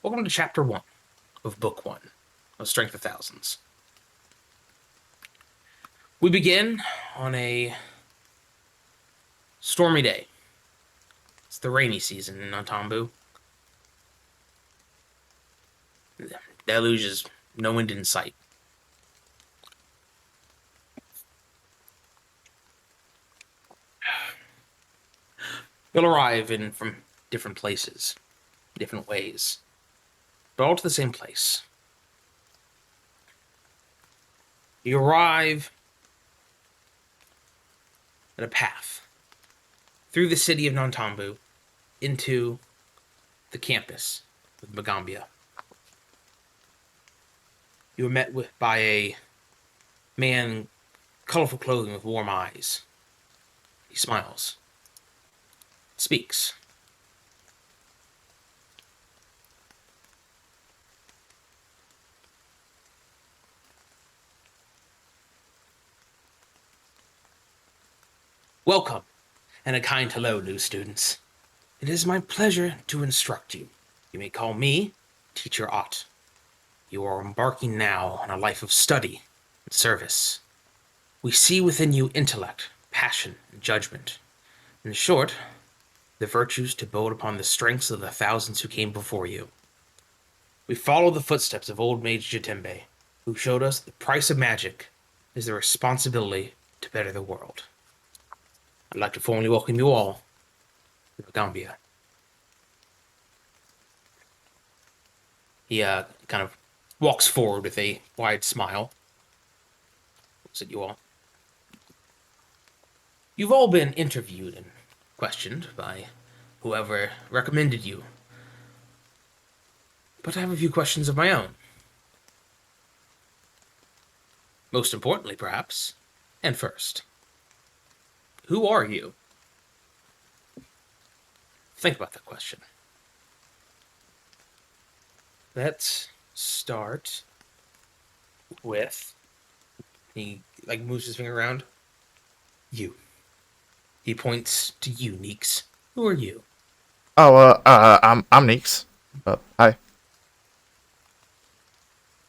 Welcome to Chapter 1 of Book 1 of Strength of Thousands. We begin on a stormy day. It's the rainy season in Nantambu. The deluge is no wind in sight. You'll arrive in from different places, different ways, but all to the same place. You arrive at a path through the city of Nantambu into the campus of Magambia. You are met by a man in colorful clothing with warm eyes. He smiles, speaks. Welcome, and a kind hello, new students. It is my pleasure to instruct you. You may call me Teacher Ott. You are embarking now on a life of study and service. We see within you intellect, passion, and judgment. In short, the virtues to build upon the strengths of the thousands who came before you. We follow the footsteps of old Mage Jatembe, who showed us the price of magic is the responsibility to better the world. I'd like to formally welcome you all to Gambia. He kind of walks forward with a wide smile. Looks at you all. You've all been interviewed and questioned by whoever recommended you. But I have a few questions of my own. Most importantly, perhaps, and first, who are you? Think about that question. Let's start with... He, moves his finger around. You. He points to you, Gneakz. Who are you? I'm Gneakz. Hi.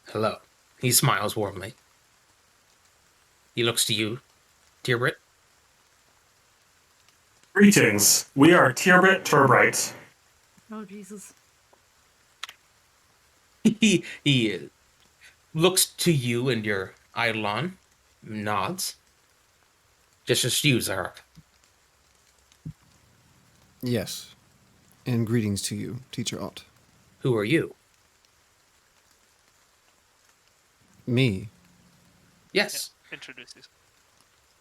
Hello. He smiles warmly. He looks to you, Tyrbrit. Greetings. We are Tyrbrit. Oh, Jesus. He looks to you and your Eidolon, nods. Just as you, Zarok. Yes. And greetings to you, Teacher Ott. Who are you? Me? Yes. Yeah, introduce yourself.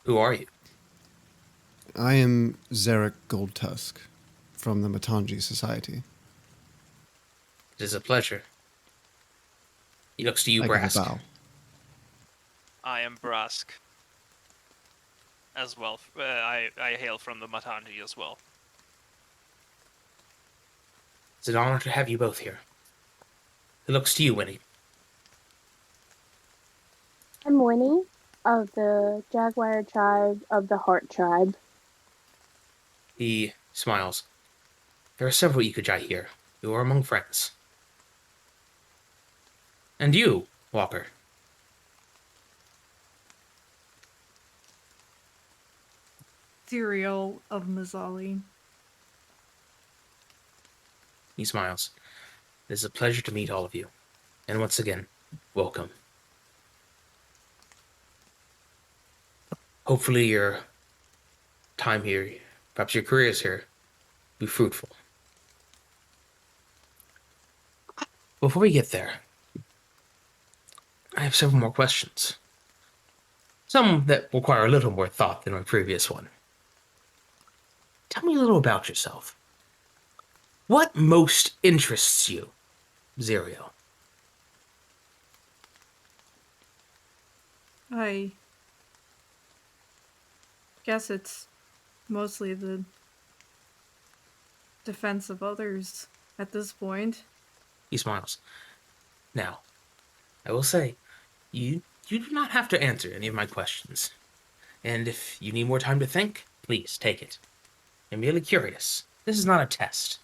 Who are you? I am Zarok Goldtusk from the Matangi Society. It is a pleasure. He looks to you, I give a Brask. bow. I am Brask. As well. I hail from the Matangi as well. It's an honor to have you both here. He looks to you, Wynnie. I'm Wynnie of the Jaguar tribe of the Heart tribe. He smiles. There are several Ikugai here. You are among friends. And you, Walker. Zireael of Mazzali. He smiles. It is a pleasure to meet all of you. And once again, welcome. Hopefully your time here, perhaps your careers here, be fruitful. Before we get there, I have several more questions. Some that require a little more thought than my previous one. Tell me a little about yourself. What most interests you, Zireael? I guess it's mostly the defense of others at this point. He smiles. Now, I will say, you do not have to answer any of my questions. And if you need more time to think, please take it. I'm merely curious. This is not a test.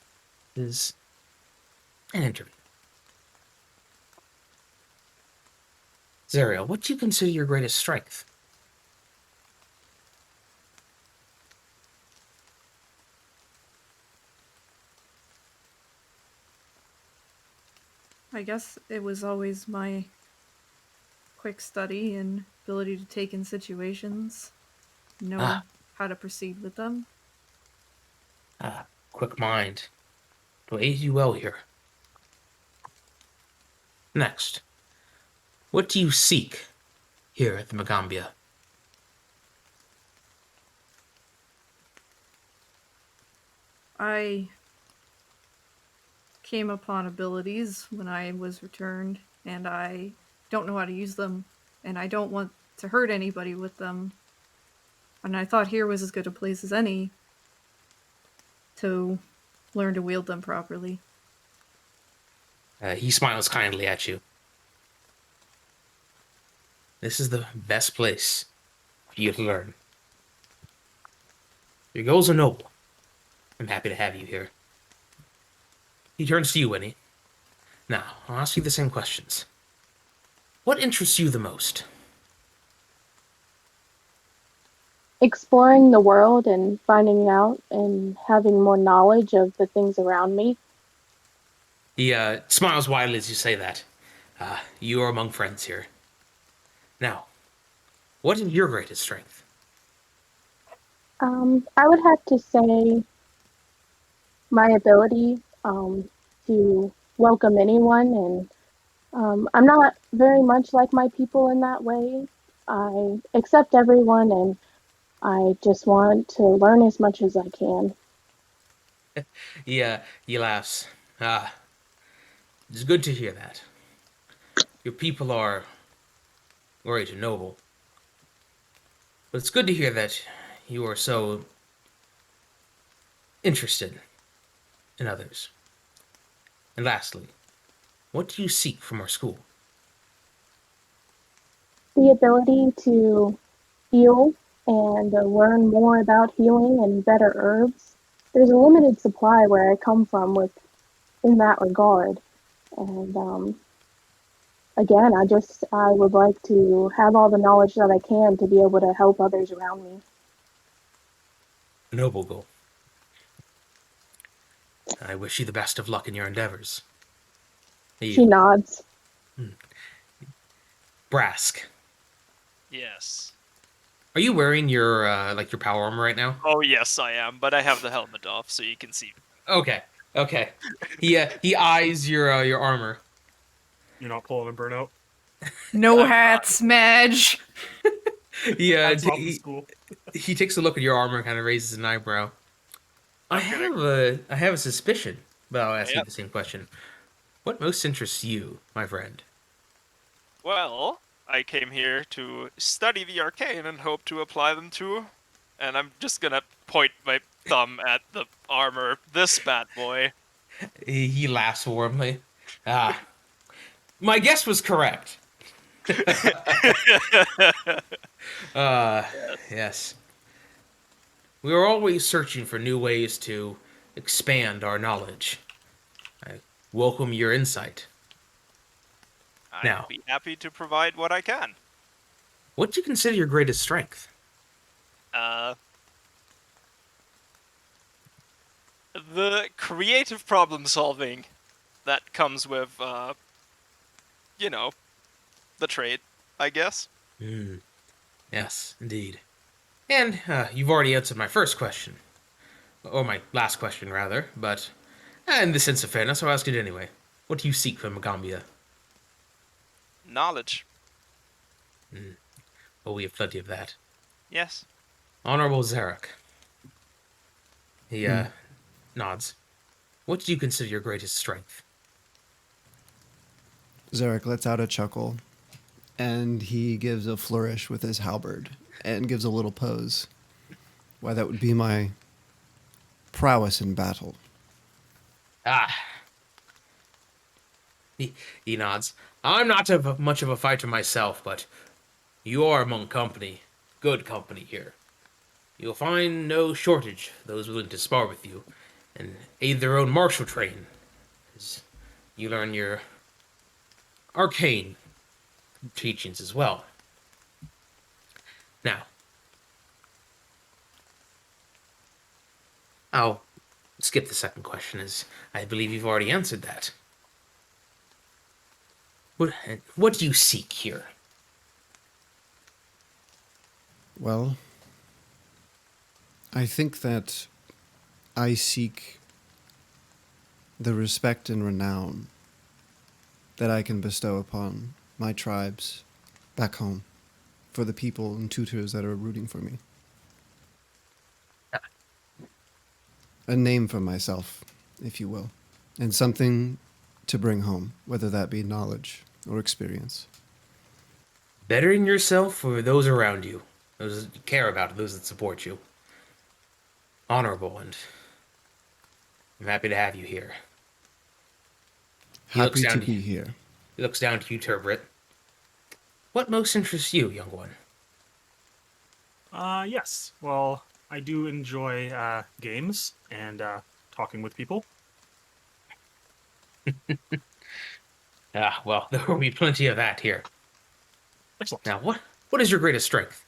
This is an interview. Zireael, what do you consider your greatest strength? I guess it was always my quick study and ability to take in situations, know how to proceed with them. Quick mind. To aid you well here. Next, what do you seek here at the Magambia? I came upon abilities when I was returned, and I don't know how to use them, and I don't want to hurt anybody with them. And I thought here was as good a place as any to learn to wield them properly. He smiles kindly at you. This is the best place for you to learn. Your goals are noble. I'm happy to have you here. He turns to you, Wynnie. Now, I'll ask you the same questions. What interests you the most? Exploring the world and finding out and having more knowledge of the things around me. He smiles widely as you say that. You are among friends here. Now, what is your greatest strength? I would have to say my ability to welcome anyone, and I'm not very much like my people in that way. I accept everyone, and I just want to learn as much as I can. He laughs. It's good to hear that. Your people are great and noble. But it's good to hear that you are so interested in others. And lastly, what do you seek from our school? The ability to heal and learn more about healing and better herbs. There's a limited supply where I come from with in that regard. And again, I would like to have all the knowledge that I can to be able to help others around me. A noble goal. I wish you the best of luck in your endeavors. She nods. Brask, Yes. are you wearing your your power armor right now? Oh yes, I am, but I have the helmet off, so you can see. Okay. He eyes your armor. You're not pulling a burnout. No hats, Madge! Hats off in school. He takes a look at your armor and kind of raises an eyebrow. I have a suspicion, but I'll ask you the same question. What most interests you, my friend? Well, I came here to study the arcane and hope to apply them to, and I'm just gonna point my thumb at the armor, this bad boy. He laughs warmly. My guess was correct. Yes. We are always searching for new ways to expand our knowledge. I welcome your insight. I'd be happy to provide what I can. What do you consider your greatest strength? The creative problem solving that comes with, the trade, I guess. Yes, indeed. And you've already answered my first question. Or my last question, rather. But in the sense of fairness, I'll ask it anyway. What do you seek from Magambia? Knowledge. Oh, we have plenty of that. Yes. Honorable Zarok. He nods. What do you consider your greatest strength? Zarok lets out a chuckle, and he gives a flourish with his halberd and gives a little pose. Why, that would be my prowess in battle. He nods. I'm not much of a fighter myself, but you are among company. Good company here. You'll find no shortage of those willing to spar with you and aid their own martial train as you learn your arcane teachings as well. Now, I'll skip the second question, as I believe you've already answered that. What do you seek here? Well, I think that I seek the respect and renown that I can bestow upon my tribes back home for the people and tutors that are rooting for me. A name for myself, if you will, and something to bring home, whether that be knowledge or experience. Bettering yourself for those around you, those that you care about, those that support you. Honorable, and I'm happy to have you here. Happy to be here. He looks down to you, Tyrbrit. What most interests you, young one? Yes. Well, I do enjoy games and talking with people. Ah, well, there will be plenty of that here. Excellent. Now, what is your greatest strength?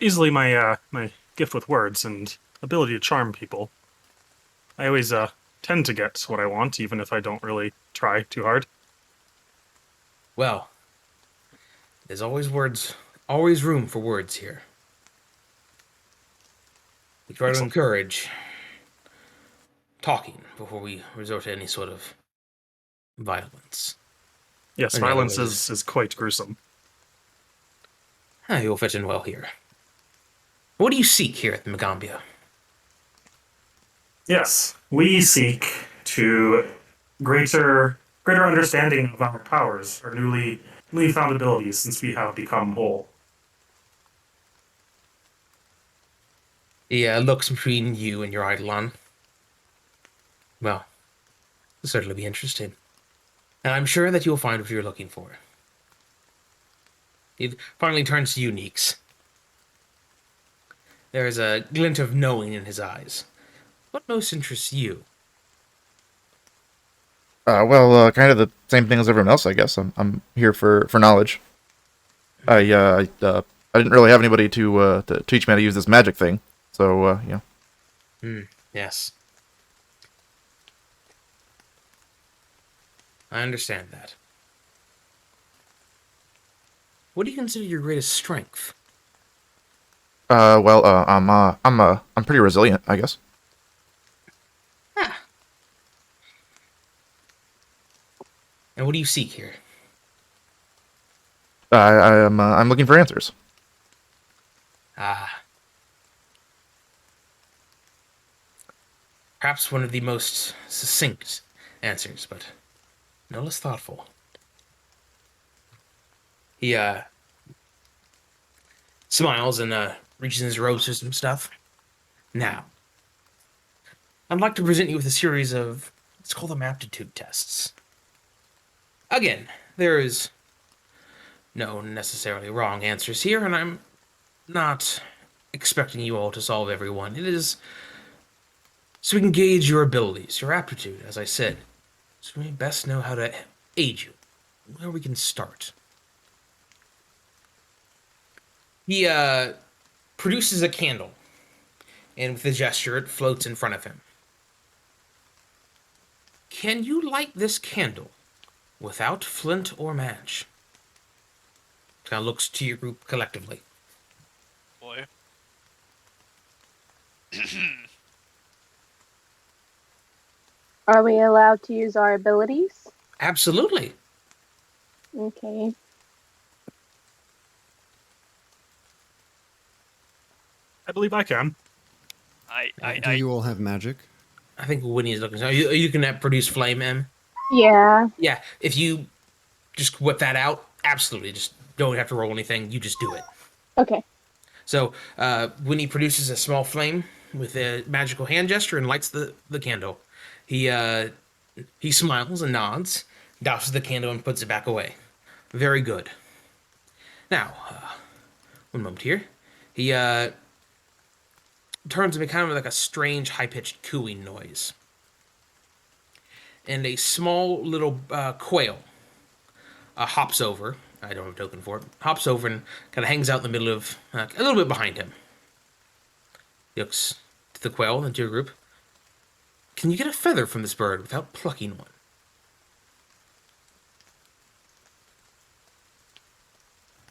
Easily my my gift with words and ability to charm people. I always tend to get what I want, even if I don't really try too hard. Well, there's always room for words here. We try to Excellent. encourage talking before we resort to any sort of violence. Yes, In other violence words- is quite gruesome. You'll fit in well here. What do you seek here at the Magambia? Yes, we seek to greater understanding of our powers, our newly found abilities, since we have become whole. He looks between you and your Eidolon. Well, you'll certainly be interested. And I'm sure that you'll find what you're looking for. He finally turns to you, Gneakz. There is a glint of knowing in his eyes. What most interests you? Kind of the same thing as everyone else, I guess. I'm here for knowledge. I didn't really have anybody to teach me how to use this magic thing, so Yes. I understand that. What do you consider your greatest strength? I'm pretty resilient, I guess. And what do you seek here? I'm looking for answers. Ah. Perhaps one of the most succinct answers, but no less thoughtful. He smiles and reaches in his robes for some stuff. Now, I'd like to present you with a series of, let's call them aptitude tests. Again, there is no necessarily wrong answers here, and I'm not expecting you all to solve every one. It is so we can gauge your abilities, your aptitude, as I said, so we may best know how to aid you, where we can start. He produces a candle, and with a gesture, it floats in front of him. Can you light this candle without flint or match? Kind of looks to your group collectively. Boy. Are we allowed to use our abilities? Absolutely. Okay. I believe I can. Do you all have magic? I think Wynnie is looking. You can produce flame, Em. Yeah. Yeah, if you just whip that out, absolutely. Just don't have to roll anything. You just do it. Okay. So Wynnie produces a small flame with a magical hand gesture and lights the candle. He smiles and nods, douses the candle and puts it back away. Very good. Now, one moment here. He turns to be kind of like a strange, high-pitched cooing noise. And a small little quail hops over I don't have a token for it. Hops over and kind of hangs out in the middle of, a little bit behind him. He looks to the quail and to your group. Can you get a feather from this bird without plucking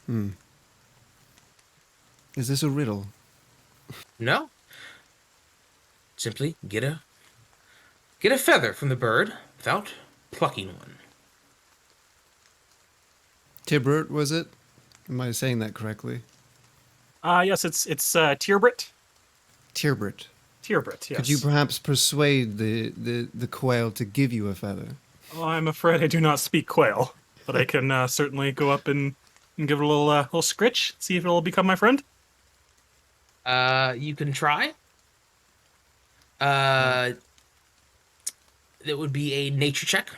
one? Is this a riddle? No. Simply get a feather from the bird without plucking one. Tyrbrit, was it? Am I saying that correctly? Yes, it's Tyrbrit. Tyrbrit. Tyrbrit, yes. Could you perhaps persuade the quail to give you a feather? Oh, I'm afraid I do not speak quail, but I can certainly go up and give it a little scritch, see if it'll become my friend. You can try. That would be a nature check.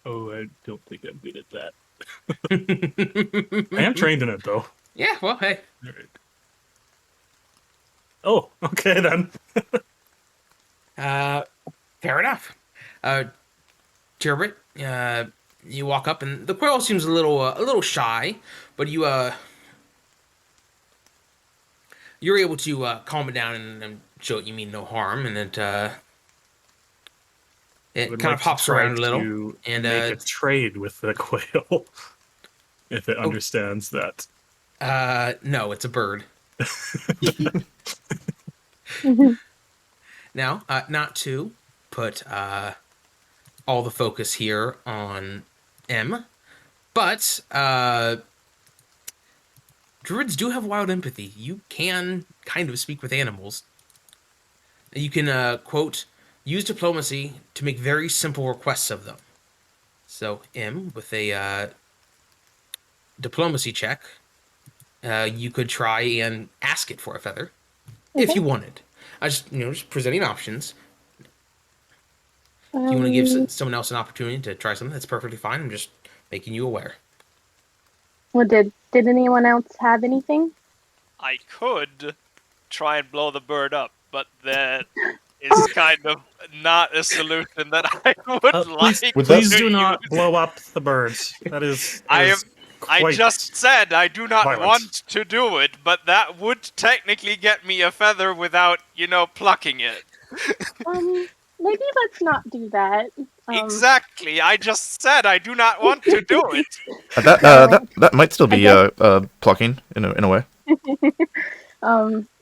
Oh, I don't think I'm good at that. I am trained in it, though. Yeah, well, hey. All right. Oh, okay then. Fair enough. Tyrbrit, you walk up, and the quail seems a little shy, but you're able to calm it down and show it you mean no harm, and it kind of hops around a little, and make a trade with the quail, if it understands that. no, it's a bird. Now, not to put all the focus here on M, but druids do have wild empathy. You can kind of speak with animals. You can, quote, use diplomacy to make very simple requests of them. So, M, with a diplomacy check, you could try and ask it for a feather, if you wanted. I just presenting options. If you want to give someone else an opportunity to try something, that's perfectly fine. I'm just making you aware. Well, did anyone else have anything? I could try and blow the bird up, but that is kind of not a solution that I would like. Please to do not use. blow up the birds. That is. I quite just said I do not violent. want to do it, but that would technically get me a feather without, plucking it. Maybe let's not do that. Exactly. I just said I do not want to do it. That might still be plucking in a way.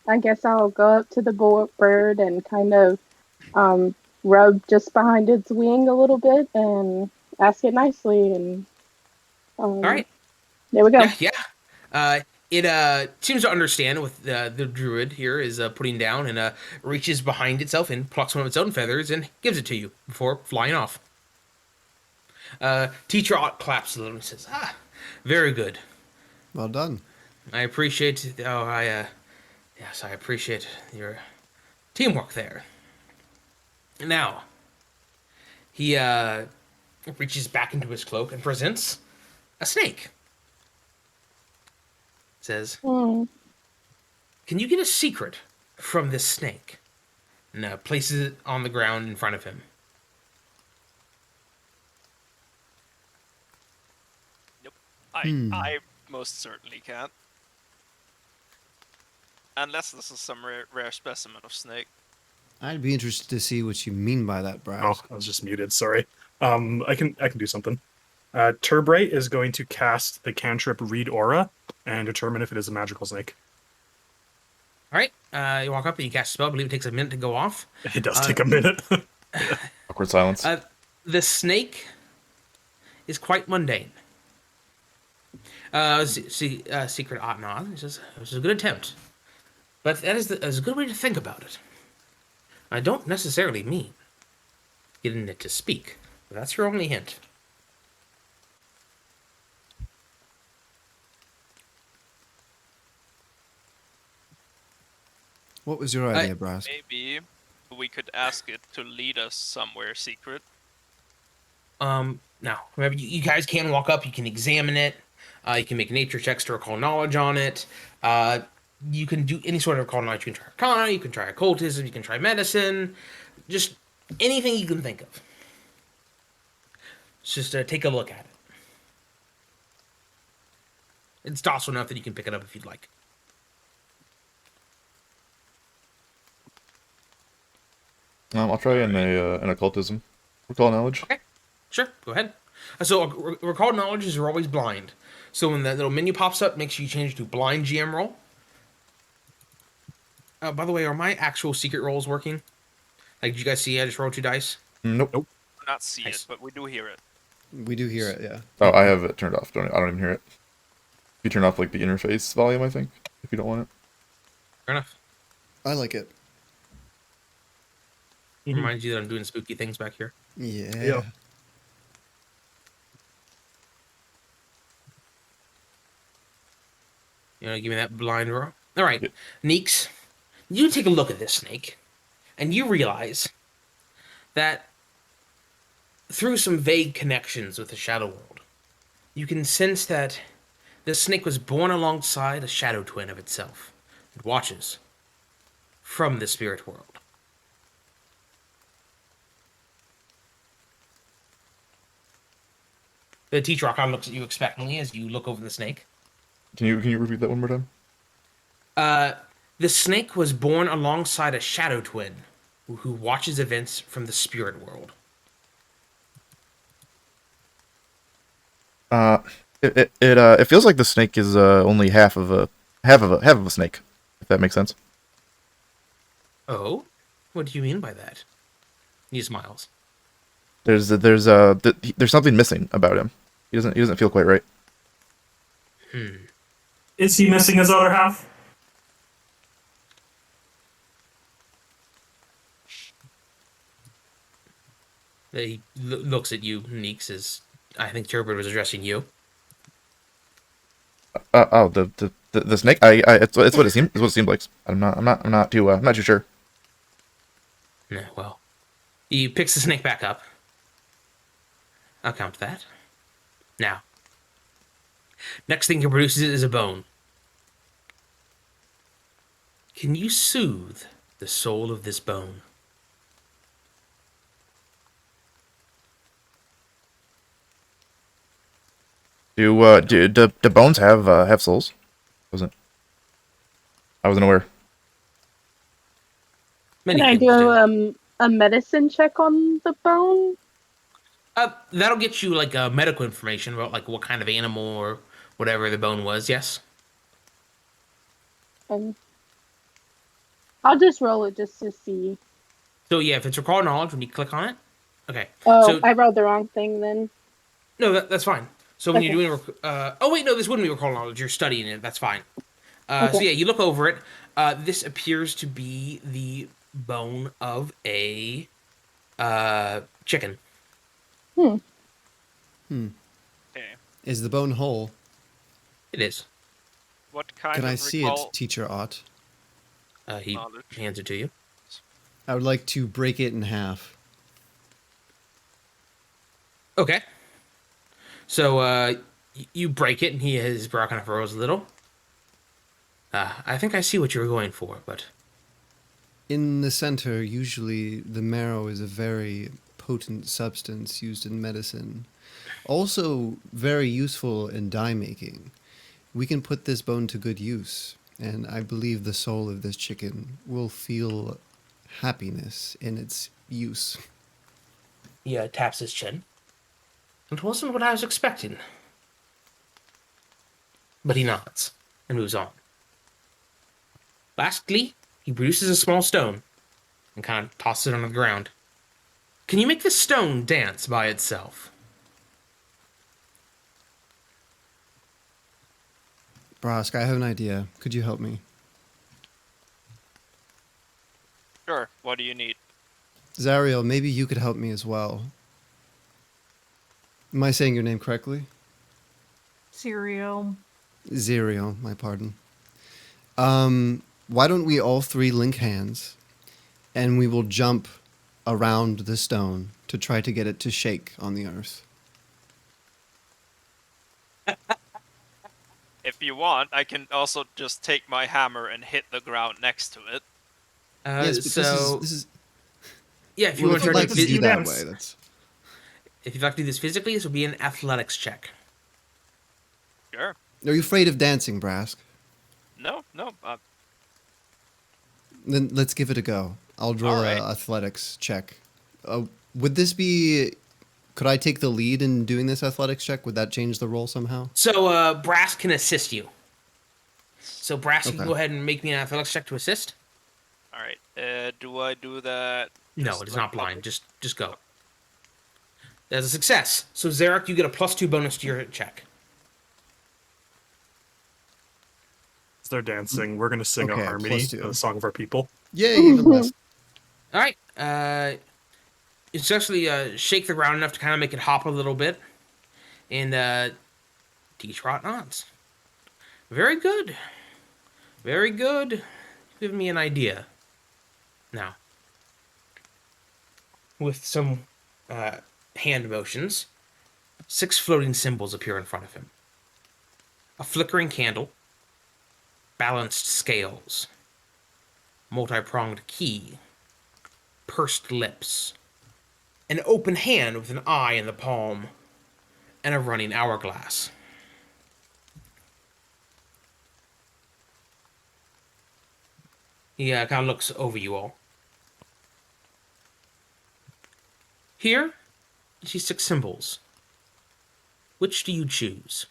I guess I'll go up to the bird and kind of rub just behind its wing a little bit and ask it nicely. And All right. There we go. Yeah. It seems to understand what the druid here is putting down, and reaches behind itself and plucks one of its own feathers and gives it to you before flying off. Teacher Ott claps a little and says, very good. Well done. I appreciate... Yes, I appreciate your teamwork there. Now, he reaches back into his cloak and presents a snake. Says, can you get a secret from this snake? And places it on the ground in front of him. Nope. I most certainly can't. Unless this is some rare specimen of snake. I'd be interested to see what you mean by that, Brad. Oh, I was just muted. Sorry. I can do something. Tyrbrit is going to cast the cantrip Read Aura and determine if it is a magical snake. All right. You walk up and you cast a spell. I believe it takes a minute to go off. It does take a minute. Awkward silence. The snake is quite mundane. Secret Otnod. It was a good attempt. But that is a good way to think about it. I don't necessarily mean getting it to speak. But that's your only hint. What was your idea, Brass? Maybe we could ask it to lead us somewhere secret. Now, remember, you guys can walk up. You can examine it. You can make nature checks to recall knowledge on it. You can do any sort of recall knowledge. You can try Arcana. You can try occultism. You can try medicine. Just anything you can think of. Just take a look at it. It's docile enough that you can pick it up if you'd like. I'll try an occultism. Recall knowledge. Okay, sure, go ahead. So, recall knowledge is you're always blind. So when that little menu pops up, make sure you change to blind GM roll. By the way, are my actual secret rolls working? Like, did you guys see I just rolled 2 dice? Nope. Nope. Not see Nice. it, but we do hear it. We do hear it, yeah. Oh, I have it turned off. I don't even hear it. You turn off like the interface volume, I think, if you don't want it. Fair enough. I like it. Reminds you that I'm doing spooky things back here. Yeah. You know, give me that blind roll. All right, Yep. Gneakz, you take a look at this snake, and you realize that through some vague connections with the Shadow World, you can sense that the snake was born alongside a shadow twin of itself. It watches from the spirit world. The teacher kind of looks at you expectantly as you look over the snake. Can you repeat that one more time? The snake was born alongside a shadow twin who watches events from the spirit world. It feels like the snake is only half of a snake, if that makes sense. Oh? What do you mean by that? He smiles. There's something missing about him. He doesn't feel quite right. Is he missing his other half? He looks at you, Gneakz, as I think Tyrbrit was addressing you. The snake. It's what it seemed. It's what it seemed like. I'm not too sure. No, well, he picks the snake back up. I'll count that. Now, next thing he produces is a bone. Can you soothe the soul of this bone? Do the bones have souls? I wasn't aware. Many Can I things do a medicine check on the bone? That'll get you like medical information about like what kind of animal or whatever the bone was. Yes. I'll just roll it just to see. So yeah, if it's recall knowledge, when you click on it, okay. Oh, So I rolled the wrong thing then. no, that's fine. So when Okay. you're doing, oh wait, no, this wouldn't be recall knowledge. You're studying it. That's fine. So Okay. yeah, you look over it. This appears to be the bone of a chicken. Okay. Is the bone whole? It is. What kind Can of I see recall it, Teacher Ott? He knowledge? hands it to you. I would like to break it in half. Okay. So you break it, and his brow kind of furrows a little. I think I see what you were going for, but In the center, usually the marrow is a very potent substance used in medicine. Also very useful in dye making. We can put this bone to good use, and I believe the soul of this chicken will feel happiness in its use. he taps his chin. It wasn't what I was expecting. But he nods and moves on. Lastly, he produces a small stone and kind of tosses it on the ground. Can you make this stone dance by itself? Brask, I have an idea. Could you help me? Sure. What do you need? Zireael, maybe you could help me as well. Am I saying your name correctly? Zireael. Zireael, my pardon. Why don't we all three link hands, and we will jump around the stone to try to get it to shake on the earth. If you want, I can also just take my hammer and hit the ground next to it. Yes, but So this is yeah, if you well, want if to you'd try like to to do that dance. way, that's if you'd like to do this physically, this will be an athletics check. Sure. Are you afraid of dancing, Brask? No, no. Then let's give it a go. I'll roll All right. a athletics check. Would this be? Could I take the lead in doing this athletics check? Would that change the roll somehow? So Brass can assist you. So Brass, you can Okay. go ahead and make me an athletics check to assist. All right. Do I do that? No, just it is like not blind. public- Just go. That's a success. So Zarok, you get a +2 bonus to your check. As they're dancing, we're gonna sing Okay, a harmony, +2. a song of our people. Yay! Even less. All right. It's actually shake the ground enough to kind of make it hop a little bit, and teach rot nods. Very good. Very good. Give me an idea. Now, with some hand motions, 6 floating symbols appear in front of him. A flickering candle, balanced scales, multi-pronged key, pursed lips, an open hand with an eye in the palm, and a running hourglass. He kind of looks over you all. Here, you see 6 symbols. Which do you choose?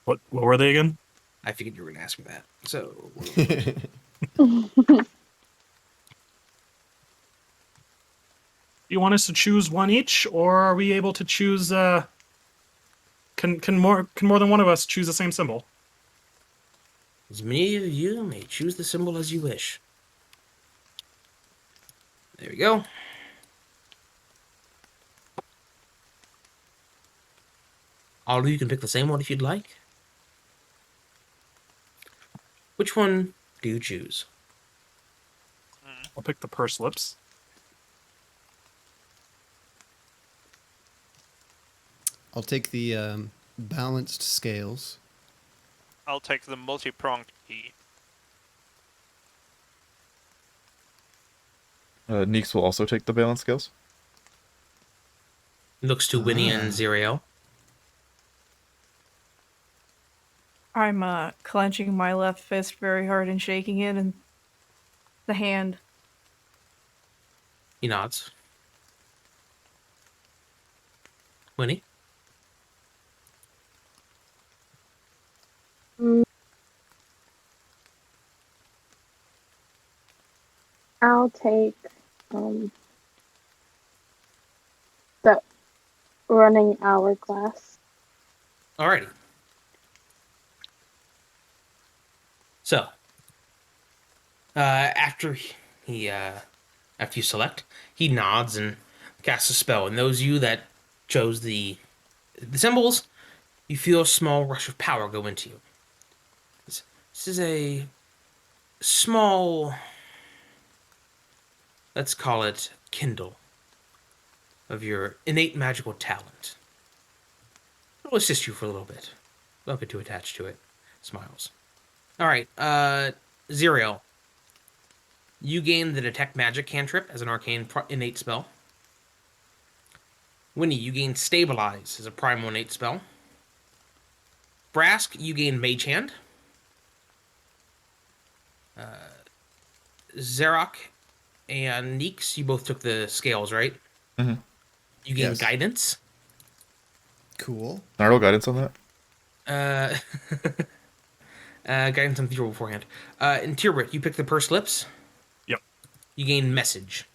What were they again? I figured you were going to ask me that. So, You want us to choose one each, or are we able to choose? Can more than one of us choose the same symbol? as many of you may choose the symbol as you wish. There we go. All of you can pick the same one if you'd like. Which one do you choose? I'll pick the purse lips. I'll take the balanced scales. I'll take the multi-pronged key. Gneakz will also take the balance scales. Looks to Wynnie and Zireael. I'm clenching my left fist very hard and shaking it, and the hand. He nods. Wynnie? I'll take the running hourglass. Alrighty. So, after you select, he nods and casts a spell. And those of you that chose the symbols, you feel a small rush of power go into you. This is a small, let's call it kindle, of your innate magical talent. It'll assist you for a little bit. Welcome to attach to it. Smiles. Alright, Zireael. You gain the Detect Magic cantrip as an arcane innate spell. Wynnie, you gain Stabilize as a primal innate spell. Brask, you gain Mage Hand. Zarok and Gneakz, you both took the scales, right? Mhm. You gain Yes. Guidance. Cool. Can I roll guidance on that? Guidance on zero beforehand. In Tyrbrit, you pick the Pursed Lips. Yep. You gain Message.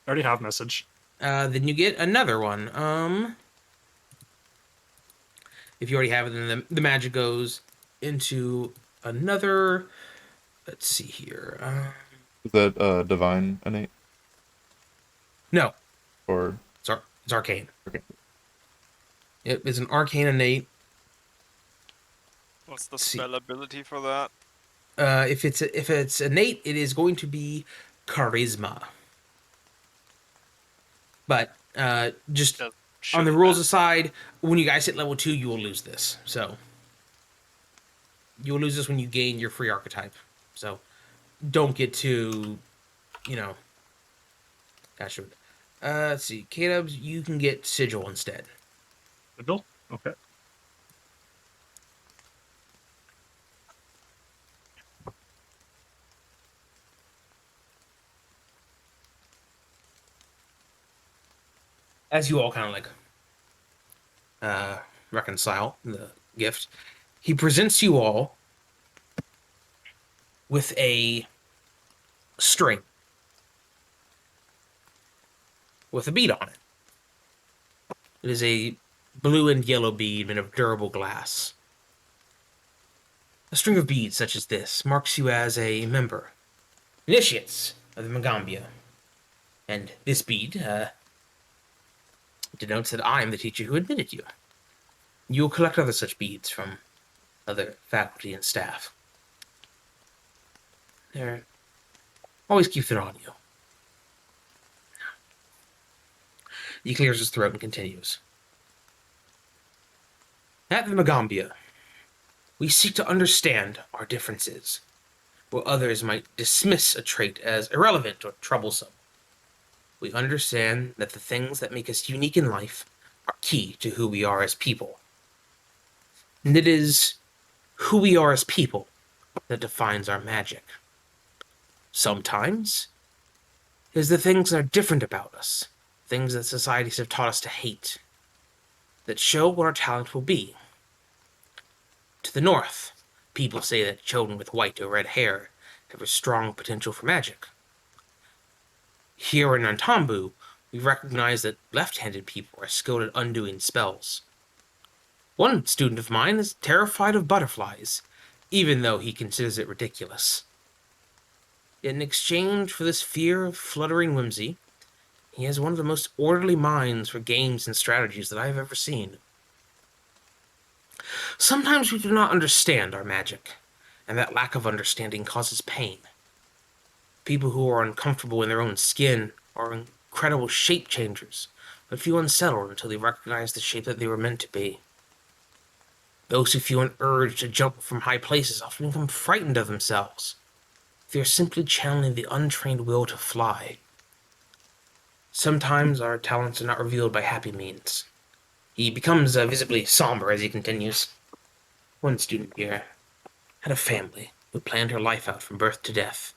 I already have message. Then you get another one. If you already have it, then the magic goes into another. Let's see here. Is that divine innate No, or it's arcane. okay? It is an arcane innate. What's the See. spell ability for that? If it's innate, it is going to be charisma. But just Just on the shouldn't rules matter. aside, when you guys hit level 2, you will lose this. So you will lose this when you gain your free archetype. So don't get too, gosh. Let's see, Kdubs, you can get sigil instead. Sigil? Okay. as you all kind of like reconcile the gift, he presents you all with a string with a bead on it. It is a blue and yellow bead made of durable glass. A string of beads such as this marks you as a member, initiates of the Magambia. And this bead denotes that I am the teacher who admitted you. You will collect other such beads from other faculty and staff. They're always keep it on you. He clears his throat and continues. At the Magambia, we seek to understand our differences, where others might dismiss a trait as irrelevant or troublesome. We understand that the things that make us unique in life are key to who we are as people. And it is who we are as people that defines our magic. Sometimes it is the things that are different about us, things that societies have taught us to hate, that show what our talent will be. To the north, people say that children with white or red hair have a strong potential for magic. Here in Nantambu, we recognize that left-handed people are skilled at undoing spells. One student of mine is terrified of butterflies, even though he considers it ridiculous. Yet in exchange for this fear of fluttering whimsy, he has one of the most orderly minds for games and strategies that I have ever seen. Sometimes we do not understand our magic, and that lack of understanding causes pain. People who are uncomfortable in their own skin are incredible shape changers, but feel unsettled until they recognize the shape that they were meant to be. Those who feel an urge to jump from high places often become frightened of themselves. They are simply channeling the untrained will to fly. Sometimes our talents are not revealed by happy means. He becomes visibly somber as he continues. One student here had a family who planned her life out from birth to death,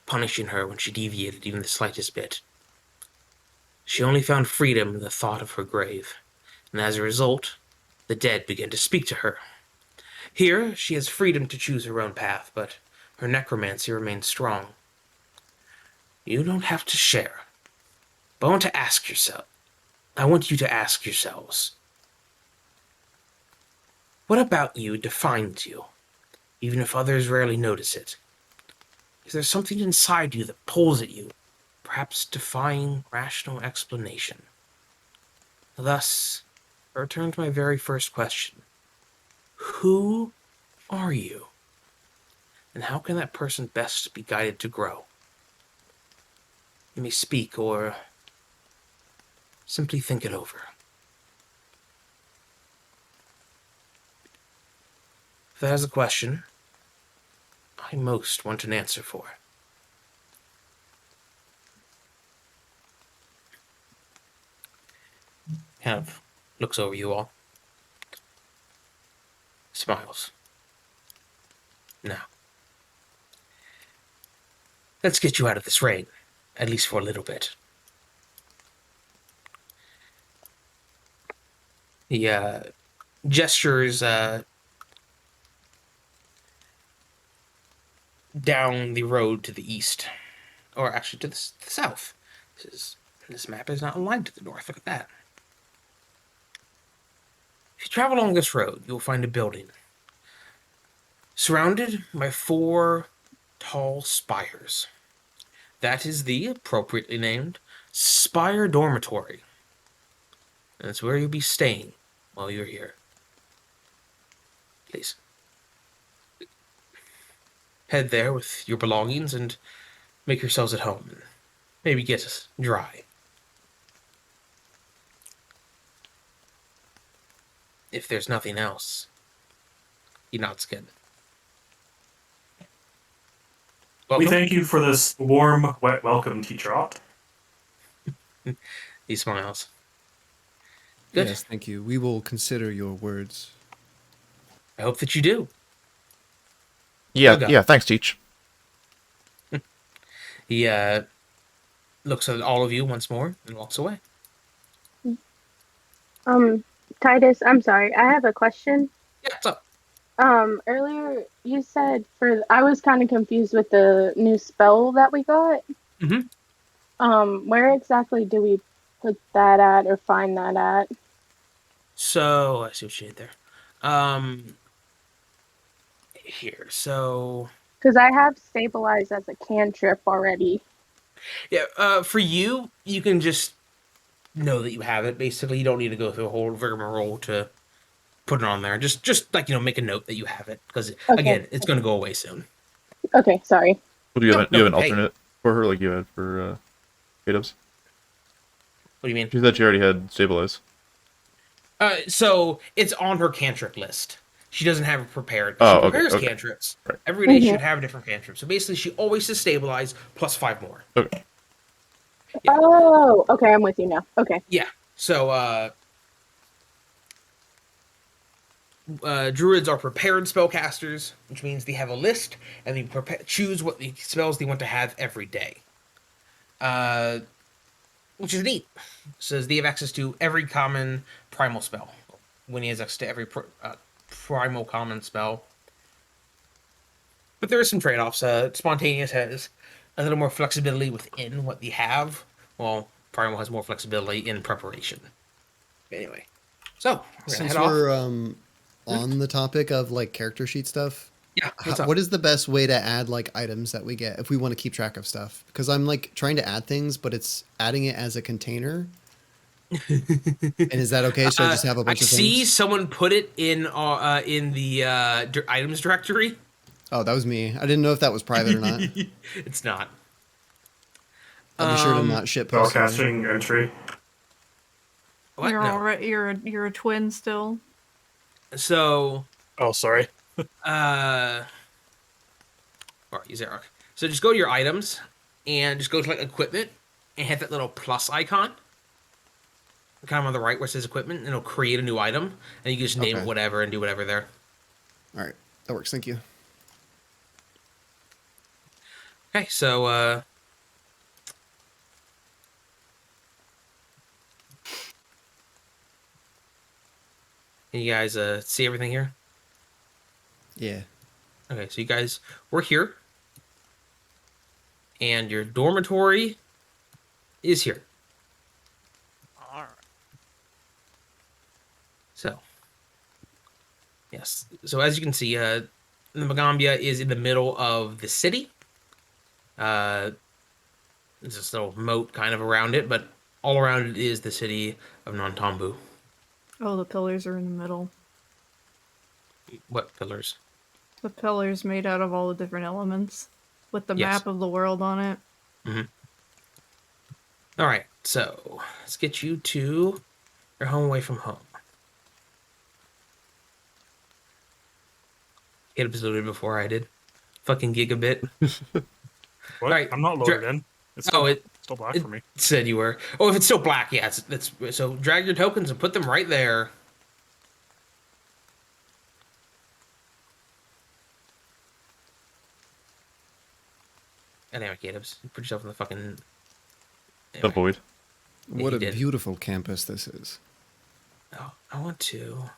punishing her when she deviated even the slightest bit. She only found freedom in the thought of her grave, and as a result, the dead began to speak to her. Here, she has freedom to choose her own path, but her necromancy remains strong. You don't have to share, but I want you to ask yourselves, what about you defines you, even if others rarely notice it? Is there something inside you that pulls at you, perhaps defying rational explanation? Thus, I return to my very first question. Who are you? And how can that person best be guided to grow? You may speak or simply think it over. If that is a question I most want an answer for. Kind of looks over you all. Smiles. Now, let's get you out of this rain, at least for a little bit. He gestures down the road to the east, or actually to the south. This map is not aligned to the north. Look at that. If you travel along this road, you will find a building surrounded by 4 tall spires. That is the appropriately named Spire Dormitory. And it's where you'll be staying while you're here. Please. Head there with your belongings and make yourselves at home. And maybe get dry. If there's nothing else. He nods again. We Welcome. thank you for this warm, wet welcome, Teacher Ott. He smiles. Good. Yes, thank you. We will consider your words. I hope that you do. Yeah, Okay. yeah. Thanks, Teach. He looks at all of you once more and walks away. Titus, I'm sorry. I have a question. Yeah, what's up? Earlier you said I was kind of confused with the new spell that we got. Mm-hmm. Where exactly do we put that at or find that at? So, I see what you did there. Here, so... Because I have stabilized as a cantrip already. Yeah, for you, you can just know that you have it. Basically, you don't need to go through a whole rigmarole to put it on there. Just like, make a note that you have it. Because, Okay. again, it's going to go away soon. Okay, sorry. What do you have? No, You have an hey. alternate for her, like you had for Kdubs? What do you mean? She said she already had stabilize. So, it's on her cantrip list. She doesn't have it prepared. Oh, She okay, prepares okay. cantrips. Right. Every day she Mhm. should have a different cantrip. So basically, she always says stabilize plus 5 more. Okay. Yeah. Oh, okay, I'm with you now. Okay. Yeah. So, druids are prepared spellcasters, which means they have a list and they choose what the spells they want to have every day. Which is neat. Says they have access to every common primal spell. Wynnie has access to every primal common spell. But there are some trade-offs. Spontaneous has a little more flexibility within what they have, while primal has more flexibility in preparation. Anyway, so we're gonna Since head off. we're on the topic of like character sheet stuff, Yeah, what's up? what is the best way to add like items that we get if we want to keep track of stuff? Because I'm like trying to add things, but it's adding it as a container. And is that okay? Should I just have a bunch I of see things? someone put it in the items directory. Oh, that was me. I didn't know if that was private or not. It's not. I'll be sure to not shit Spell post. casting entry. What? You're No. already you're a twin still. So, Oh, sorry. or use Zarok. So just go to your items and just go to like equipment and hit that little plus icon, kind of on the right where it says equipment, and it'll create a new item, and you can just name it Okay. whatever and do whatever there. All right, that works. Thank you. Okay, so can you guys see everything here? Yeah. Okay, so you guys, we're here, and your dormitory is here. All right. So, yes. So as you can see, the Magambia is in the middle of the city. There's this little moat kind of around it, but all around it is the city of Nantambu. Oh, the pillars are in the middle. What pillars? The pillars made out of all the different elements, with the Yes. map of the world on it. All right, so let's get you to your home away from home. It was loaded before I did. Fucking gigabit. What? Right. I'm not loaded in. It's Oh, still black it for me. said you were. Oh, if it's still black, yeah. That's so. Drag your tokens and put them right there. Anyway, Kdubs, put yourself in the fucking. The Anyway. void. What he a did. beautiful campus this is. Oh, I want to.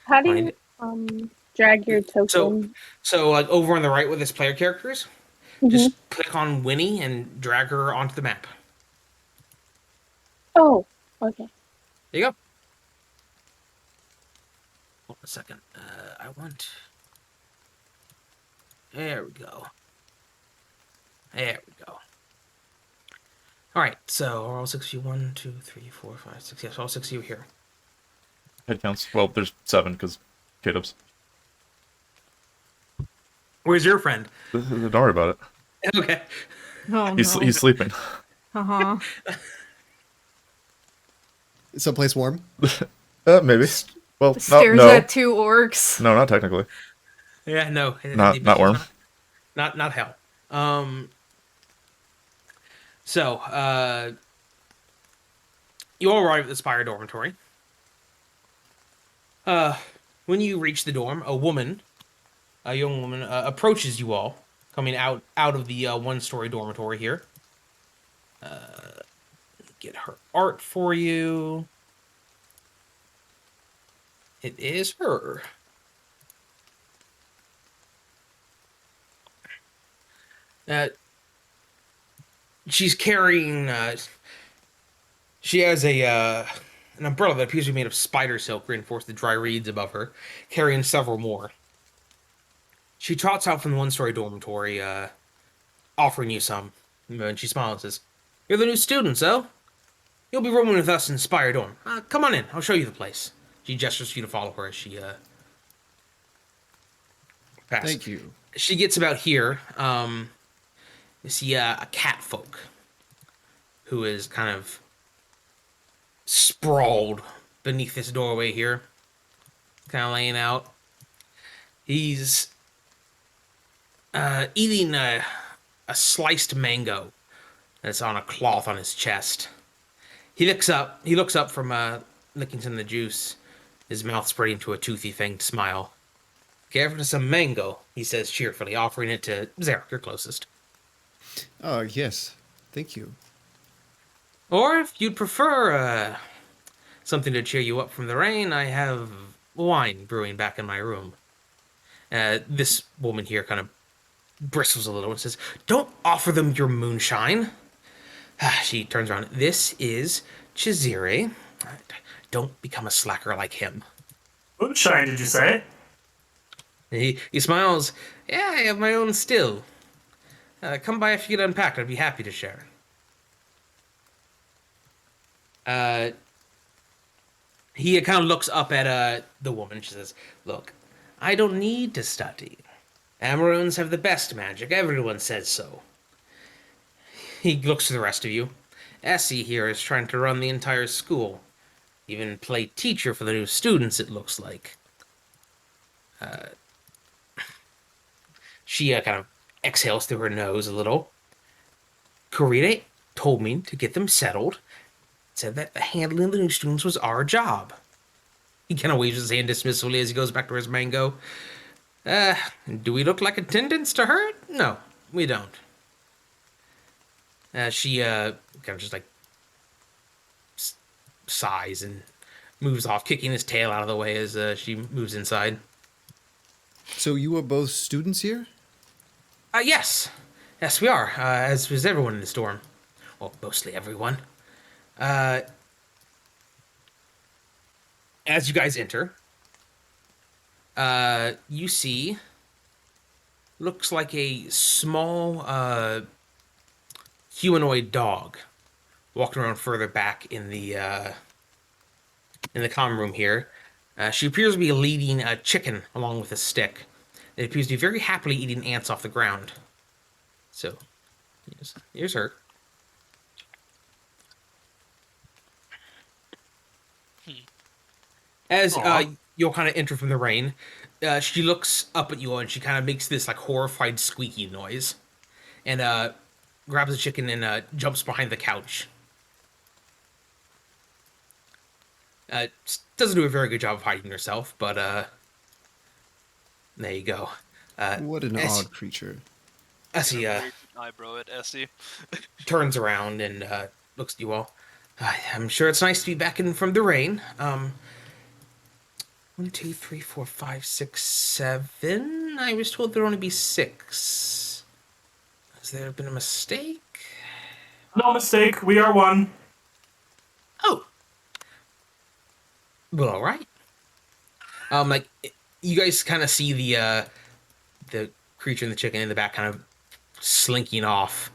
How do Find you drag your token? So like over on the right with this player characters, Mhm. just click on Wynnie and drag her onto the map. Oh, okay. There you go. Hold on a second. I want. There we go. There we go. All right. So are all 6 of you? 1, 2, 3, 4, 5, 6. Yes, all 6 of you here. Head counts. Well, there's 7 because Kdubs. Where's your friend? Don't worry about it. Okay. Oh He's no. he's sleeping. Uh-huh. Someplace warm? Maybe. Well, Stares no, at 2 orcs. no, not technically. Yeah. No. Not worm. Not hell. So, you all arrive at the Spire dormitory. When you reach the dorm, a young woman, approaches you all, coming out of the one-story dormitory here. Get her art for you. It is her. She's carrying. She has an umbrella that appears to be made of spider silk, reinforced with dry reeds above her, carrying several more. She trots out from the one-story dormitory, offering you some. And she smiles and says, "You're the new students, oh? You'll be rooming with us in Spire Dorm. Come on in. I'll show you the place." She gestures for you to follow her as she passes. Thank you. She gets about here. You see a cat folk who is kind of sprawled beneath this doorway here, kind of laying out. He's eating a sliced mango that's on a cloth on his chest. He looks up from licking some of the juice, his mouth spreading to a toothy fanged smile. "Care for some mango?" he says cheerfully, offering it to Zarok, your closest. Oh, yes. Thank you. Or if you'd prefer something to cheer you up from the rain, I have wine brewing back in my room. This woman here kind of bristles a little and says, "Don't offer them your moonshine." She turns around. "This is Zireael. Don't become a slacker like him." Moonshine, did you say? He smiles. "Yeah, I have my own still. Come by if you get unpacked. I'd be happy to share." He kind of looks up at the woman. She says, "Look, I don't need to study. Amaroons have the best magic. Everyone says so." He looks to the rest of you. "Essie here is trying to run the entire school. Even play teacher for the new students, it looks like." She kind of exhales through her nose a little. "Karita told me to get them settled. Said that the handling of the new students was our job." He kind of waves his hand dismissively as he goes back to his mango. Do we look like attendants to her? No, we don't." She kind of just like sighs and moves off, kicking his tail out of the way as she moves inside. So you are both students here? Yes. Yes, we are, as is everyone in this dorm. Well, mostly everyone. As you guys enter, you see, looks like a small humanoid dog walking around further back in the common room here. She appears to be leading a chicken along with a stick. It appears to be very happily eating ants off the ground. So, here's her. As you'll kind of enter from the rain, she looks up at you and she kind of makes this like horrified squeaky noise, and grabs the chicken and jumps behind the couch. Doesn't do a very good job of hiding herself, but there you go. What an odd creature. Essie Eyebrow at Essie. turns around and looks at you all. "I'm sure it's nice to be back in from the rain. 1, 2, 3, 4, 5, 6, 7. I was told there'd only be 6. Has there been a mistake?" No mistake, we are one. "Oh. Well, all right." Like, you guys kind of see the creature and the chicken in the back kind of slinking off.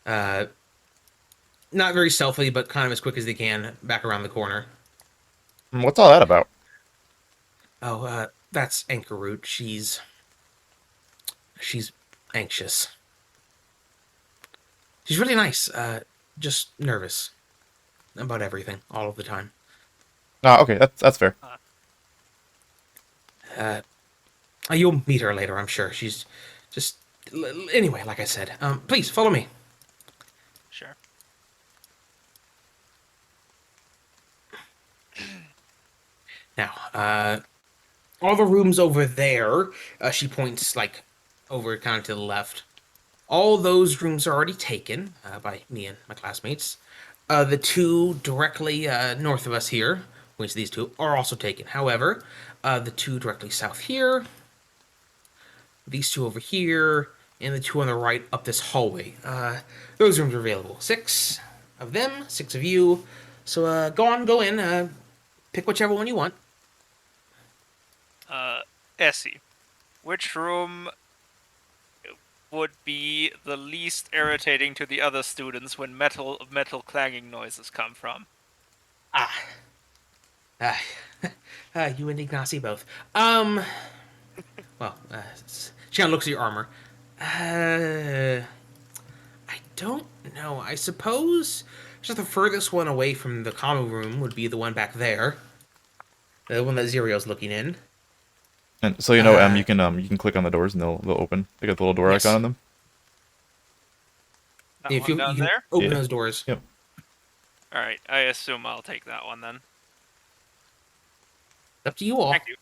Not very stealthily, but kind of as quick as they can back around the corner. What's all that about? "Oh, that's Anchor Root. She's anxious. She's really nice. Just nervous about everything all of the time." Okay, that's fair. You'll meet her later, I'm sure. She's just... Anyway, like I said, please, follow me. Sure. Now, all the rooms over there, she points, like, over kind of to the left. All those rooms are already taken by me and my classmates. The two directly north of us here, Which these two are also taken. However, the two directly south here, these two over here, and the two on the right up this hallway. Those rooms are available. 6 of them, 6 of you. So go in, pick whichever one you want. Essie, which room would be the least irritating to the other students when metal clanging noises come from? You and Ignacy both. Well, Sean looks at your armor. I don't know. I suppose just the furthest one away from the common room would be the one back there. The one that Zireael's looking in. And so you know, you can click on the doors and they'll open. They got the little door Yes. icon on them. That If one you down can there? open Yeah. those doors. Yep. Alright, I assume I'll take that one then. Up to you all. Thank you.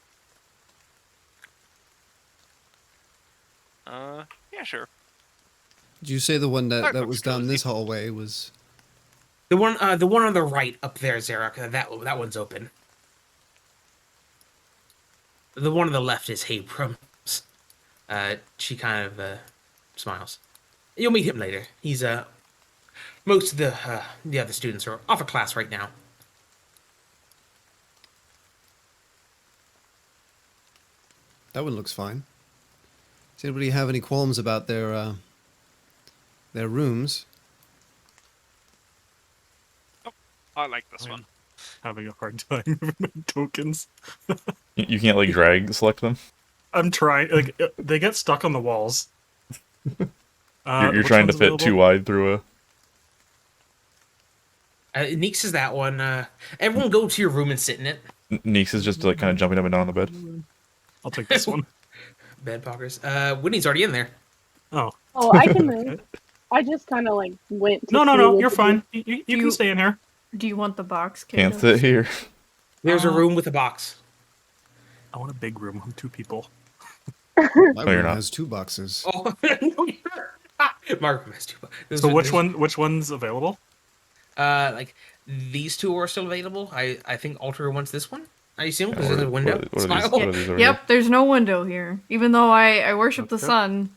Yeah, sure. Did you say the one that, That that looks was down cozy. this hallway was... The one on the right up there, Zarok. That one's open. The one on the left is Habrams. She kind of smiles. You'll meet him later. He's most of the other students are off of class right now. That one looks fine. Does anybody have any qualms about their rooms? I like this one. Having a hard time moving my tokens. You can't like drag select them. I'm trying. Like they get stuck on the walls. You're which trying to one's fit available? too wide through a. Gneakz is that one. Everyone go to your room and sit in it. Gneakz is just like kind of jumping up and down on the bed. I'll take this one. Bed poggers. Wynnie's already in there. Oh. Oh, I can move. I just kind of like went. To No, see what you're to fine. do. You You- can stay in here. Do you want the box? Can't Kdubs? sit here. There's a room with a box. I want a big room. I'm 2 people. My you're room not. has 2 boxes. Oh, my room has 2. So which one's available? Like these 2 are still available. I think Alter wants this one. I assume because Yeah, there's a window. what are these- Smile. what are these over Yep, there's no window here. Even though I worship the Okay. sun,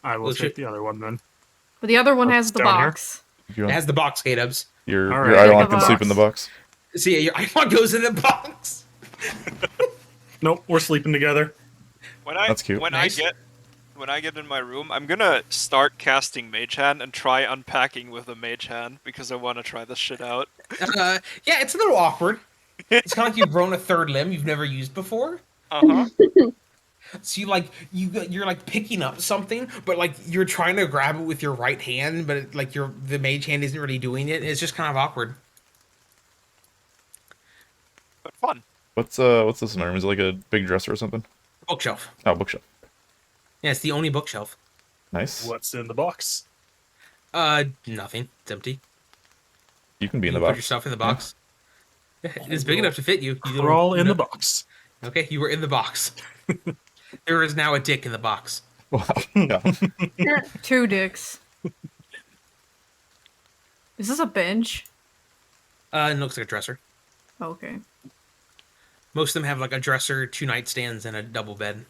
I will Oh, take shit. the other one then. but the other one Oh, has it's the down here? box. If you It want. has the box, Kdubs. Your All your right. Eidolon The can sleep in the box. See, your icon goes in the box. Nope, we're sleeping together. That's cute. Nice. When I get in my room, I'm gonna start casting Mage Hand and try unpacking with a Mage Hand because I want to try this shit out. Yeah, it's a little awkward. It's kind of like you've grown a third limb you've never used before. Uh huh. So you're like picking up something, but like you're trying to grab it with your right hand, but like the mage hand isn't really doing it. It's just kind of awkward. But fun. What's this in our room? Is it like a big dresser or something? Bookshelf. Oh, bookshelf. Yeah, it's the only bookshelf. Nice. What's in the box? Nothing. It's empty. You can be in You the put box. yourself in the box. Yeah, it's big enough to fit you. You Crawl little- in no- the box. Okay, you were in the box. There is now a dick in the box. Wow. Yeah. 2 dicks. Is this a bench? It looks like a dresser. Okay. Most of them have like a dresser, 2 nightstands, and a double bed.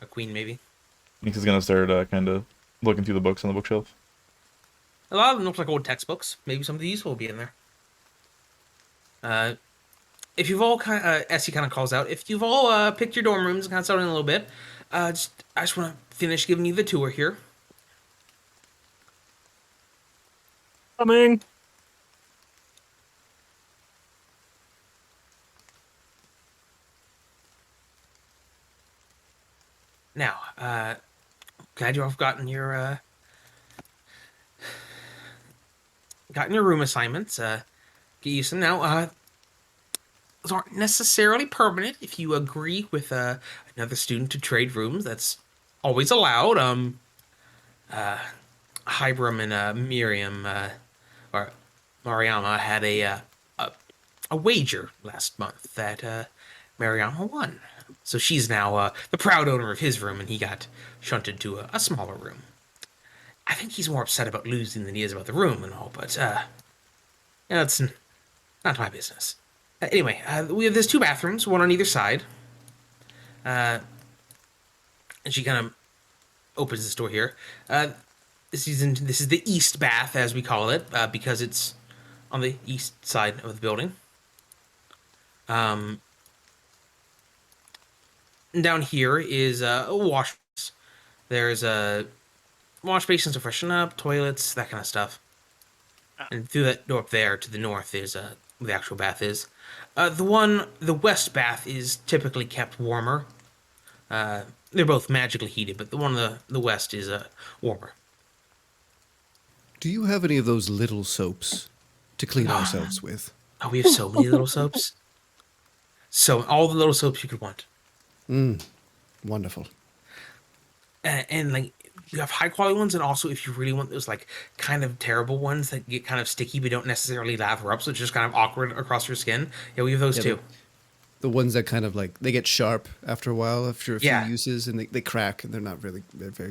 A queen, maybe. Gneakz is gonna start kind of looking through the books on the bookshelf. A lot of them look like old textbooks. Maybe something useful will be in there. If you've all Essie kind of calls out, if you've all picked your dorm rooms and kind of settled in a little bit, I just want to finish giving you the tour here. Coming. Now, glad you all have gotten your room assignments. Get used to them now. Those aren't necessarily permanent. If you agree with another student to trade rooms, that's always allowed. Hybrim and Miriam or Mariama had a wager last month that Mariama won. So she's now the proud owner of his room, and he got shunted to a smaller room. I think he's more upset about losing than he is about the room and all, but it's not my business. Anyway, there's two bathrooms, one on either side. And she kind of opens this door here. This is the east bath, as we call it, because it's on the east side of the building. And down here is a wash. There's wash basins to freshen up, toilets, that kind of stuff. And through that door up there to the north is where the actual bath is. The west bath is typically kept warmer. They're both magically heated, but the one on the west is warmer. Do you have any of those little soaps to clean ourselves with? Oh, we have so many little soaps. So all the little soaps you could want. Wonderful. And like you have high quality ones, and also if you really want those like kind of terrible ones that get kind of sticky but don't necessarily lather up, so it's just kind of awkward across your skin. Yeah, we have those too. The ones that kind of like, they get sharp after a while, after a few Yeah. uses, and they crack, and they're very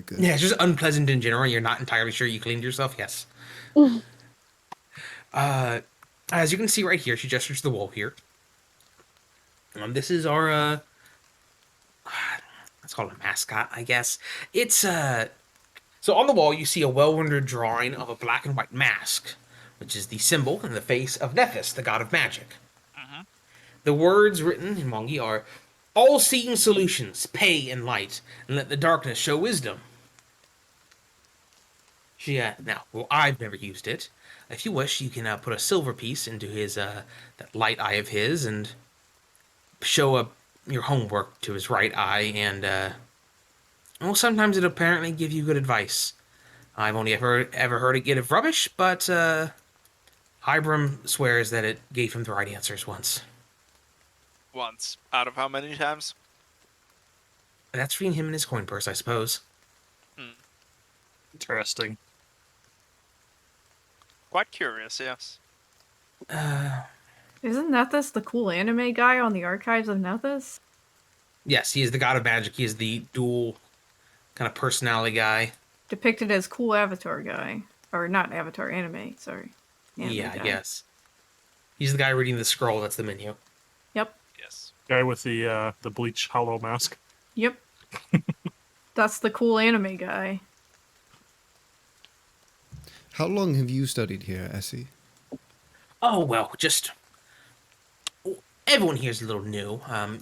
good. Yeah, it's just unpleasant in general. You're not entirely sure you cleaned yourself. Yes. As you can see right here, she gestures to the wall here. This is our let's call it a mascot, I guess. It's so on the wall you see a well-rendered drawing of a black and white mask, which is the symbol and the face of Nethys, the god of magic. The words written in Mongi are, "All-seeing solutions, pay in light, and let the darkness show wisdom." Now, well, I've never used it. If you wish, you can put a silver piece into his that light eye of his and show your homework to his right eye, and well, sometimes it apparently give you good advice. I've only ever heard it give rubbish, but Hybrim swears that it gave him the right answers once. Once. Out of how many times? That's between him and his coin purse, I suppose. Interesting. Quite curious, yes. Isn't Nethys the cool anime guy on the Archives of Nethys? Yes, he is the god of magic. He is the dual kind of personality guy. Depicted as cool Avatar guy. Or not Avatar, anime, sorry. Anime Yeah, guy. I guess. He's the guy reading the scroll. That's the menu. Yep. Yes. Guy with the bleach hollow mask. Yep. That's the cool anime guy. How long have you studied here, Essie? Oh, well, just... Everyone here is a little new. I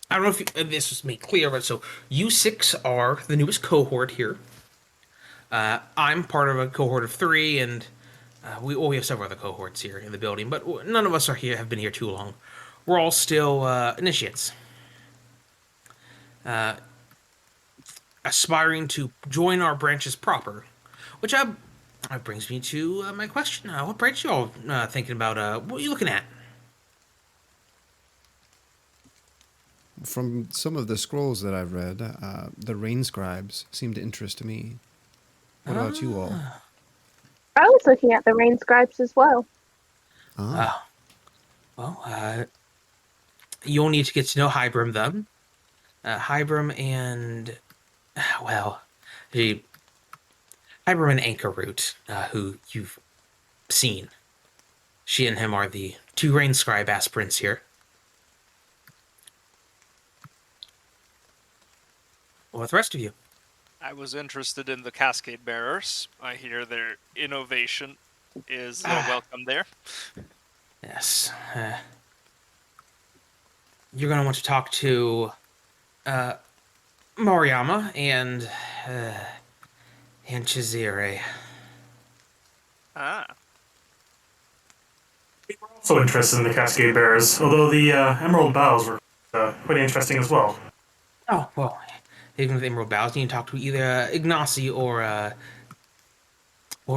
don't know if this was made clear, but so you six are the newest cohort here. I'm part of a cohort of 3, and we have several other cohorts here in the building, but none of us have been here too long. We're all still initiates. Aspiring to join our branches proper, which brings me to my question. What branch you all thinking about? What are you looking at? From some of the scrolls that I've read, the rain scribes seem to interest me. What about you all? I was looking at the rain scribes as well. Well, you'll need to get to know Hybrim, then. Hybrim and... Well, Hybrim and Anchorroot, who you've seen. She and him are the 2 rain scribe aspirants here. What about the rest of you? I was interested in the Cascade Bearers. I hear their innovation is welcome there. Yes. You're going to want to talk to Mariama and Chizire. Ah. We were also interested in the Cascade Bears, although the Emerald Bows were quite interesting as well. Oh, well, even with Emerald Bows, you can talk to either Ignacy or her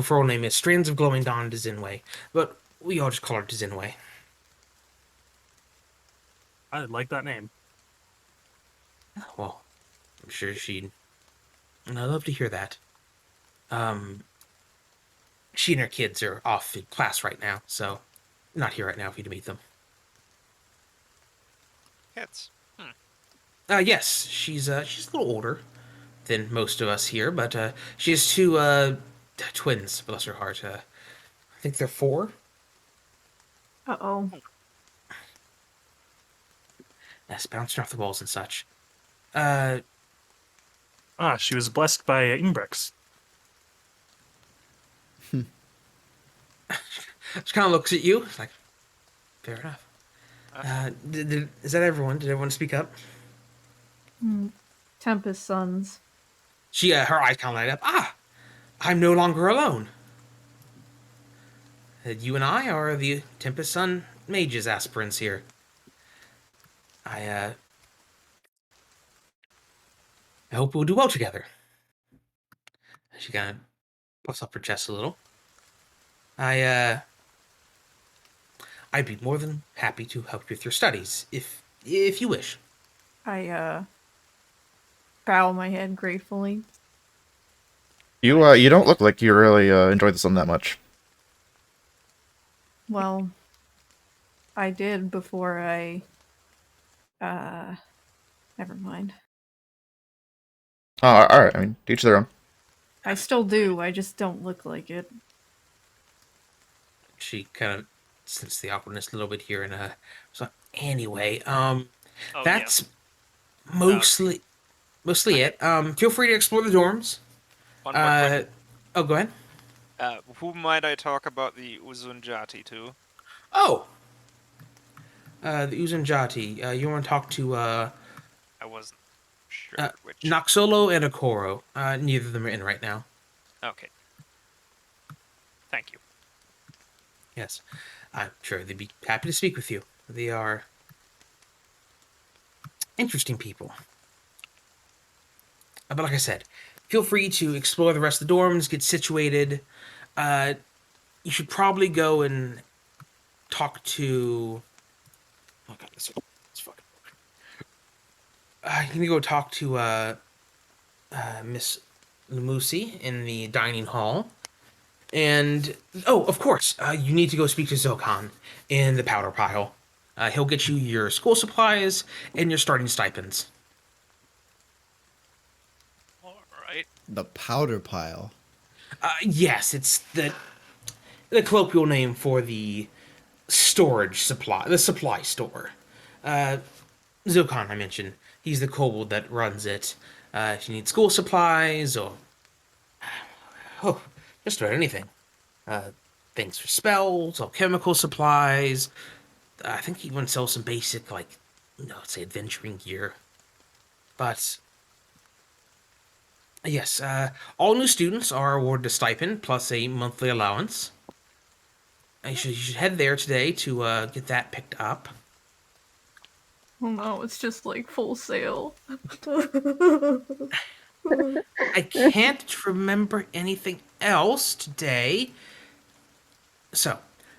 full name is Strands of Glowing Dawn Dzinwe. But we all just call her Dzinwe. I like that name. Well, I'm sure she'd... And I'd love to hear that. She and her kids are off in class right now, so not here right now for you to meet them. Hits. Yes, she's a little older than most of us here, but she has 2 twins, bless her heart. I think they're 4. Uh-oh. Yes, bouncing off the walls and such. She was blessed by Imbrex. She kind of looks at you. It's like, fair enough. Uh, Is that everyone? Did everyone speak up? Tempest Sons. She, her eyes kind of light up. I'm no longer alone. You and I are the Tempest Sun mages aspirants here. I hope we'll do well together. She kind of puffs up her chest a little. I'd be more than happy to help you with your studies, if you wish. I bow my head gratefully. You don't look like you really enjoy the sun that much. Well, I did before I never mind. Oh, all right. I mean, to each their own. I still do, I just don't look like it. She kind of sensed the awkwardness a little bit here, and so anyway, that's mostly it. Feel free to explore the dorms. One more question. Oh, go ahead. Who might I talk about the Uzunjati to? Oh, the Uzunjati. You want to talk to I wasn't sure which. Noxolo and Okoro. Neither of them are in right now. Okay. Thank you. Yes, I'm sure they'd be happy to speak with you. They are interesting people. But like I said, feel free to explore the rest of the dorms, get situated. You should probably go and talk to... Oh god, this fucking... you can go talk to Miss Lamusi in the dining hall. And, oh, of course, you need to go speak to Zokan in the powder pile. He'll get you your school supplies and your starting stipends. All right. The powder pile. Yes, it's the colloquial name for the storage supply, the supply store. Zokan, I mentioned, he's the kobold that runs it. If you need school supplies or just about anything, things for spells, alchemical supplies. I think he even sells some basic, let's say, adventuring gear. But yes, all new students are awarded a stipend plus a monthly allowance. You should head there today to get that picked up. Oh no, it's just like full sale. I can't remember anything else today. So,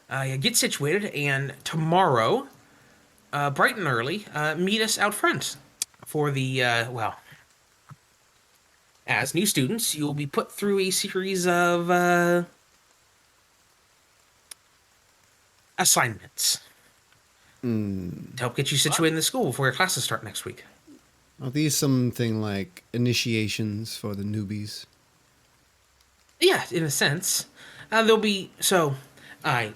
get situated, and tomorrow, bright and early, meet us out front for the, as new students, you'll be put through a series of assignments to help get you situated in the school before your classes start next week. Are these something like initiations for the newbies? Yeah, in a sense. There'll be... So, I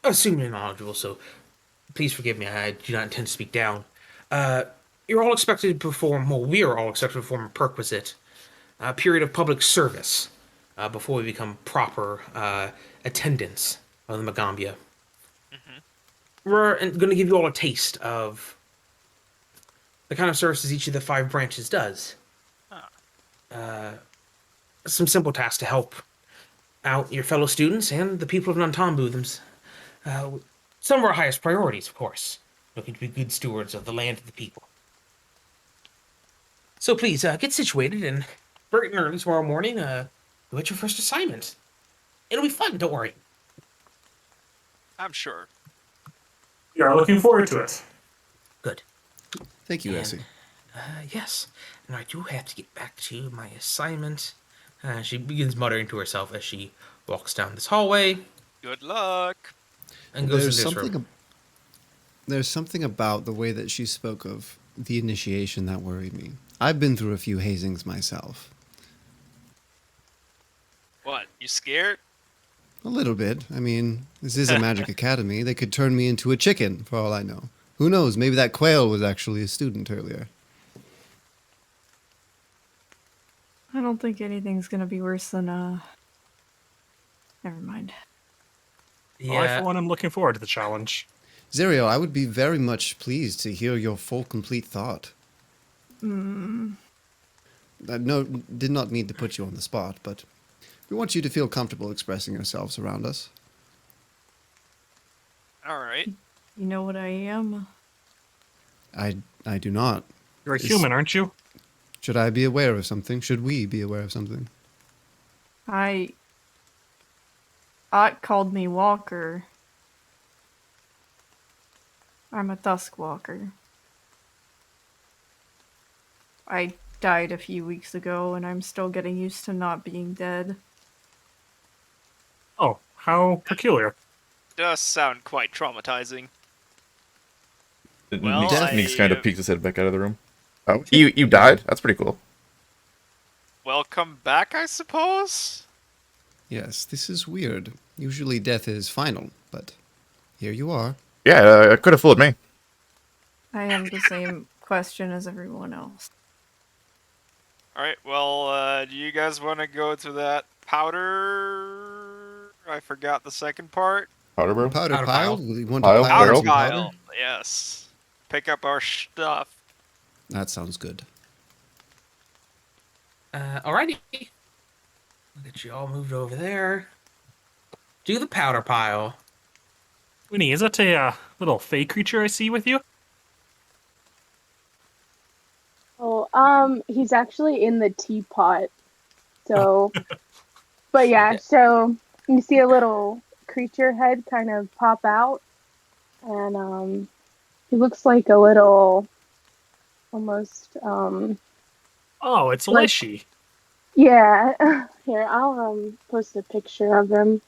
assume you're knowledgeable, so please forgive me. I do not intend to speak down. You're all expected to perform... Well, we are all expected to perform a perquisite period of public service before we become proper attendants of the Magambia. We're going to give you all a taste of the kind of services each of the 5 branches does. Some simple tasks to help out your fellow students and the people of Nantambu. Some of our highest priorities, of course. Looking to be good stewards of the land and the people. So please, get situated, and bright and early tomorrow morning, you'll get your first assignment. It'll be fun, don't worry. I'm sure. We are looking forward to it. Good. Thank you, And, Essie. Yes. And I do have to get back to my assignment. She begins muttering to herself as she walks down this hallway Good luck. and goes There's into this something. room. There's something about the way that she spoke of the initiation that worried me. I've been through a few hazings myself. What? You scared? A little bit. I mean, this is a magic academy. They could turn me into a chicken, for all I know. Who knows? Maybe that quail was actually a student earlier. I don't think anything's gonna be worse than Never mind. Well, I, for Yeah. one, am looking forward to the challenge. Zireael, I would be very much pleased to hear your full, complete thought. No, did not mean to put you on the spot, but we want you to feel comfortable expressing yourselves around us. All right. You know what I am? I do not. You're a human, aren't you? Should I be aware of something? Should we be aware of something? Ott called me Walker. I'm a Dusk Walker. I died a few weeks ago, and I'm still getting used to not being dead. Oh, how peculiar. Does sound quite traumatizing. Well, Gneakz kind of peeks his head back out of the room. Oh, you died? That's pretty cool. Welcome back, I suppose? Yes, this is weird. Usually death is final, but here you are. Yeah, it could have fooled me. I have the same question as everyone else. Alright, well, do you guys want to go to that powder? I forgot the second part. Powder barrel? Powder Powder pile? pile. We want Pile? to Powder Barrel? some powder? pile. Yes. Pick up our stuff. That sounds good. Alrighty. We'll get you all moved over there. Do the powder pile. Wynnie, is that a little fey creature I see with you? Oh, he's actually in the teapot. So, but yeah, so you see a little creature head kind of pop out, and he looks like a little, almost, Oh, it's a Like- Lishi. yeah. Here, I'll post a picture of him.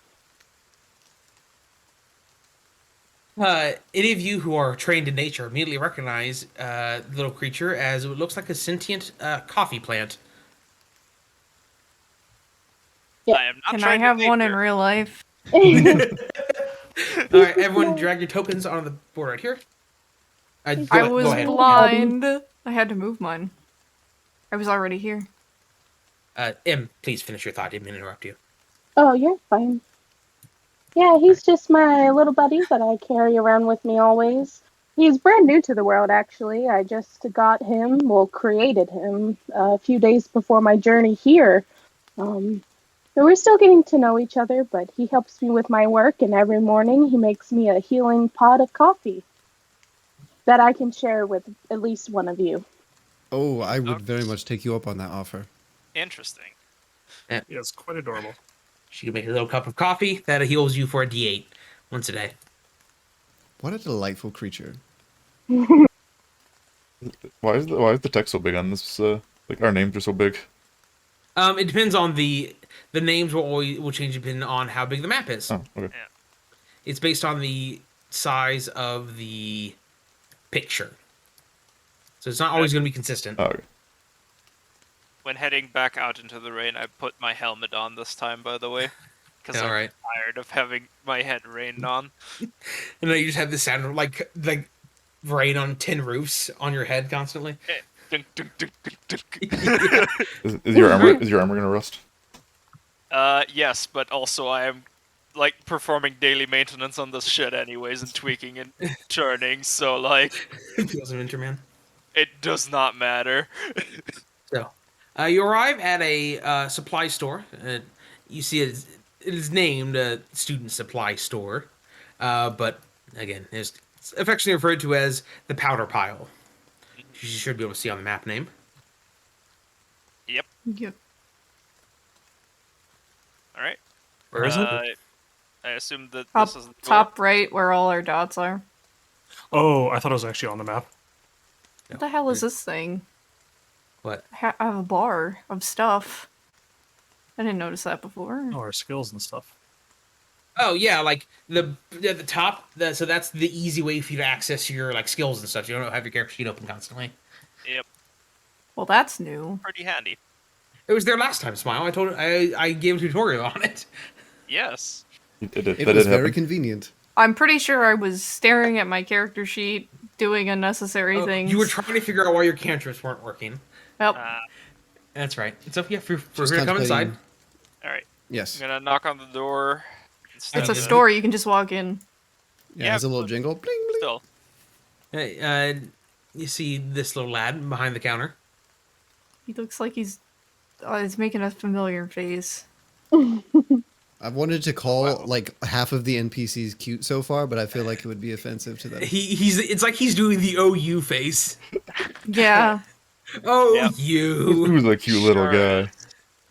Any of you who are trained in nature immediately recognize the little creature as it looks like a sentient coffee plant. Yeah. I am not Can I trying to have make one in her- real life? Alright, everyone drag your tokens onto the board right here. I was go ahead. blind. I had to move mine. I was already here. M, please finish your thought. I didn't mean to interrupt you. Oh, you're fine. Yeah, he's just my little buddy that I carry around with me always. He's brand new to the world, actually. I just got him, well, created him a few days before my journey here. So we're still getting to know each other, but he helps me with my work, and every morning he makes me a healing pot of coffee that I can share with at least one of you. Oh, I would very much take you up on that offer. Interesting. Yes, quite adorable. She can make a little cup of coffee that heals you for a D8 once a day. What a delightful creature. Why is the text so big on this? Like our names are so big. It depends on the names will change depending on how big the map is. Oh, okay. It's based on the size of the picture. So it's not always going to be consistent. Oh, okay. When heading back out into the rain, I put my helmet on this time, by the way. Because I'm Alright. tired of having my head rained on. And then you just have the sound of like rain on tin roofs on your head constantly. Dunk, dunk, dunk, dunk, dunk. Is your armor gonna rust? Yes, but also I am like performing daily maintenance on this shit anyways and tweaking and turning, so like Feels of Interman. it does not matter. So, you arrive at a supply store. You see it is named a student supply store, but again, it's affectionately referred to as the powder pile. You should be able to see on the map name. Yep. Yep. All right. Where is it? I assume that Top, this is the door. top right, where all our dots are. Oh, I thought it was actually on the map. What the hell is this thing? What? I have a bar of stuff. I didn't notice that before. Oh, our skills and stuff. Oh yeah, like at the top. So that's the easy way for you to access your like skills and stuff. You don't have your character sheet open constantly. Yep. Well, that's new. Pretty handy. It was there last time, Smile. I gave a tutorial on it. Yes. That It did was very happen. convenient. I'm pretty sure I was staring at my character sheet doing unnecessary things. You were trying to figure out why your cantrips weren't working. Yep. That's right. It's up. Yeah, for Just her to come inside. contemplating- All right. Yes. I'm gonna knock on the door. It's a Yeah. store. You can just walk in. Yeah, it has a little jingle. Bling, bling. Still. Hey, you see this little lad behind the counter. He looks like he's making a familiar face. I've wanted to call like half of the NPCs cute so far, but I feel like it would be offensive to them. It's like he's doing the OU face. Yeah. Oh, Yep. you. Who's a cute little Sure. guy?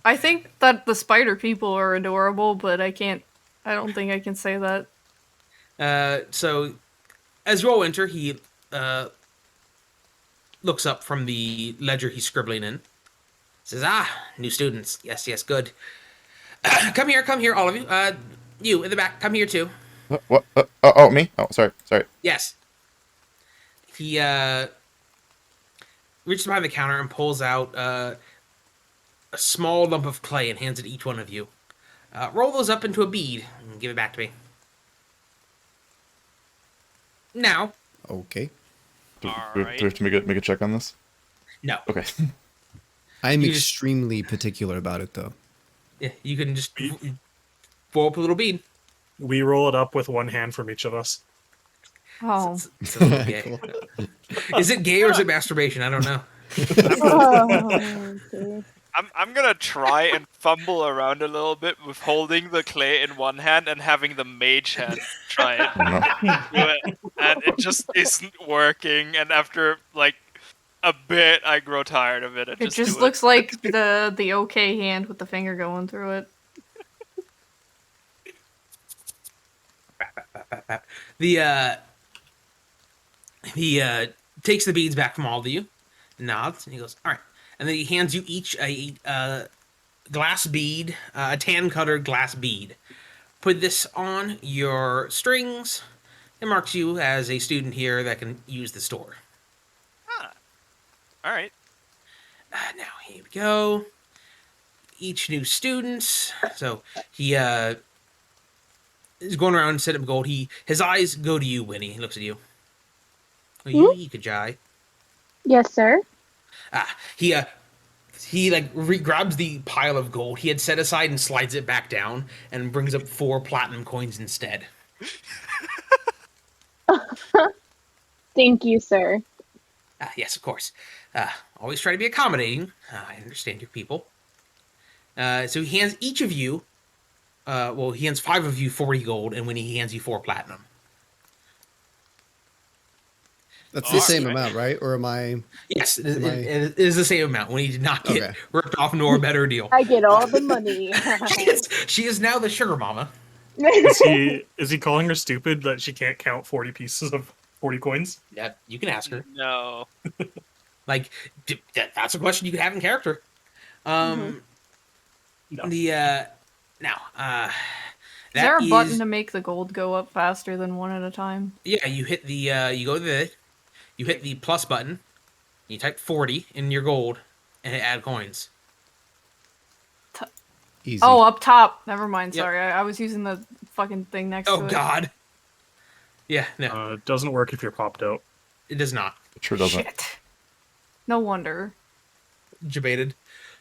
I think that the spider people are adorable, but I don't think I can say that. So, as you all enter, he looks up from the ledger he's scribbling in. Says, new students. Yes, good. Come here, all of you. You, in the back, come here, too. What? Oh, me? Oh, sorry. Yes. He reaches behind the counter and pulls out a small lump of clay and hands it to each one of you. Roll those up into a bead and give it back to me. Now. Okay. Do All we right. have to make a check on this? No. Okay. I'm You just- extremely particular about it, though. Yeah, you can just blow up a little bead. We roll it up with one hand from each of us. Oh. It's a little gay. Cool. Is it gay or is it masturbation? I don't know. Oh, okay. I'm gonna try and fumble around a little bit with holding the clay in one hand and having the mage hand try it. Do it, and it just isn't working. And after like a bit, I grow tired of it. It just looks like the okay hand with the finger going through it. The he takes the beads back from all of you, nods, and he goes, all right. And then he hands you each a glass bead, a tan-colored glass bead. Put this on your strings. It marks you as a student here that can use the store. All right. Now, here we go. Each new student. So, he is going around and setting up gold. His eyes go to you, Wynnie. He looks at you. Oh, you could jai. Yes, sir. He grabs the pile of gold he had set aside and slides it back down and brings up 4 platinum coins instead. Thank you, sir. Yes, of course. Always try to be accommodating. I understand your people. So he hands each of you, he hands 5 of you 40 gold, and when he hands you 4 platinum. That's the same Alright. amount, right? Or am I? Yes, it is the same amount. When he did not get Okay. ripped off nor a better deal. I get all the money. She is now the sugar mama. Is he calling her stupid that she can't count 40 pieces of 40 coins? Yeah, you can ask her. No. Like, that's a question you could have in character. No. That Is there a is- button to make the gold go up faster than one at a time? Yeah, you hit the you go to you hit the plus button. You type 40 in your gold and hit add coins. Easy. Oh, up top. Never mind. Yep. Sorry, I was using the fucking thing next Oh to it. God. Yeah, no, It doesn't work if you're popped out. it does not. It sure doesn't. Shit. No wonder. Debated.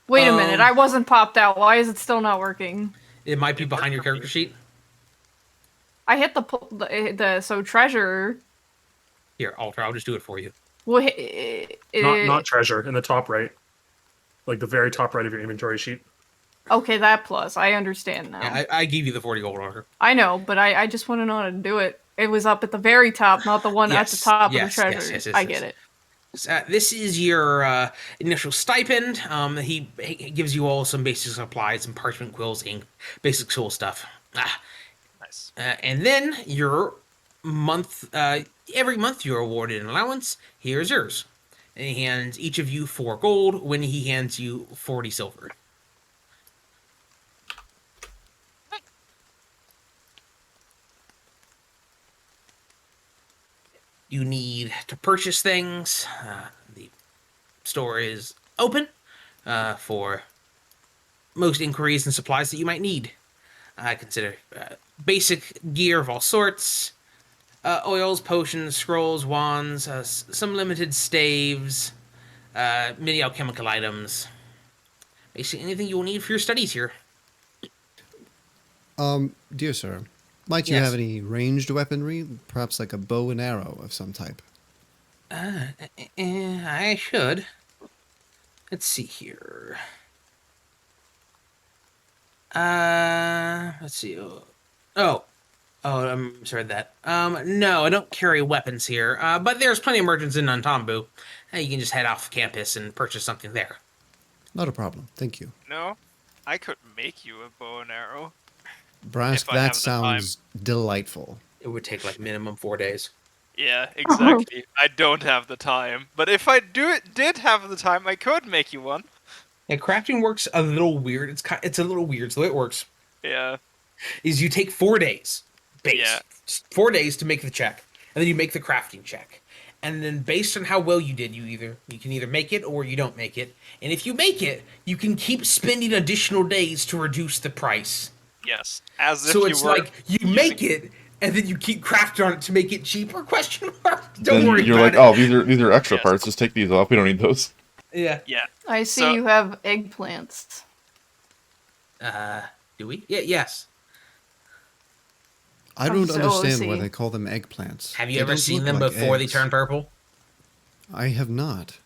Wait a minute, I wasn't popped out. Why is it still not working? It might be behind your character sheet. I hit the treasure. Here, Alter. I'll just do it for you. Well, Not treasure, in the top right. Like the very top right of your inventory sheet. okay, that plus. I understand now. Yeah, I gave you the 40 gold, Alter. I know, but I just want to know how to do it. It was up at the very top, not the one at the Yes, top yes, of the treasure. yes, I get it. This is your initial stipend. He gives you all some basic supplies, some parchment, quills, ink, basic tool stuff. Nice. And then your month, every month you're awarded an allowance. Here's yours. And he hands each of you 4 gold when he hands you 40 silver. You need to purchase things. The store is open for most inquiries and supplies that you might need. I consider basic gear of all sorts, Oils, potions, scrolls, wands, some limited staves, many alchemical items. Basically, anything you will need for your studies here. Dear sir, might you Yes. have any ranged weaponry? Perhaps like a bow and arrow of some type? I should. Let's see here. Let's see. I'm sorry that. No, I don't carry weapons here. But there's plenty of merchants in Nantambu. You can just head off campus and purchase something there. Not a problem. Thank you. No, I could make you a bow and arrow. Brask, If I have that the sounds delightful. It would take like minimum 4 days. Yeah, exactly. I don't have the time, but if I did have the time, I could make you one. Yeah, crafting works a little weird. It's a little weird. So the way it works Yeah. is you take 4 days, base, Yeah. just 4 days to make the check, and then you make the crafting check, and then based on how well you did, you can either make it or you don't make it. And if you make it, you can keep spending additional days to reduce the price. Yes. As if So you it's were like you make it, and then you keep crafting on it to make it cheaper? Question mark. Don't Then worry you're about like, it. oh, these are extra Yes. parts. Just take these off. We don't need those. Yeah. Yeah. I see So- you have eggplants. Do we? Yeah. Yes. I I'm don't so understand why OC. they call them eggplants. Have you They ever don't seen look them like before they eggs. turn purple? I have not.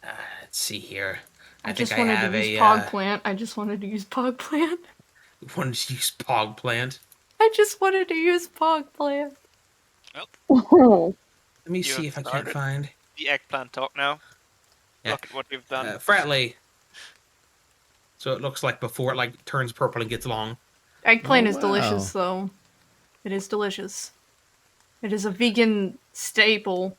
Let's see here. I think just I wanted have to use a. pog plant. I just wanted to use pog plant. Wanted to use Pog Plant. I just wanted to use pog plant. Oh, Let me You see have if I can't started. find. The eggplant talk now. Yeah. Look at what we've done. Fratly. So it looks like before it like turns purple and gets long. Eggplant Oh, is delicious, though. It is delicious. It is a vegan staple.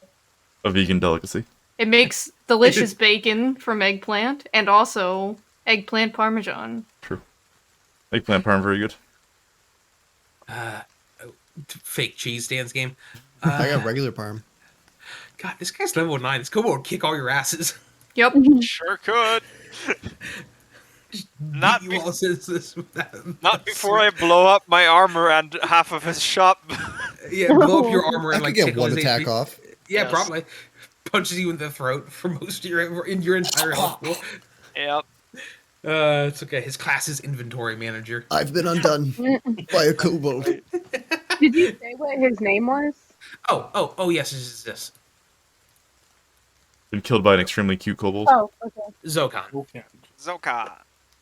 A vegan delicacy. It makes delicious bacon from eggplant and also eggplant parmesan. True. Eggplant parm, very good. Fake cheese stands game. I got regular parm. God, this guy's level 9. This Kobo would kick all your asses. Yep. Sure could. Not You be- all says this with that. Not before I blow up my armor and half of his shop. Yeah, blow up your armor I and could like get tickle one his attack HP. off. Yeah, Yes. probably. Punches you in the throat for most of your entire health pool. Yep. It's okay. His class is inventory manager. I've been undone by a kobold. did you say what his name was? Oh, yes, this. Been killed by an extremely cute kobold. Oh, okay. Zokan. Okay. Zoka.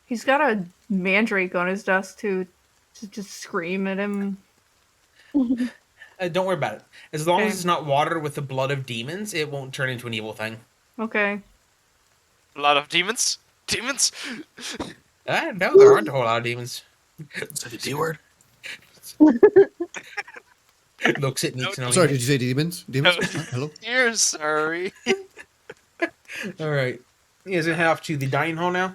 He's got a mandrake on his desk to just scream at him. Don't worry about it. As long Okay. as it's not watered with the blood of demons, it won't turn into an evil thing. Okay. A lot of demons. Demons. No, there aren't a whole lot of demons. Is that a D word? Looks at Gneakz and Sorry, did you say demons? Demons? No. Hello? You're sorry. All right. You guys gonna head off to the dining hall now?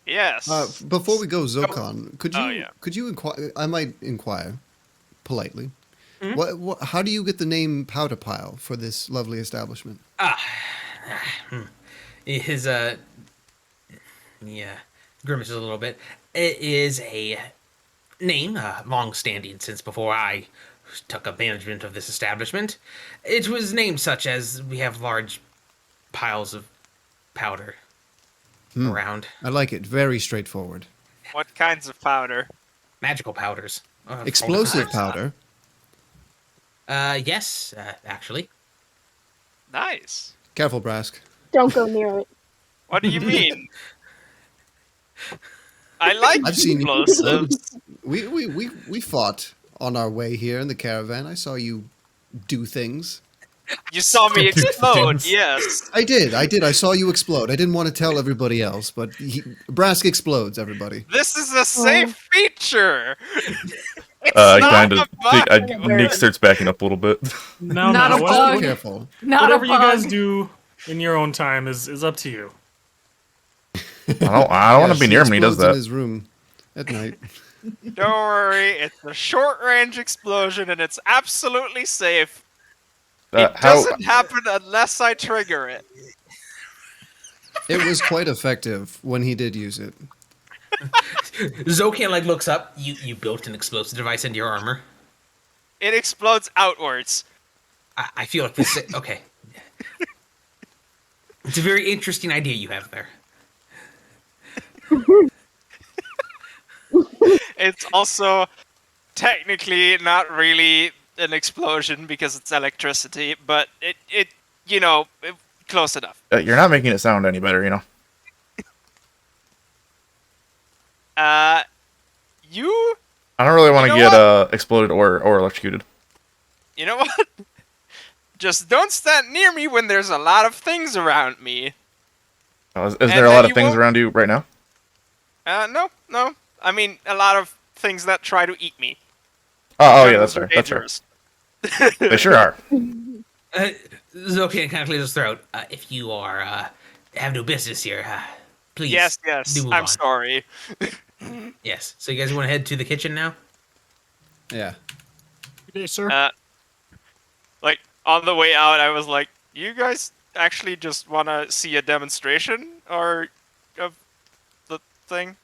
Yes. Before we go, Zokon, could you Oh, yeah. could you inquire? I might inquire politely. Mhm. What? How do you get the name Powder Pile for this lovely establishment? His grimaces a little bit. It is a name, long-standing since before I took up management of this establishment. It was named such as we have large piles of powder around. I like it. Very straightforward. What kinds of powder? Magical powders. Explosive powder. Yes, actually. Nice. Careful, Brask. Don't go near it. What do you mean? I like I've seen you. explosives. We fought on our way here in the caravan. I saw you do things. You saw me explode. Things. Yes. I did. I saw you explode. I didn't want to tell everybody else, but Brask explodes, everybody. This is a safe feature. I not kind of a think bug. Nick starts backing up a little bit. No, Not no. a what- bug. Be careful. Not whatever a you guys bug. do in your own time is up to you. I don't want to be she near him when he does explodes in that. his room at night. Don't worry, it's a short range explosion and it's absolutely safe. It How? doesn't happen unless I trigger it. It was quite effective when he did use it. Zokan looks up. You built an explosive device into your armor. It explodes outwards. I feel like this. Okay. It's a very interesting idea you have there. It's also technically not really an explosion because it's electricity, but it close enough. You're not making it sound any better, you know. You I don't really want to You know get exploded or electrocuted. you know what? Just don't stand near me when there's a lot of things around me. Oh, is And there a then lot of you things won't- around you right now? No. I mean, a lot of things that try to eat me. Oh yeah, that's Those are fair. That's fair. dangerous. They sure are. Zokan kind of clears his throat. If you are have no business here, please. Yes. do move I'm on. sorry. Yes. So you guys want to head to the kitchen now? Yeah. Good day, sir. Like on the way out, I was like, "You guys actually just want to see a demonstration or of the thing?"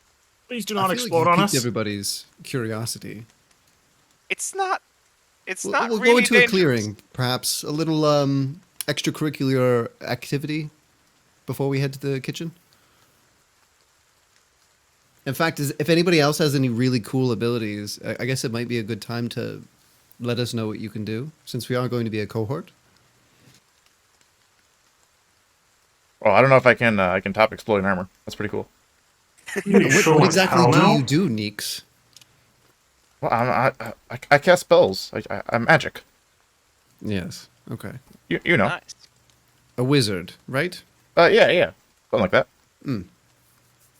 Please do I not feel like explode you on piqued us. everybody's curiosity. It's not. It's We'll, not we'll really go into dangerous. a clearing, perhaps a little extracurricular activity before we head to the kitchen. In fact, if anybody else has any really cool abilities, I guess it might be a good time to let us know what you can do, since we are going to be a cohort. Well, I don't know if I can top exploding armor. That's pretty cool. What exactly do you do, Gneakz? Well, I cast spells. I'm magic. Yes. Okay. You know. Nice. A wizard, right? Yeah. Something like that.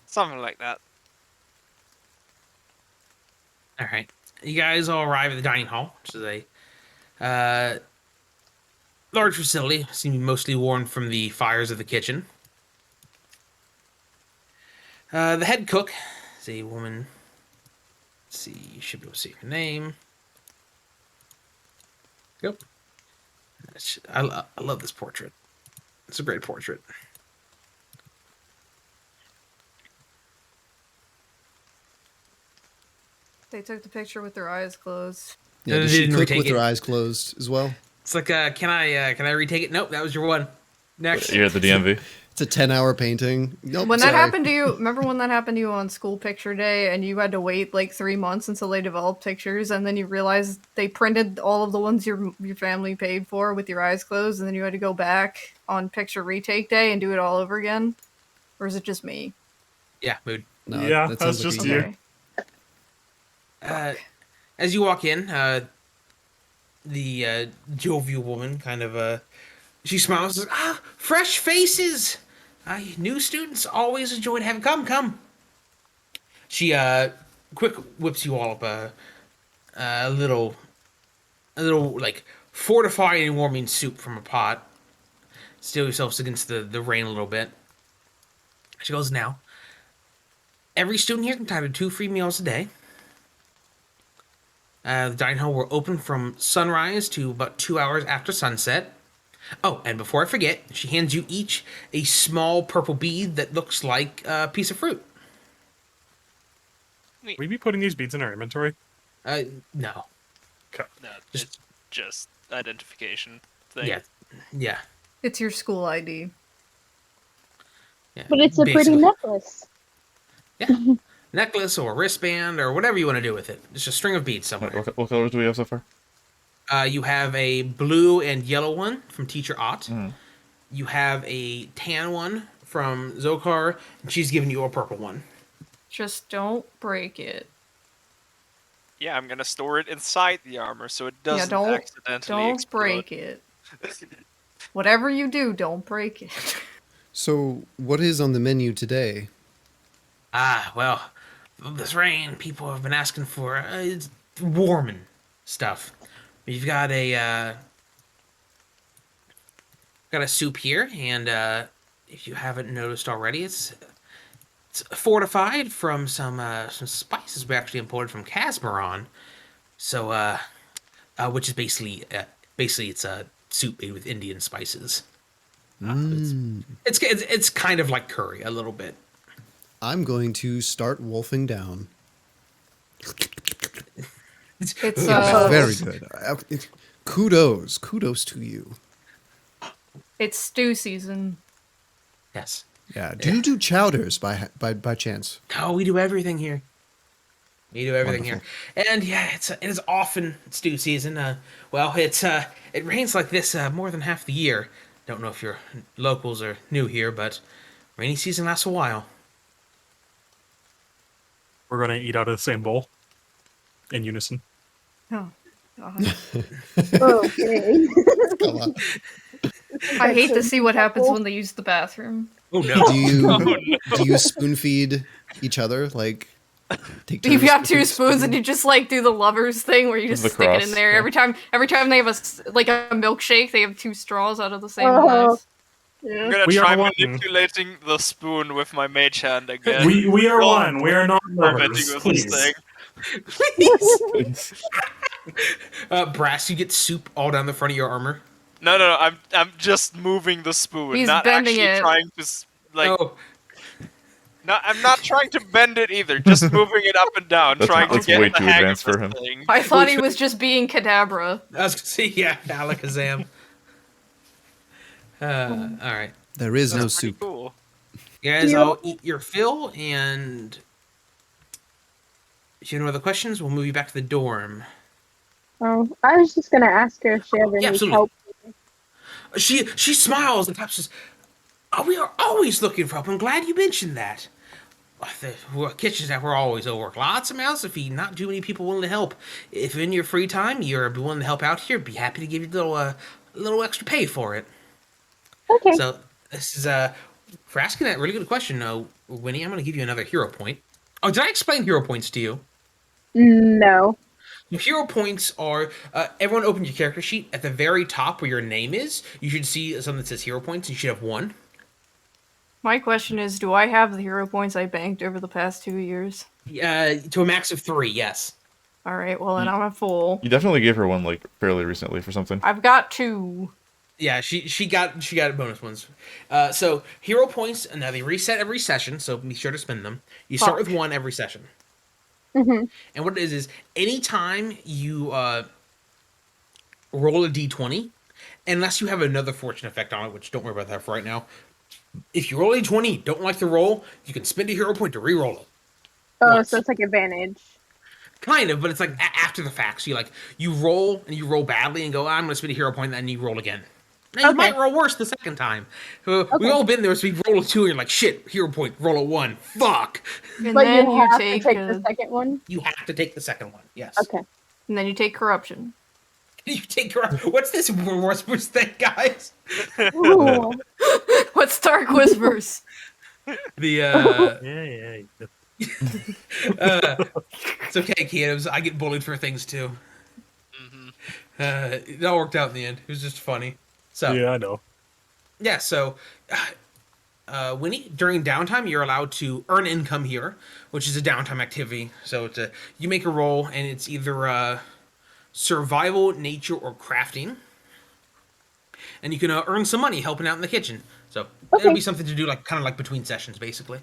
Something like that. All right. You guys all arrive at the dining hall, which is a large facility, seeming to be mostly warmed from the fires of the kitchen. The head cook is a woman. Let's see, you should be able to see her name. Yep. I love this portrait. It's a great portrait. They took the picture with their eyes closed. Yeah. They Does she didn't cook retake with her it. eyes closed as well? It's like, can I retake it? Nope, that was your one. Next. You're at the DMV. It's a 10-hour painting. Nope, When sorry. that happened to you, remember when that happened to you on school picture day and you had to wait like 3 months until they developed pictures and then you realized they printed all of the ones your family paid for with your eyes closed and then you had to go back on picture retake day and do it all over again? Or is it just me? Yeah, mood. No, Yeah, that that's sounds like just a- you. Okay. As you walk in, the jovial woman kind of she smiles and says, fresh faces! New students always enjoy having come. She quick whips you all up a little like fortifying and warming soup from a pot. Steel yourselves against the rain a little bit. She goes, now, every student here can have 2 free meals a day. The dining hall will open from sunrise to about 2 hours after sunset. Oh, and before I forget, she hands you each a small purple bead that looks like a piece of fruit. Will we be putting these beads in our inventory? No. Okay. No, it's just identification thing. Yeah. It's your school ID. Yeah. But it's a pretty Basically. necklace. Yeah. Necklace or wristband or whatever you want to do with it. It's a string of beads somewhere. What colors do we have so far? You have a blue and yellow one from Teacher Ott. Mm. You have a tan one from Zokar, and she's giving you a purple one. Just don't break it. Yeah, I'm gonna store it inside the armor so it doesn't accidentally Don't explode. break it. Whatever you do, don't break it. So, what is on the menu today? Well, this rain, people have been asking for it's warming stuff. You've got a soup here, and if you haven't noticed already, it's fortified from some spices we actually imported from Casmeron. So, which is basically it's a soup made with Indian spices. It's kind of like curry a little bit. I'm going to start wolfing down. It's Very good. Kudos to you. it's stew season. Yes. Yeah. Do you do chowders by chance? Oh, we do everything here. We do everything Wonderful. here, and yeah, it is often stew season. Well, it rains like this more than half the year. Don't know if your locals are new here, but rainy season lasts a while. We're gonna eat out of the same bowl in unison. Oh, God. Okay. Come on. I hate to see what happens when they use the bathroom. Oh no! Do you spoon feed each other? Like, take You've turns got with two your spoons spoon? and you just like do the lovers thing where you just The stick it in cross, there yeah. every time they have like a milkshake, they have two straws out of the same Oh. size. I'm Yeah. gonna We try are one. manipulating the spoon with my mage hand again. We are Oh, one. We are not Preventing lovers. with this Please. thing. Brass, you get soup all down the front of your armor. No, I'm just moving the spoon, He's not bending actually it. trying to Oh, No, I'm not trying to bend it either. Just moving it up and down, trying to that's get way the too hang advanced of for this him. thing. I thought he was just being Kadabra. I was gonna say yeah, Alakazam. All right, There is no That's pretty soup. cool. guys, You- I'll eat your fill, and if you have no other questions, we'll move you back to the dorm. Oh, I was just gonna ask her if she ever Yeah, needs absolutely. help. She smiles and taps says, "Oh, we are always looking for help. I'm glad you mentioned that. The kitchens that we're always overworked. Lots of mouths to feed. Not too many people willing to help. If in your free time you're willing to help out here, be happy to give you a little extra pay for it." Okay. So this is for asking that really good question. Wynnie, I'm going to give you another hero point. Oh, did I explain hero points to you? No. Hero points are everyone open your character sheet at the very top where your name is. You should see something that says hero points. You should have one. My question is, do I have the hero points I banked over the past 2 years? To a max of 3. Yes. Alright, well then I'm a fool. You definitely gave her one like fairly recently for something. I've got 2. Yeah, she got bonus ones. So hero points, now they reset every session, so be sure to spend them. You start with 1 every session. Mm-hmm. And what it is anytime you roll a d20, unless you have another fortune effect on it, which don't worry about that for right now. If you roll a d20, don't like the roll, you can spend a hero point to re-roll it. Oh, Once. so it's like advantage. Kind of, but it's like after the fact. So you roll and you roll badly and go, I'm going to spend a hero point, and then you roll again. Now you Okay. might roll worse the second time. We've all been there, so you roll a 2 and you're like, shit, hero point, roll a 1. Fuck. And But then you you have take, to take the second one? You have to take the second one. Yes. Okay. and then you take corruption. You take what's this Whispers thing, guys? Ooh. What's Dark Whispers? The Yeah. it's okay, Kdubs. I get bullied for things too. It all worked out in the end. It was just funny. So Yeah, I know. yeah, so Wynnie, during downtime, you're allowed to earn income here, which is a downtime activity. So it's you make a roll, and it's either survival, nature, or crafting, and you can earn some money helping out in the kitchen. So it'll Okay. be something to do, like kind of like between sessions, basically.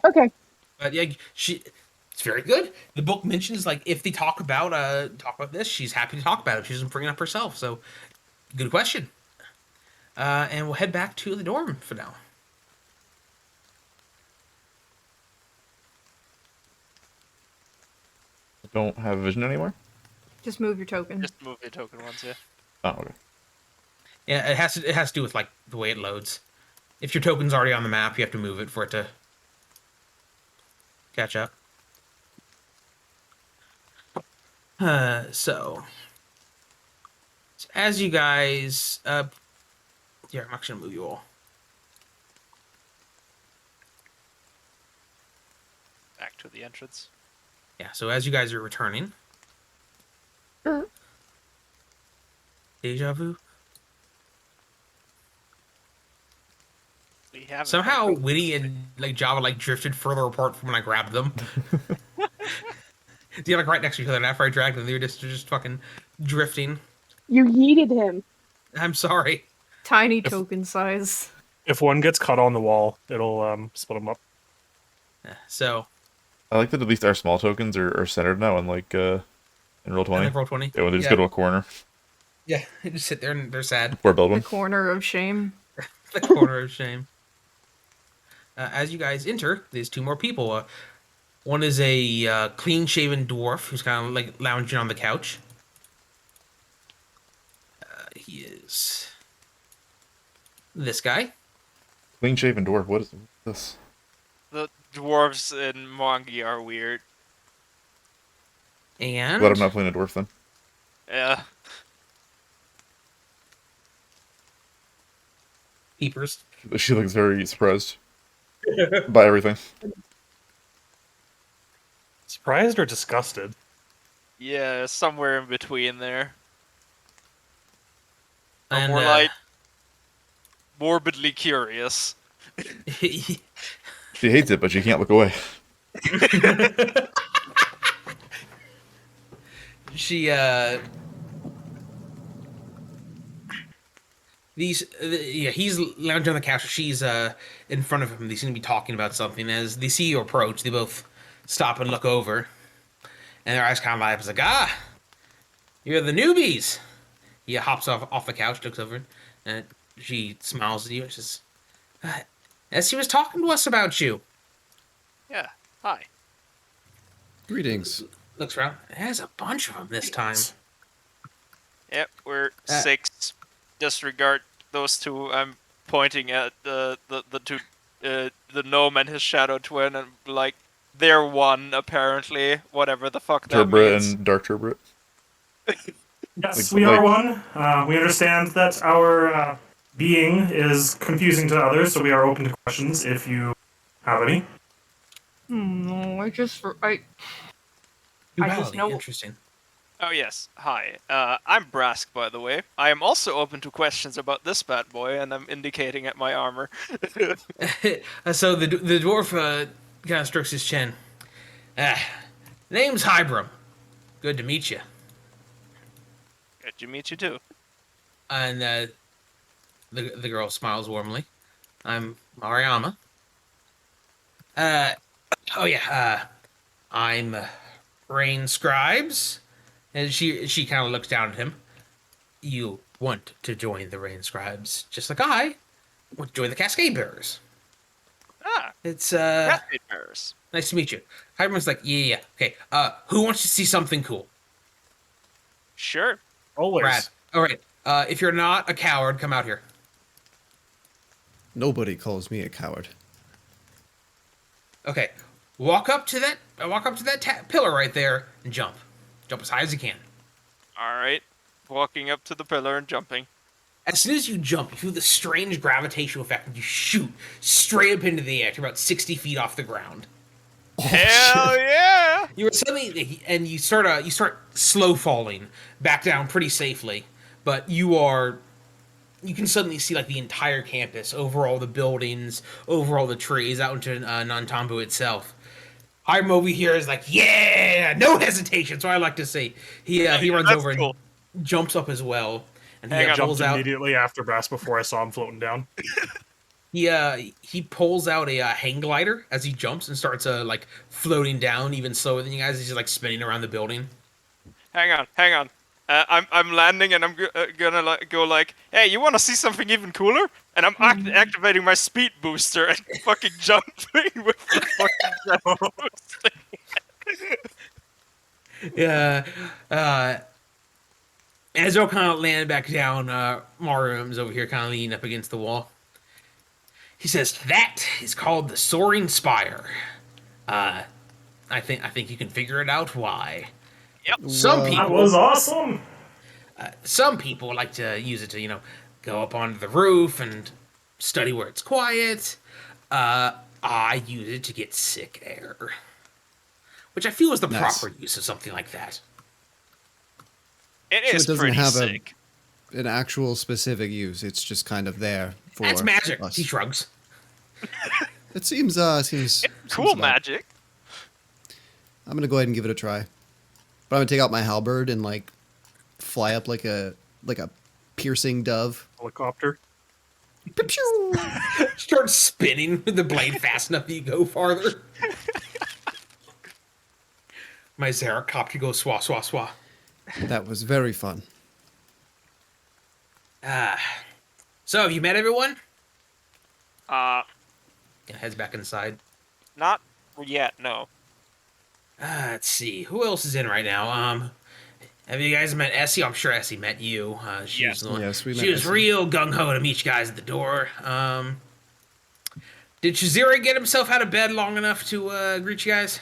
Okay. But yeah, it's very good. The book mentions like if they talk about this, she's happy to talk about it. She doesn't bring it up herself. So good question. And we'll head back to the dorm for now. Don't have vision anymore. Just move your token. Just move your token once, yeah. Oh, okay. Yeah, it has to do with like the way it loads. If your token's already on the map, you have to move it for it to catch up. So as you guys, here, I'm actually gonna move you all. Back to the entrance. Yeah, so as you guys are returning, deja vu. We have Somehow, Wynnie and like Java like drifted further apart from when I grabbed them. They're like right next to each other. And after I dragged them, they were just fucking drifting. You yeeted him. I'm sorry. Tiny token size. If one gets caught on the wall, it'll split them up. So I like that at least our small tokens are centered now in like In roll And 20. then roll 20. Yeah, when they just go to a corner. Yeah, they just sit there and they're sad. Poor build The one. corner of shame. The corner of shame. As you guys enter, there's two more people. One is a clean-shaven dwarf who's kind of like lounging on the couch. He is this guy. Clean shaven dwarf. What is this? The dwarves in Mongi are weird. And Glad I'm not playing a dwarf then. Yeah. Peepers. She looks very surprised by everything. Surprised or disgusted? Yeah, somewhere in between there. Or And more like morbidly curious. She hates it, but she can't look away. she he's lounging on the couch. She's in front of him. They seem to be talking about something. As they see you approach, they both stop and look over, and their eyes kind of light up. It's like, you're the newbies. He hops off the couch, looks over, and she smiles at you and says, as he was talking to us about you. Yeah, hi. Greetings. Looks around. There's a bunch of them this time. Yep, we're 6. Disregard those two. I'm pointing at the two, the gnome and his shadow twin, and like they're one apparently. Whatever the fuck that Tyrbrit means. and Dark Tyrbrit. Yes, Like- we are like- one. We understand that our being is confusing to others, so we are open to questions if you have any. No, I just Duality, know- interesting. Oh yes, hi. I'm Brask, by the way. I am also open to questions about this bad boy, and I'm indicating at my armor. So the dwarf kind of strokes his chin. Name's Hybrim. Good to meet you. Good to meet you too. And the girl smiles warmly. I'm Mariama. I'm Rain Scribes. And she kind of looks down at him. You want to join the Rain Scribes, just like I want to join the Cascade Bearers. Ah, It's Cascade Bearers. nice to meet you. Hybrim's like, yeah. Okay, who wants to see something cool? Sure. Always. Brad. All right. If you're not a coward, come out here. Nobody calls me a coward. Okay. Walk up to that pillar right there and jump. Jump as high as you can. Alright. Walking up to the pillar and jumping. As soon as you jump, you feel the strange gravitational effect and you shoot straight up into the air. You're about 60 feet off the ground. Hell yeah! You are suddenly, and you start slow falling back down pretty safely, but you can suddenly see like the entire campus, over all the buildings, over all the trees, out into Nantambu itself. Hiram over here is like, yeah, no hesitation. So I like to say he runs that's over cool. and jumps up as well, and Hang he on, pulls Jumped out. immediately after Brass before I saw him floating down. He pulls out a hang glider as he jumps and starts like floating down even slower than you guys. He's just like spinning around the building. Hang on. I'm landing and I'm gonna go like, hey, you want to see something even cooler? And I'm activating my speed booster and fucking jumping with the fucking jet booster. Yeah. As they'll kind of land back down, Mariam's over here kind of leaning up against the wall. He says, that is called the Soaring Spire. I think you can figure it out why. Yep. Some Well, That people was awesome! some people like to use it to, go up onto the roof and study where it's quiet. I use it to get sick air. Which I feel is the Nice. proper use of something like that. It So is it doesn't pretty have sick. an actual specific use. It's just kind of there for That's magic. us. He shrugs. It seems seems Cool about- magic. I'm gonna go ahead and give it a try. But I'm gonna take out my halberd and like fly up like a piercing dove. Helicopter. Pew-pew! Start spinning with the blade fast enough that you go farther. My Zarok copter goes swah, swah, swah. That was very fun. So, have you met everyone? Uh, Yeah, heads back inside. not yet. No. Let's see. Who else is in right now? Have you guys met Essie? I'm sure Essie met you. She was Yes. the one. Yes, we met She was Essie. real gung ho to meet you guys at the door. Did Shazira get himself out of bed long enough to greet you guys?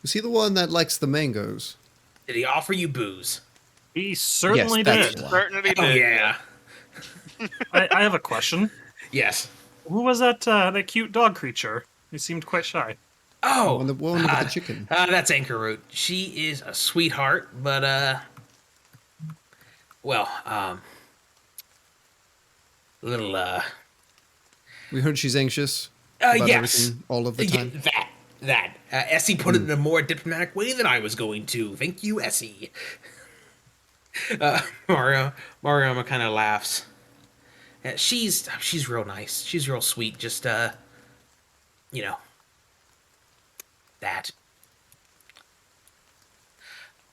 Was he the one that likes the mangoes? Did he offer you booze? He certainly that's did. the one. Certainly Oh did. yeah. I have a question. Yes. Who was that cute dog creature? He seemed quite shy. Oh, The one with the chicken. that's Anchor Root. She is a sweetheart, but well, little We heard she's anxious about yes, everything all of the Yeah, time. that Essie put it in a more diplomatic way than I was going to. Thank you, Essie. Mariama kind of laughs. She's real nice. She's real sweet. Just you know, that.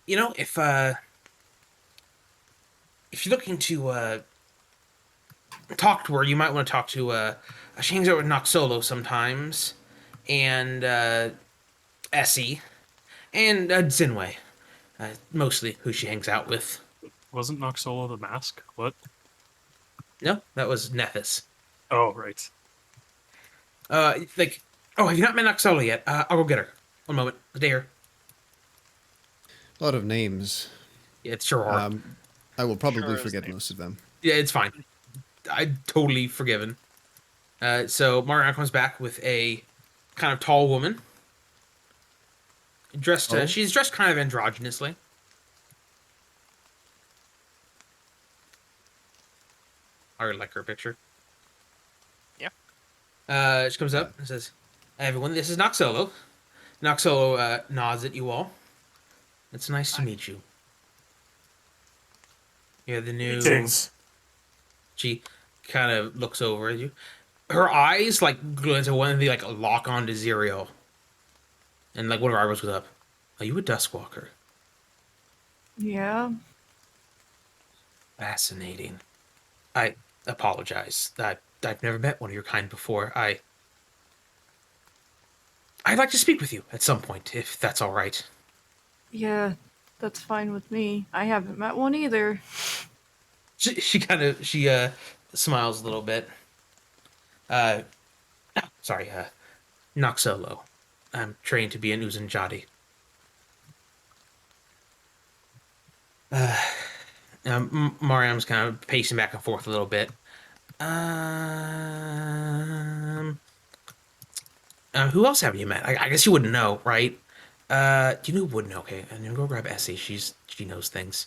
You know, if you're looking to talk to her, you might want to talk to she hangs out with Noxolo sometimes, and Essie, and Zinwei, mostly who she hangs out with. Wasn't Noxolo the mask? What? No, that was Nethys. Oh, right. Like, oh, have you not met Noxolo yet? I'll go get her. One moment. Stay here. A lot of names. Yeah, it's sure hard. I will probably Sure is forget names. most of them. Yeah, it's fine. I'm totally forgiven. So Mariana comes back with a kind of tall woman. Dressed, Oh. she's dressed kind of androgynously. I really like her picture. Yeah. She comes up and says, "Hey, everyone, this is Noxolo." Noxolo nods at you all. It's nice to meet you. You're the new... Greetings. She kind of looks over at you. Her eyes, like, glint to one of the, like, lock onto Zireael. And, like, one of her eyebrows goes up. Are you a Duskwalker? Yeah. Fascinating. I apologize. I've never met one of your kind before. I'd like to speak with you at some point, if that's all right. Yeah, that's fine with me. I haven't met one either. She smiles a little bit. Sorry, Noxolo. I'm trained to be an Uzunjati. Mariam's kind of pacing back and forth a little bit. Who else have you met? I guess you wouldn't know, right? Do you know who wouldn't know? Okay, and then go grab Essie. She knows things.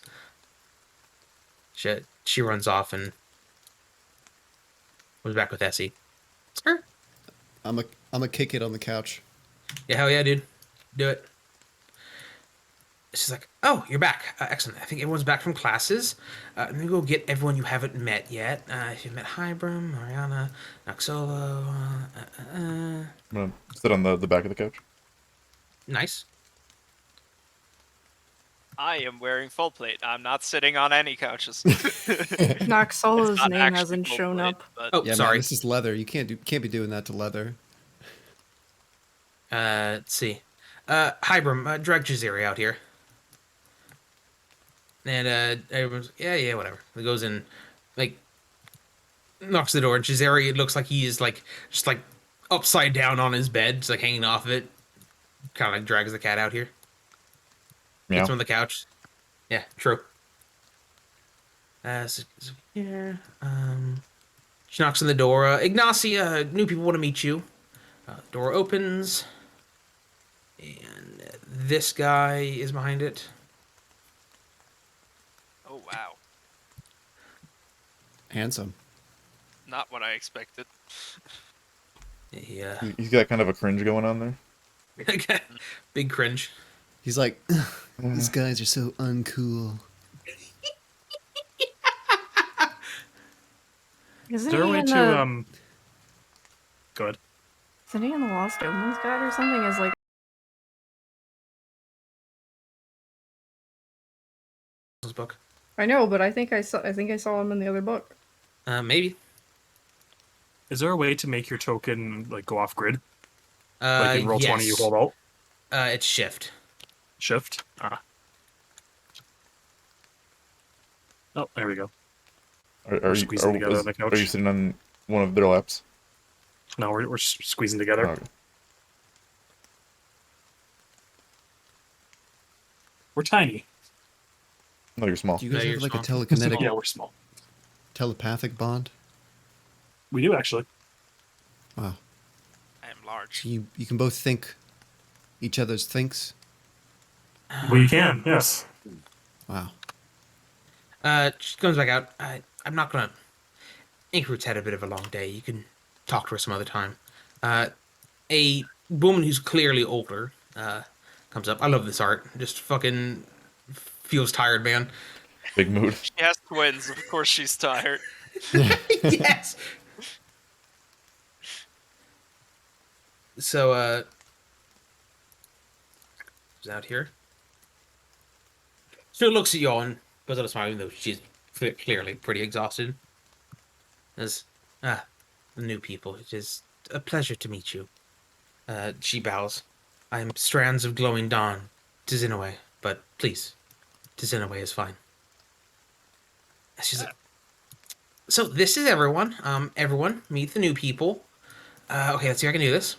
She runs off and comes back with Essie. Sir? I'm a kick it on the couch. Yeah, hell yeah, dude. Do it. She's like, oh, you're back. Excellent. I think everyone's back from classes. Let me go get everyone you haven't met yet. If you've met Hybrim, Mariana, Noxolo, I'm gonna sit on the back of the couch. nice. I am wearing full plate. I'm not sitting on any couches. Noxolo's It's not name actually hasn't full shown plate, up. but Oh, Yeah, sorry. man, this is leather. You can't be doing that to leather. Let's see. Hybrim, drag Jaziri out here. And everyone's yeah, whatever. He goes in, like, knocks the door, and Jaziri, it looks like he is like just like upside down on his bed, just like hanging off of it. Kind of like drags the cat out here. Yeah. Gets him on the couch. Yeah, true. So here, she knocks on the door. Ignacia, new people want to meet you. Door opens, and this guy is behind it. oh wow, Handsome. not what I expected. Yeah, He's got kind of a cringe going on there. big cringe. He's like, these guys are so uncool. Is Isn't there a he way in to the, Go ahead. isn't he in the Lost Omens Guide or something as like I know, but I think I saw him in the other book. Maybe. Is there a way to make your token like go off grid? Like in roll 20, you Yes. hold Alt, It's shift. Shift. Ah. Oh, there we go. Are you squeezing together on the couch. Are you sitting on one of their laps? No, we're squeezing together. Oh, okay. We're tiny. No, you're small. Do you guys No, have you're like a small. telekinetic, Yeah, we're small. telepathic bond? We do actually. Wow. I am large. So you can both think each other's thinks? We can, yes. Wow. She comes back out. I'm not gonna. Inkroot's had a bit of a long day. You can talk to her some other time. A woman who's clearly older comes up. I love this art. Just fucking feels tired, man. Big mood. She has twins. Of course, she's tired. Yes. So, she's out here. She looks at y'all and goes out a smile, even though she's clearly pretty exhausted. As, the new people, it is a pleasure to meet you. She bows. I am strands of glowing dawn, Tizinaway, but please, Tizinaway is fine. She's like, so this is everyone. Everyone, meet the new people. Okay, let's see if I can do this.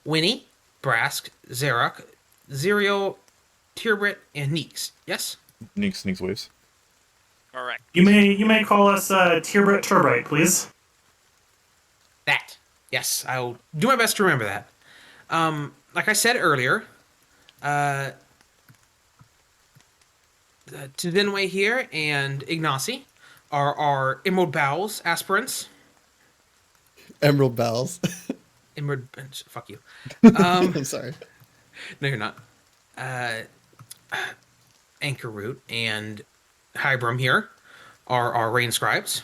Wynnie, Brask, Zarok, Zireael, Tyrbrit, and Gneakz. Yes? Sneaks waves. Correct. You may call us Tyrbrit Turbite, please. That. Yes, I'll do my best to remember that. Like I said earlier, Tizinaway here and Ignacy are our Emerald Bowels aspirants. Emerald bells. Emerald... Fuck you. I'm sorry. No, you're not. Anchor Root and Hybrum here are our Rain Scribes.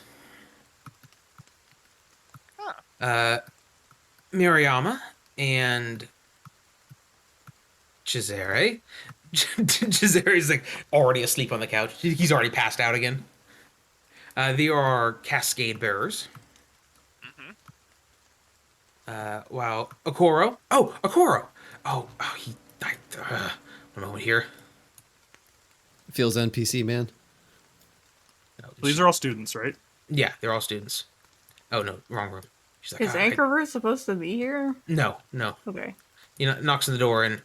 Miriama and Cesare. Cesare's like already asleep on the couch. He's already passed out again. They are Cascade Bearers. Wow. Okoro. Oh, Okoro. Oh, he... one moment here. Feels NPC, man. No, These are all students, right? yeah, they're all students. Oh, no, wrong room. She's like, Is Anchor Root supposed to be here? No. Okay. Knocks on the door and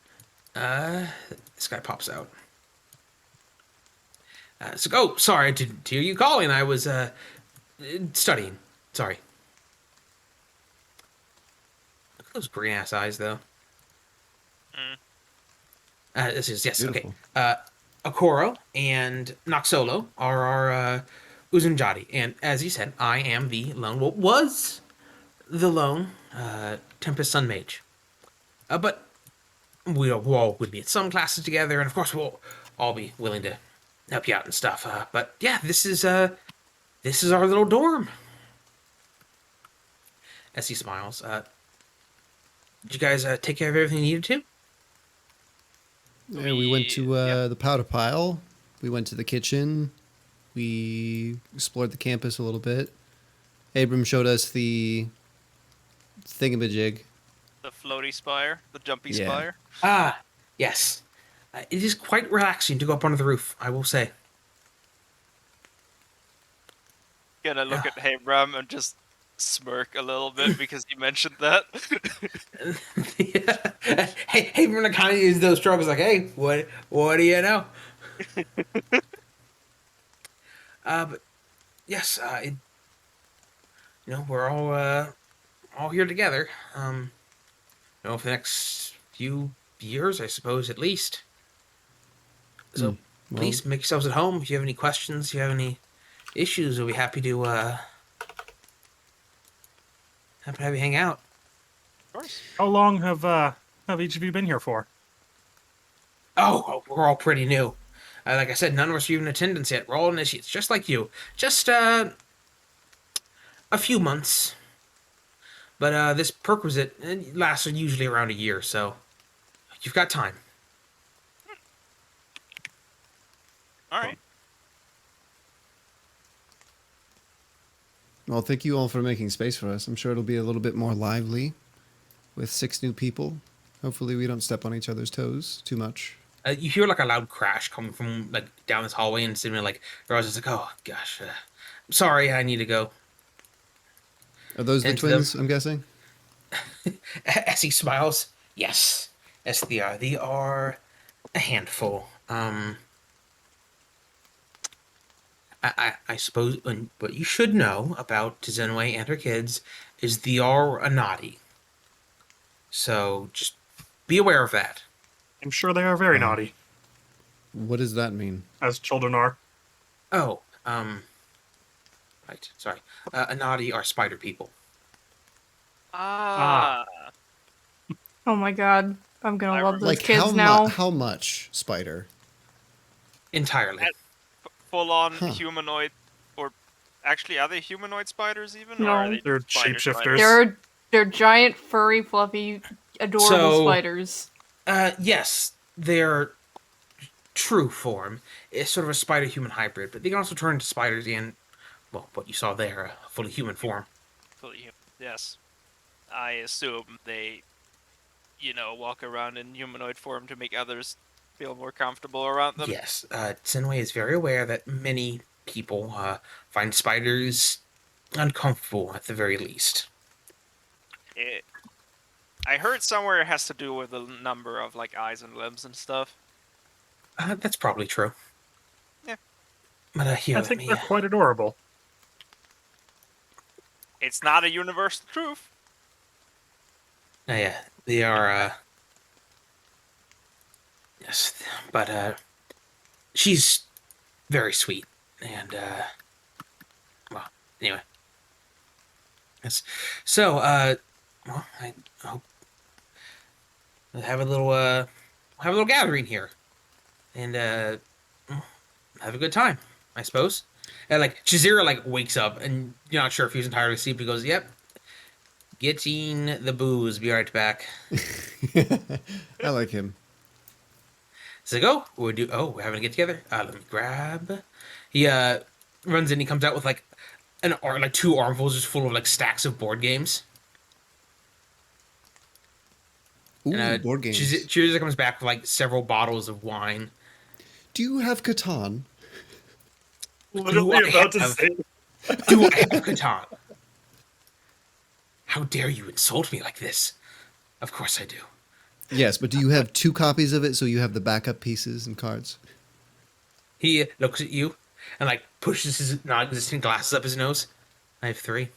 this guy pops out. So, oh, sorry, I didn't hear you calling. I was studying. Sorry. Look at those green ass eyes, though. This is yes, Beautiful. okay. Okoro and Noxolo are our Uzunjati, and as you said, I am the lone. Well, was the lone Tempest Sun Mage, but we all would be in some classes together, and of course we'll all be willing to help you out and stuff. But yeah, this is our little dorm. As he smiles, did you guys take care of everything you needed to? Yeah, we went to the powder pile. We went to the kitchen. We explored the campus a little bit. Abram showed us the thingamajig. The floaty spire, the jumpy Yeah. spire. Ah, yes. It is quite relaxing to go up onto the roof, I will say. Gonna look at Abram and just smirk a little bit because you mentioned that. Yeah. Hey, we're gonna kind of use those struggles like, hey, what do you know? But yes, we're all here together. For the next few years, I suppose, at least. So please make yourselves at home. If you have any questions, if you have any issues, we'll be happy to have you hang out. Of course. How long have each of you been here for? Oh, we're all pretty new. Like I said, none of us are even in attendance yet. We're all initiates, just like you. Just a few months. But this perquisite lasts usually around a year, so you've got time. All right. Well, thank you all for making space for us. I'm sure it'll be a little bit more lively with 6 new people. Hopefully we don't step on each other's toes too much. You hear like a loud crash coming from like down this hallway, and suddenly like Rose is like, "Oh gosh, I'm sorry, I need to go." Are those the And twins, I'm guessing? As he smiles, yes, yes, they are. They are a handful. I suppose what you should know about Zenway and her kids is they are a naughty. So just be aware of that. I'm sure they are very naughty, What does that mean? as children are. Oh, right, sorry. A naughty are spider people. Ah. Oh my god, I'm gonna I love those Like kids now. how much spider? Entirely. Full-on Huh. humanoid, or actually, are they humanoid spiders even? No. Or are they They're spider shapeshifters. spiders? They're giant, furry, fluffy, adorable So- spiders. Yes, their true form is sort of a spider-human hybrid, but they can also turn into spiders in, well, what you saw there, a fully human form. Fully human. Yes. I assume they, walk around in humanoid form to make others feel more comfortable around them. Yes, Zenway is very aware that many people find spiders uncomfortable at the very least. I heard somewhere it has to do with the number of like eyes and limbs and stuff. That's probably true. Yeah. But here, I let think me. they're quite adorable. It's not a universal truth. Yeah, they are. Yes, but she's very sweet, and well, anyway. Yes. So, well, I hope we'll have a little gathering here, and have a good time, I suppose. And like Zireael like wakes up, and you're not sure if he's entirely asleep. He goes, "Yep, getting the booze. Be right back." I like him. So like, oh, we're having to get together. Let me grab. He runs in. He comes out with like like 2 armfuls just full of like stacks of board games. Ooh, And, board games. Cheers comes back with like several bottles of wine. Do you have Catan? Literally I about to have- say. Do I have Catan? How dare you insult me like this? Of course I do. Yes, but do you have 2 copies of it so you have the backup pieces and cards? He looks at you and like pushes his non-existent glasses up his nose. I have 3.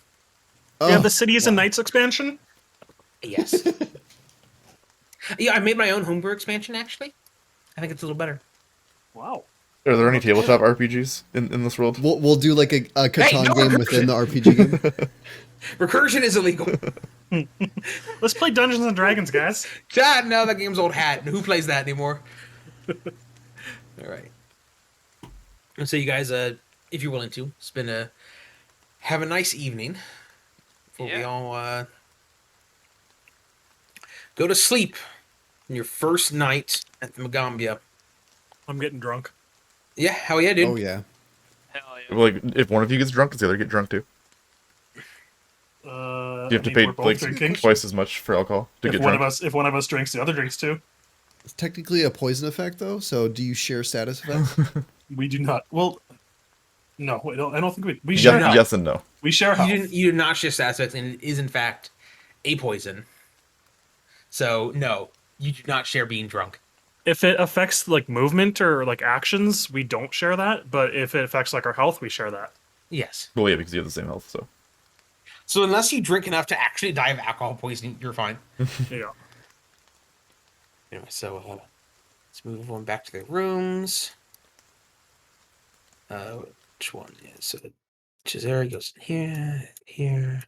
Oh, You have the Cities and Knights expansion? Yes. Yeah, I made my own homebrew expansion actually. I think it's a little better. Wow. Are there any tabletop RPGs in this world? we'll do like a Catan no game recursion. within the RPG game. Recursion is illegal. Let's play Dungeons and Dragons, guys. God, no, that game's old hat. Who plays that anymore? All right. And so you guys, if you're willing to, have a nice evening before we Yeah. all go to sleep on your first night at the Magambia. I'm getting drunk. Yeah, hell yeah, dude. Oh yeah. Hell yeah. Like, if one of you gets drunk, does the other get drunk too? Uh, Do you have to pay like twice as much for alcohol to If get one drunk? of us drinks, the other drinks too. It's technically a poison effect though, so do you share status effects? We do not. Well, no, I don't think we share Yes, health. yes and no. We share health. You do not shift aspects, and it is in fact a poison. So no, you do not share being drunk. If it affects like movement or like actions, we don't share that. But if it affects like our health, we share that. Yes. Well, yeah, because you have the same health, so. So unless you drink enough to actually die of alcohol poisoning, you're fine. Yeah. Anyway, so let's move everyone back to their rooms. Which one? Yeah, so Cesare goes in here,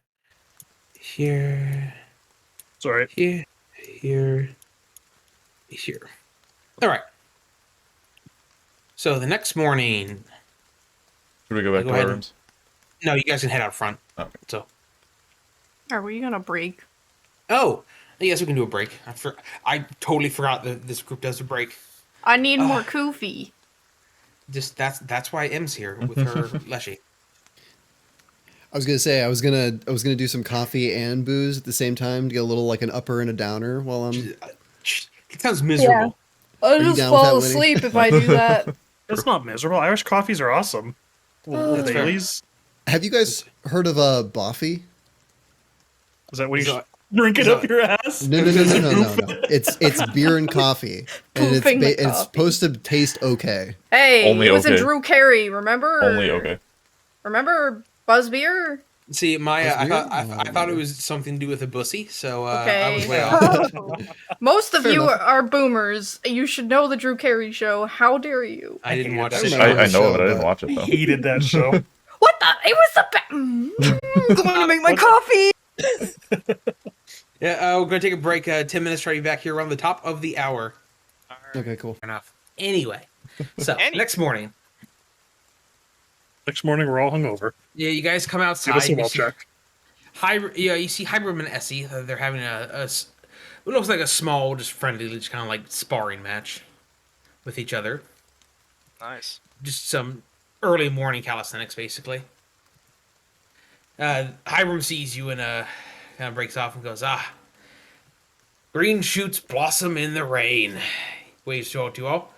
here, Sorry. here, here, here. All right. So the next morning, Should we go back Go to ahead. our rooms? no, you guys can head out front. Okay. So, Are we gonna break? oh, yes, we can do a break. I totally forgot that this group does a break. I need more Koofy. Just that's why M's here with her Leshy. I was gonna say I was gonna do some coffee and booze at the same time to get a little like an upper and a downer while I'm. It sounds miserable. I'll you just down with fall that, Wynnie? asleep if I do that. It's not miserable. Irish coffees are awesome. Little That's fair. Baileys. Have you guys heard of Boffy? Is that what you So- should drink it so- up your ass? No. It's beer and coffee, and Pooping the it's coffee. supposed to taste okay. Hey, Only it was in okay. Drew Carey, remember? Only okay. Remember Buzzbeer? See, Maya, I That's thought weird. I thought it was something to do with a bussy, so I Okay. was way off. Most of Fair you enough. are boomers. You should know the Drew Carey show. How dare you? I didn't watch I it. remember. I know it, but I Show, didn't but- watch it though. Hated that show. What the? It was the best. Going to make my coffee. Yeah, we're gonna take a break. 10 minutes. Try to be back here around the top of the hour. Okay, cool. Enough. Anyway, so Anyway. next morning, Next morning, we're all hungover. yeah, you guys come outside. Give us a you well see- check. you see Hybrim and Essie. They're having it looks like a small, just friendly, just kind of like sparring match with each other. Nice. Just some early morning calisthenics, basically. Hybrim sees you and kind of breaks off and goes, green shoots blossom in the rain. Waves to you all.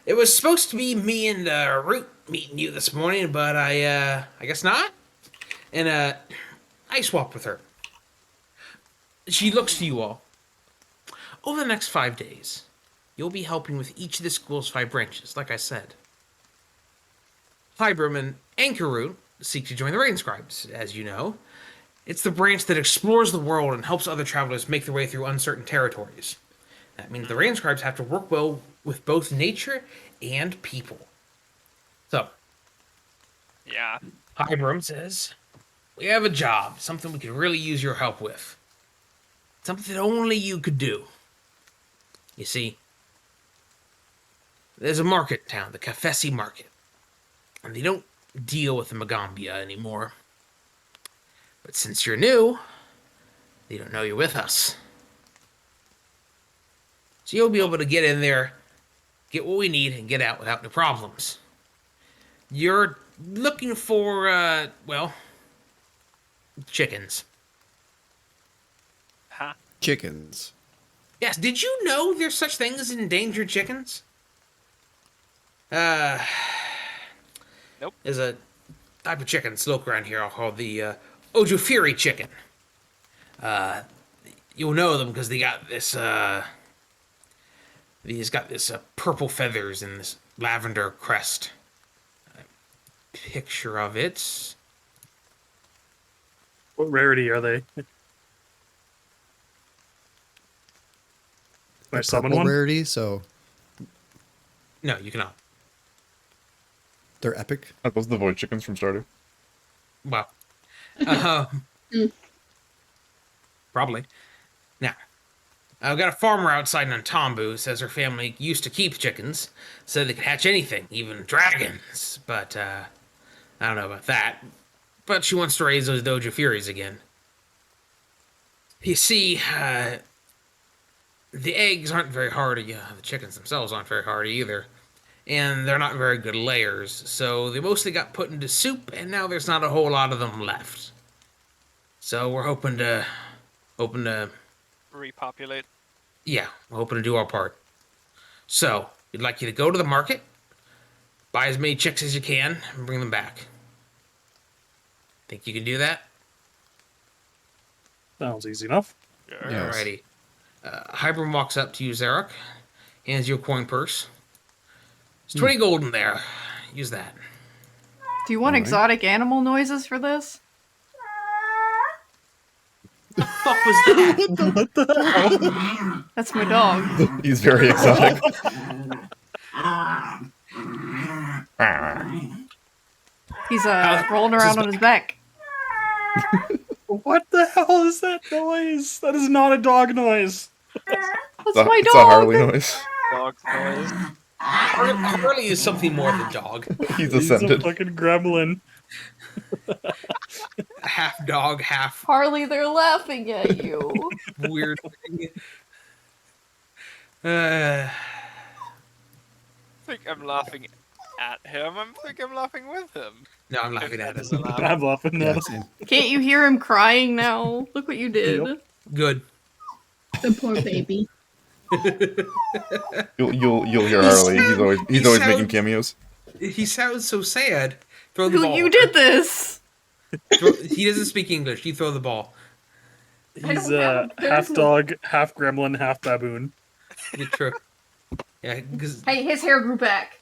It was supposed to be me and Root meeting you this morning, but I guess not. And I swapped with her. She looks to you all. Over the next 5 days, you'll be helping with each of the school's 5 branches, like I said. Hybrim and Anchorroot seek to join the Rain Scribes, as you know. It's the branch that explores the world and helps other travelers make their way through uncertain territories. That means the Rain Scribes have to work well with both nature and people. So, Yeah. Hybrim says, we have a job, something we could really use your help with. Something that only you could do. You see, there's a market in town, the Kafesi Market. And they don't deal with the Magambia anymore. But since you're new, they don't know you're with us. So you'll be able to get in there, get what we need, and get out without any problems. You're looking for, chickens. Huh? Chickens. Yes, did you know there's such things as endangered chickens? Nope. There's a type of chicken slope around here called the Ojofiri chicken. You'll know them because they got this, purple feathers and this lavender crest. Picture of it. What rarity are they? Can I summon Purple one? rarity, so No, you cannot. they're epic. Are those the void chickens from Stardew? Well, probably. Now, I've got a farmer outside Nantambu who says her family used to keep chickens, so they could hatch anything, even dragons. But I don't know about that. But she wants to raise those Dojo Furies again. You see, the eggs aren't very hardy. The chickens themselves aren't very hardy either. And they're not very good layers, so they mostly got put into soup, and now there's not a whole lot of them left. So we're hoping to Repopulate. yeah, we're hoping to do our part. So, we'd like you to go to the market, buy as many chicks as you can, and bring them back. Think you can do that? Sounds easy enough. Yes. Alrighty. Hybrim walks up to you, Zarok, hands you a coin purse. There's 20 gold in there. Use that. Do you want Alright. exotic animal noises for this? The fuck was that? That's my dog. He's very exotic. He's rolling around on his back. What the hell is that noise? That is not a dog noise. That's It's my a dog. Harley noise. Dog noise. Harley is something more than dog. He's He's a ascended. fucking gremlin. Half dog, half Harley, they're laughing at you. weird thing. I think I'm laughing at him. I'm laughing with him. No, I'm If laughing at that is it. allowed. I'm laughing Yeah, at him. same. Can't you hear him crying now? Look what you did. Yep. Good. The poor baby. You'll hear He Harley. sound- He's he always making sounds- cameos. He sounds so sad. Throw the Who ball. you did this? He doesn't speak English. You throw the ball. I He's don't have- there's half no- dog, half gremlin, half baboon. Yeah, true. Yeah, 'cause- Hey, his hair grew back.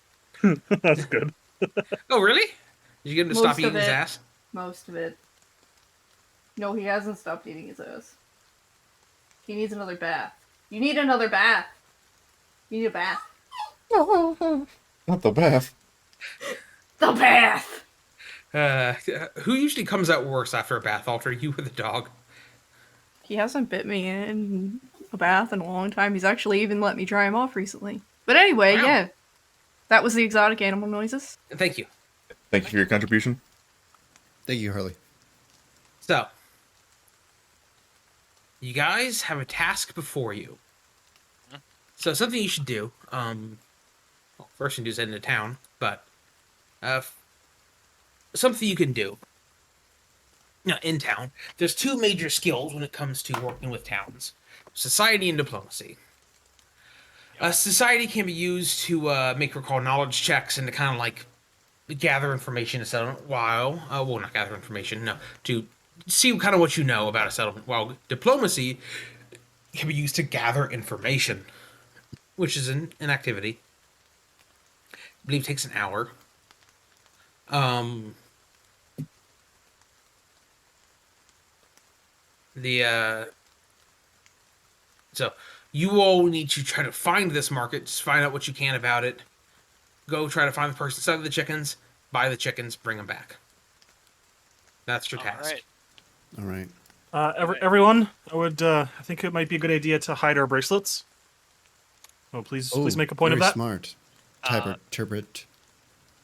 That's good. Oh, really? Did you get him to Most stop of eating his it. ass? Most of it. No, he hasn't stopped eating his ass. He needs another bath. You need another bath. You need a bath. Not the bath. The bath! Who usually comes out worse after a bath, Alter? You or the dog? He hasn't bit me in a bath in a long time. He's actually even let me dry him off recently. But anyway, Wow. yeah. That was the exotic animal noises. Thank you. Thank you for your contribution. Thank you, Harley. So, you guys have a task before you. So, something you should do. Well, first thing to do is head into town, but something you can do. Now, in town, there's two major skills when it comes to working with towns: society and diplomacy. Society can be used to make recall knowledge checks and to kind of like gather information a settlement. While well, not gather information, no, to see kind of what you know about a settlement. While diplomacy can be used to gather information, which is an activity. I believe it takes an hour. So you all need to try to find this market, just find out what you can about it. Go try to find the person selling the chickens, buy the chickens, bring them back. That's your task. All right. All right. Everyone, I think it might be a good idea to hide our bracelets. Oh, please make a point of very that. Smart. Tyrbrit.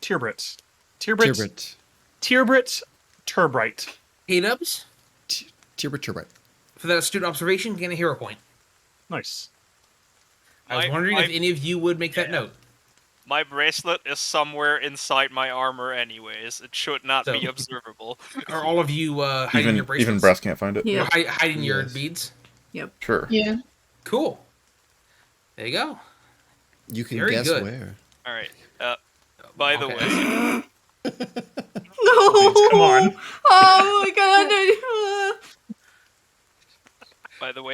Tyrbrit. Tyrbrit. Tyrbrit. Kdubs, Tyrbrit. for that astute observation, gain a hero point. Nice. I was wondering if any of you would make that note. My bracelet is somewhere inside my armor anyways. It should not be So- observable. Are all of you hiding your bracelets? Even Brass can't find it. Yeah. Hiding your Yes. beads? Sure. Yeah. Cool. There you go. You can Very guess good. where. Alright. By the Okay. way, No! Come on. Oh my god!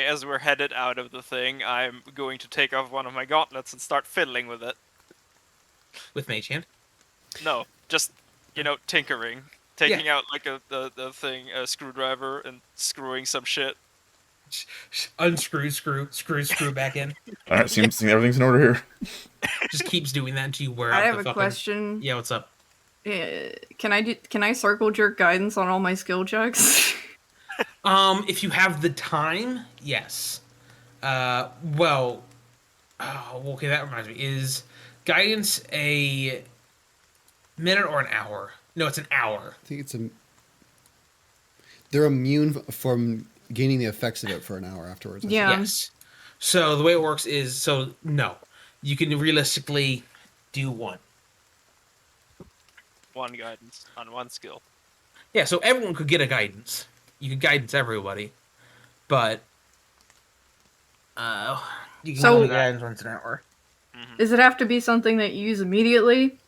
as we're headed out of the thing, I'm going to take off one of my gauntlets and start fiddling with it. With Mage Hand. No, just tinkering, taking out like the thing, a screwdriver, and screwing some shit. Unscrew, screw back in. All right, seems everything's in order here. Just keeps doing that until you wear out I the have a fucking... question. Yeah, what's up? Can I circle jerk guidance on all my skill checks? If you have the time, yes. Well, okay, that reminds me. Is guidance a minute or an hour? No, it's an hour. I think they're immune from gaining the effects of it for an hour afterwards. I think. Yeah. Yes. So the way it works is, no. You can realistically do one. One guidance on one skill. Yeah, so everyone could get a guidance. You could guidance everybody. But, you can So- only guidance once an hour. Does it have to be something that you use immediately?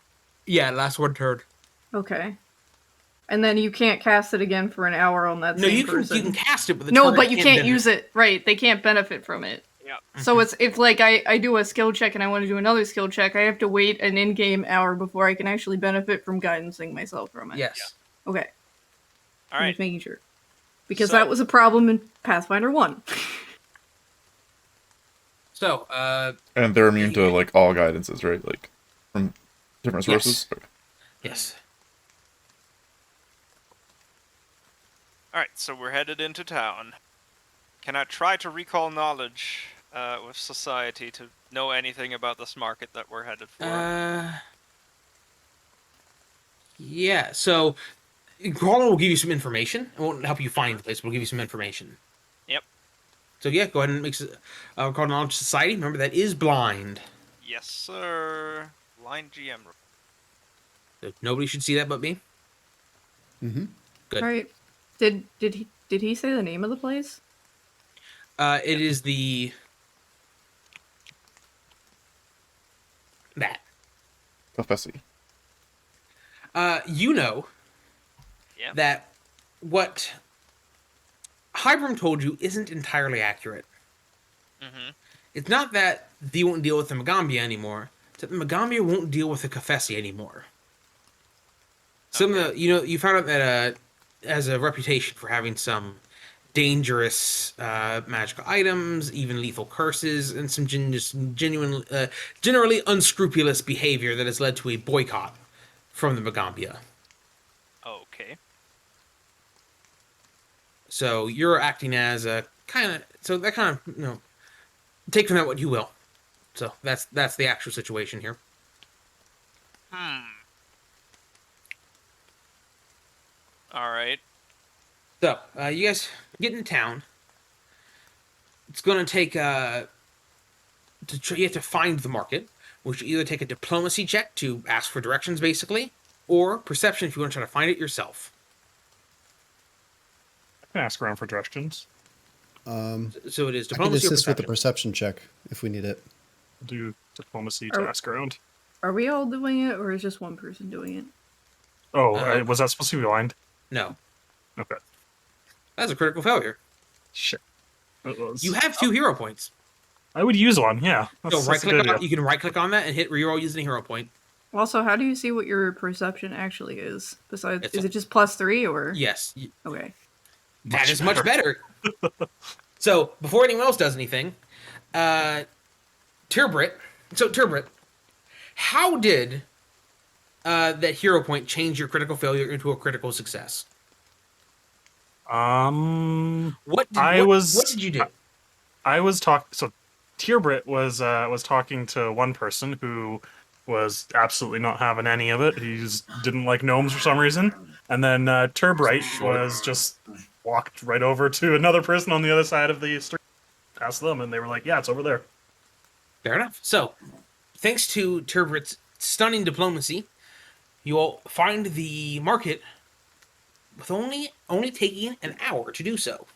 Yeah, last one turn. Okay. And then you can't cast it again for an hour on that No, same you person. can cast it, but the No, target but you can't benefit. use it. Right, they can't benefit from it. Yeah. So it's if like I do a skill check and I want to do another skill check, I have to wait an in-game hour before I can actually benefit from guidancing myself from it. Yes. Okay. All I'm right. just making sure. Because So- that was a problem in Pathfinder 1. So, And they're immune to like all guidances, right? Like from different Yes. sources. Okay. yes. All right. So we're headed into town. Can I try to recall knowledge with society to know anything about this market that we're headed for? Yeah, so Gremlin will give you some information. It won't help you find the place, but we'll give you some information. Yep. So yeah, go ahead and make call knowledge society. Remember that is blind. Yes, sir. Blind GM. So nobody should see that but me. Mm-hmm. Good. All right. Did he say the name of the place? It is that. Professor. You know Yeah. that what Hybrim told you isn't entirely accurate. Mm-hmm. It's not that they won't deal with the Magambia anymore. It's that the Magambia won't deal with the Kafesi anymore. Some of the, you found out that has a reputation for having some dangerous magical items, even lethal curses, and some generally unscrupulous behavior that has led to a boycott from the Magambia. Okay. So you're acting as a take from that what you will. So that's the actual situation here. Alright. So you guys get into town. It's going to take you have to find the market, which you either take a diplomacy check to ask for directions, basically, or perception if you want to try to find it yourself. I can ask around for directions. So it is I can diplomacy or assist with the perception. perception check if we need it. I'll do diplomacy to ask around. Are we all doing it, or is just one person doing it? Oh, was that supposed to be aligned? No, Okay. that's a critical failure. Shit. It was. You have 2 hero points. I would use one, yeah. So That's a good idea. you can right click on that and hit reroll using a hero point. Also, how do you see what your perception actually is? Besides, It's is it just +3 or? Yes, Okay. that is much better. So before anyone else does anything, Tyrbrit. So Tyrbrit, how did that hero point change your critical failure into a critical success? What did you do? I was talking. So, Tyrbrit was talking to one person who was absolutely not having any of it. He just didn't like gnomes for some reason. And then Tyrbrit was just walked right over to another person on the other side of the street, past them, and they were like, "Yeah, it's over there." Fair enough. So, thanks to Tyrbrit's stunning diplomacy, you will find the market with only taking an hour to do so.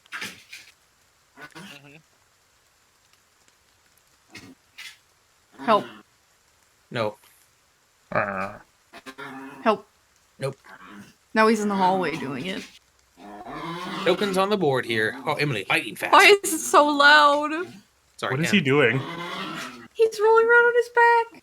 Help. No. Help. Nope. Now he's in the hallway doing it. Tokens on the board here. Oh, Emily, lightning fast. Why is it so loud? Sorry, What is Ken. he doing? He's rolling around on his back.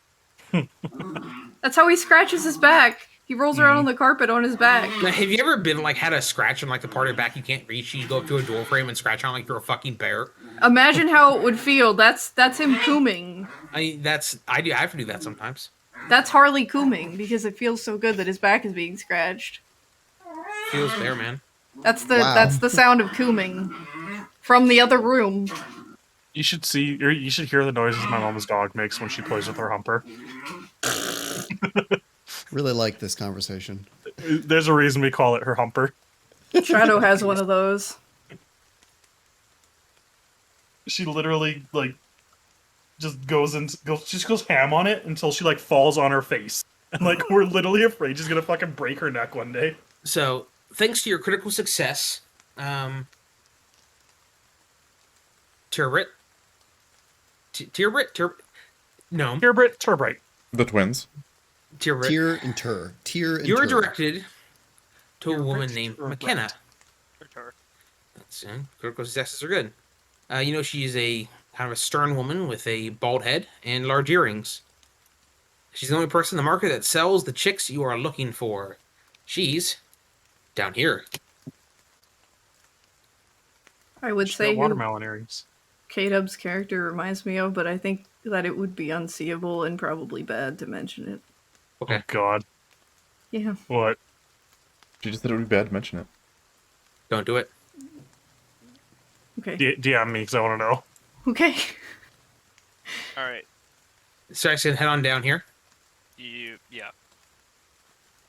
That's how he scratches his back. He rolls around on the carpet on his back. Now, have you ever been had a scratch on the part of your back you can't reach? You go up to a door frame and scratch on like you're a fucking bear. Imagine how it would feel. That's him cooming. I have to do that sometimes. That's Harley cooming because it feels so good that his back is being scratched. Feels there, man. That's the Wow. that's the sound of cooming from the other room. You should hear the noises my mom's dog makes when she plays with her humper. Really like this conversation. There's a reason we call it her humper. Shadow has one of those. She literally just goes ham on it until she falls on her face. And we're literally afraid she's gonna fucking break her neck one day. So, thanks to your critical success, Tyrbrit. No. Tyrbrit. The twins. Tyrbrit. Tier and Tur. Tier and You were Tur. directed to a woman named McKenna. That's critical successes are good. She's a kind of a stern woman with a bald head and large earrings. She's the only person in the market that sells the chicks you are looking for. She's down here. I would She's say got who watermelon earrings. Kdubs' character reminds me of, but I think that it would be unseeable and probably bad to mention it. Okay. Oh God. Yeah. What? She just said it would be bad to mention it. Don't do it. Okay. DM me because I want to know. Okay. Alright. So I said head on down here. Yeah.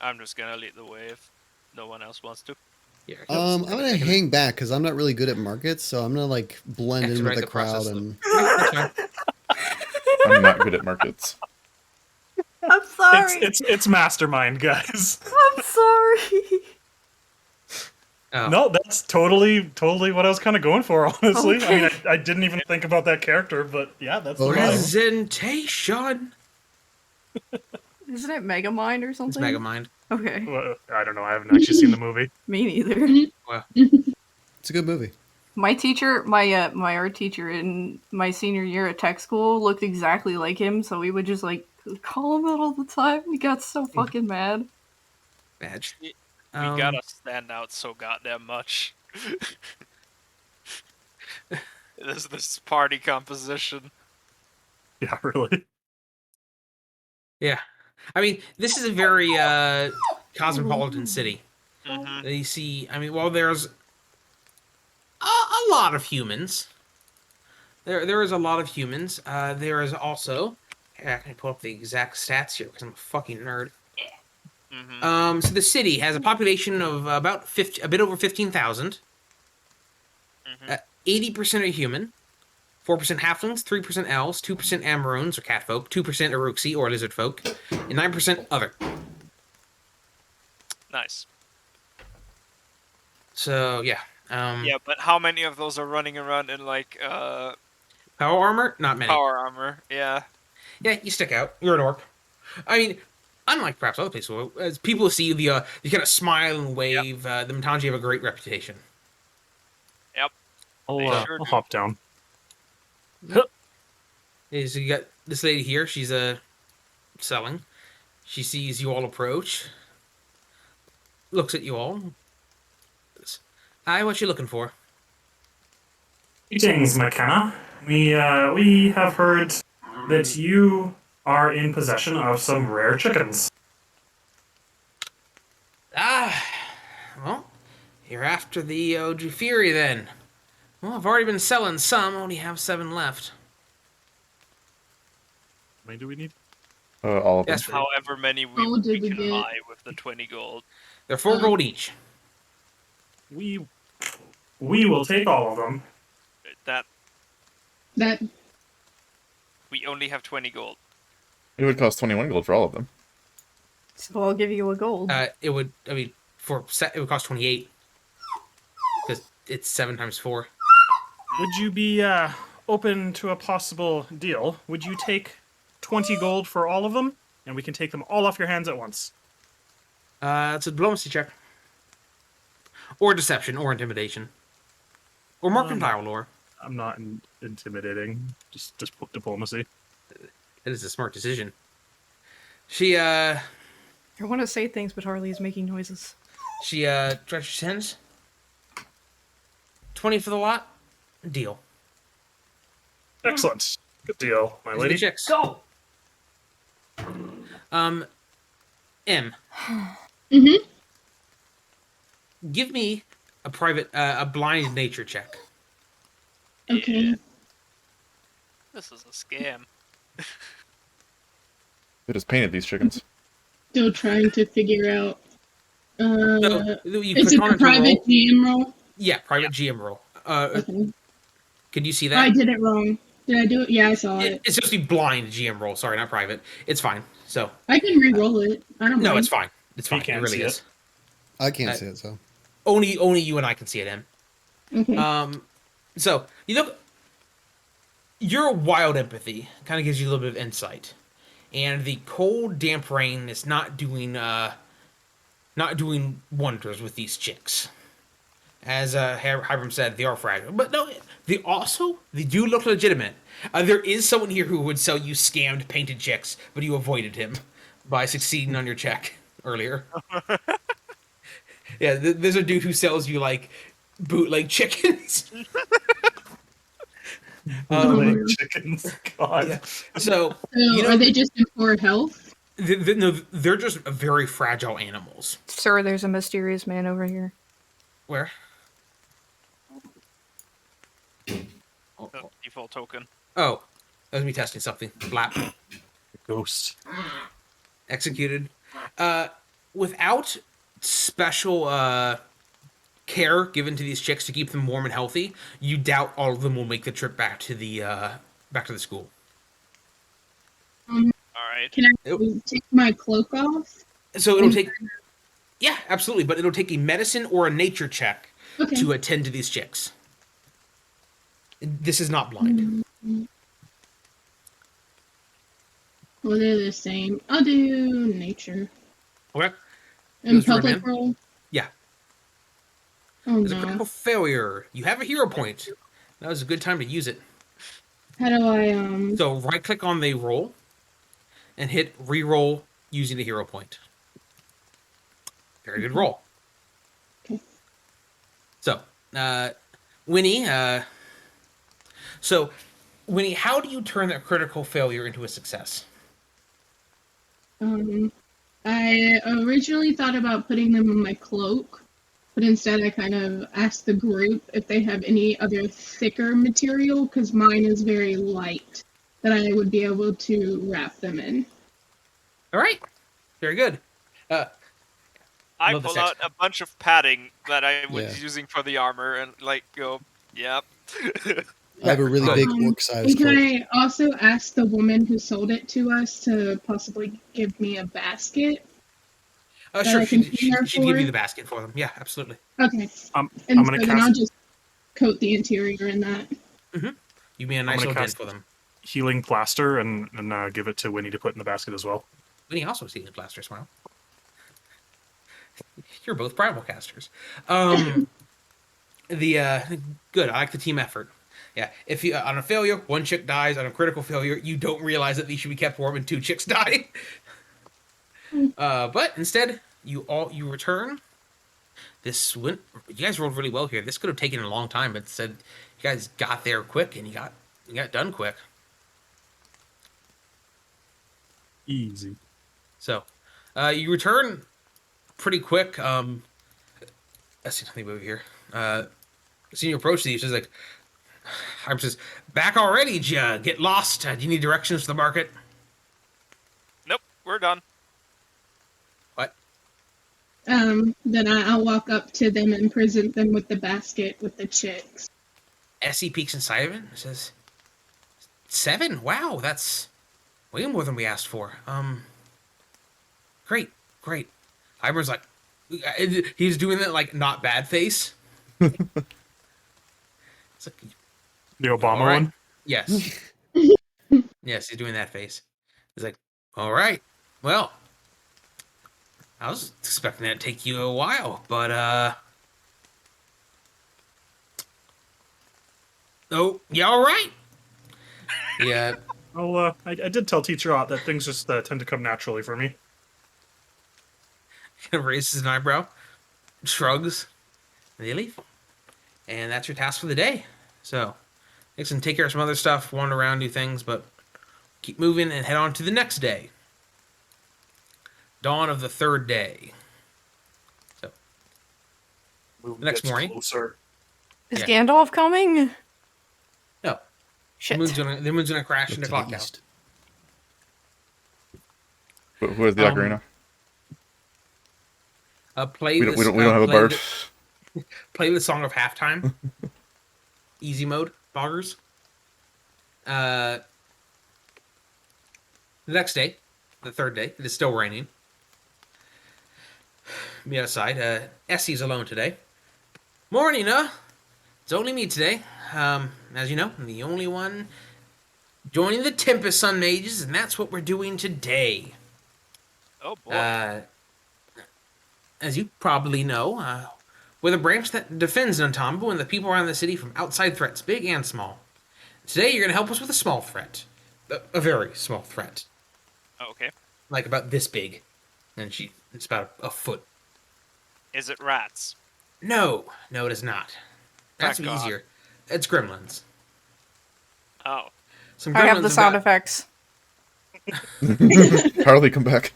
I'm just gonna lead the way if no one else wants to. Yeah. I'm gonna hang back because I'm not really good at markets, so I'm gonna blend in with Expedite the the crowd process, and. I'm not good at markets. I'm sorry. It's mastermind, guys. I'm sorry. Oh. No, that's totally what I was kind of going for, honestly. I mean, Okay. I didn't even think about that character, but yeah, that's the vibe. Presentation. Isn't it Megamind or It's something? Megamind. Okay. Well, I don't know. I haven't actually seen the movie. Me neither. It's a good movie. My teacher, my art teacher in my senior year at tech school looked exactly like him, so we would just like call him out all the time. We got so fucking mad. Badge. We Um, gotta stand out so goddamn much. This party composition. Yeah, really. Yeah. I mean, this is a very cosmopolitan city. Mm-hmm. You see, I mean, well, there's a lot of humans. There is a lot of humans. There is also... I can pull up the exact stats here because I'm a fucking nerd. Mm-hmm. So the city has a population of about a bit over 15,000. Mm-hmm. 80% are human, 4% halflings, 3% elves, 2% Amaroons or catfolk, 2% Uruxi or lizard folk, and 9% other. Nice. So yeah. Yeah, but how many of those are running around in like Power armor, not many. power armor? Yeah. Yeah, you stick out. You're an orc. I mean, unlike perhaps other places, as people see the you kind of smile and wave. The Matangi have a great reputation. Yep. I'll, They uh, sure I'll do. hop down. So you got this lady here. She's selling. She sees you all approach. Looks at you all. Hi, what you looking for? Greetings, McKenna. We have heard that you are in possession of some rare chickens. Well, you're after the Jufiri then. Well, I've already been selling some. Only have 7 left. How many do we need? All of them. Yes, However many Oh, we did we can get- buy with the 20 gold. they're 4 gold each. We will take all of them. That That we only have 20 gold. It would cost 21 gold for all of them. So I'll give you a gold. It would. I mean, it would cost 28 because it's 7 times 4. Would you be open to a possible deal? Would you take 20 gold for all of them, and we can take them all off your hands at once? It's a diplomacy check, or deception, or intimidation, or mercantile lore. I'm not intimidating. Just diplomacy. It is a smart decision. She I want to say things, but Harley is making noises. stretches her hands. 20 for the lot. Deal. Excellent. Good deal, my These are the lady. chicks. Go! M. Mhm. Give me a private, a blind nature check. Okay. Yeah. This is a scam. They just painted these chickens. Still trying to figure out. So you Is click it on the it to roll. private GM roll? Yeah, private GM roll. Okay. Can you see I that? did it wrong. Did I do it? Yeah, I saw it. It's just a blind GM roll. Sorry, not private. It's fine. So I can re-roll it. I don't no, mind. it's fine. It's fine. It can't really see is. I can't Uh, see it, so. Only you and I can see it, Em. Okay. So you look. Your wild empathy kind of gives you a little bit of insight, and the cold, damp rain is not doing wonders with these chicks. As Hiram said, they are fragile, but no, they do look legitimate. There is someone here who would sell you scammed painted chicks, but you avoided him by succeeding on your check earlier. Yeah, there's a dude who sells you like bootleg chickens. Oh. Chickens. God. Yeah. So So you know- are they just in poor health? no, they're just very fragile animals. Sir, there's a mysterious man over here. Where? Oh, The default token. that was me testing something. Blap. Ghost. Executed. Without special care given to these chicks to keep them warm and healthy, you doubt all of them will make the trip back to the school. All right. Can I take my cloak off? So it'll take... Yeah, absolutely, but it'll take a medicine or a nature check Okay. to attend to these chicks. This is not blind. Well, they're the same. I'll do nature. Okay. And Goes to public Remand. roll. Yeah. Oh There's a critical no. failure. You have a hero point. That was a good time to use it. How do I So right-click on the roll and hit re-roll using the hero point. Very good roll. Okay. So, Wynnie, Wynnie, how do you turn that critical failure into a success? I originally thought about putting them in my cloak, but instead I kind of asked the group if they have any other thicker material, because mine is very light, that I would be able to wrap them in. All right. Very good. I Love this pull out a bunch of padding that I was Yeah. using for the armor and go, yep. I have a really Good. big And orc-sized can cloak. I also ask the woman who sold it to us to possibly give me a basket? Sure, I can clean her she'd give for you it? the basket for them. Yeah, absolutely. Okay. I'm And gonna so then I'll cast just coat the interior in that. You mean a nice gonna little dent cast- for them. healing plaster and give it to Wynnie to put in the basket as well. Wynnie also sees the plaster smile. You're both primal casters. Good. I like the team effort. Yeah. If you on a failure, one chick dies. On a critical failure, you don't realize that these should be kept warm and two chicks die. But instead, you return. You guys rolled really well here. This could have taken a long time, but instead, you guys got there quick and you got done quick. Easy. So, you return pretty quick. Let's see, let me move here. Seeing you approach these, she's like, Harm says, "Back already, get lost. Do you need directions to the market?" Nope, we're done. What? Then I'll walk up to them and present them with the basket with the chicks. Essie peeks inside of it and says, 7? Wow, that's way more than we asked for. Great. Hyber's like, he's doing that, like, not bad face. It's like, The Obama all right. one? Yes. Yes, he's doing that face. He's like, all right. Well, I was expecting that to take you a while, but, oh, yeah, all right. Yeah. Well, I did tell Teacher Ott that things just tend to come naturally for me. Raises an eyebrow, shrugs, and they leave. And that's your task for the day. So, Nixon, take care of some other stuff, wander around, do things, but keep moving and head on to the next day. Dawn of the third day. So, Moon The next gets morning. Closer. Is Yeah. Gandalf coming? no. Shit. The moon's gonna crash Look into to clock the tower. east. Who is the ocarina? Play We this. don't have a play bard. Play the song of halftime. Easy mode, boggers. The next day, the third day, it is still raining. Me outside. Essie's alone today. Morning, It's only me today. As you know, I'm the only one joining the Tempest Sun Mages, and that's what we're doing today. Oh boy. As you probably know, we're the branch that defends Nantambu and the people around the city from outside threats, big and small. Today, you're going to help us with a small threat. A very small threat. Okay. Like about this big. And it's about a foot. Is it rats? No, it is not. That's Thank God. easier. It's gremlins. Oh. Some I have the gremlins sound got- effects. Harley, come back.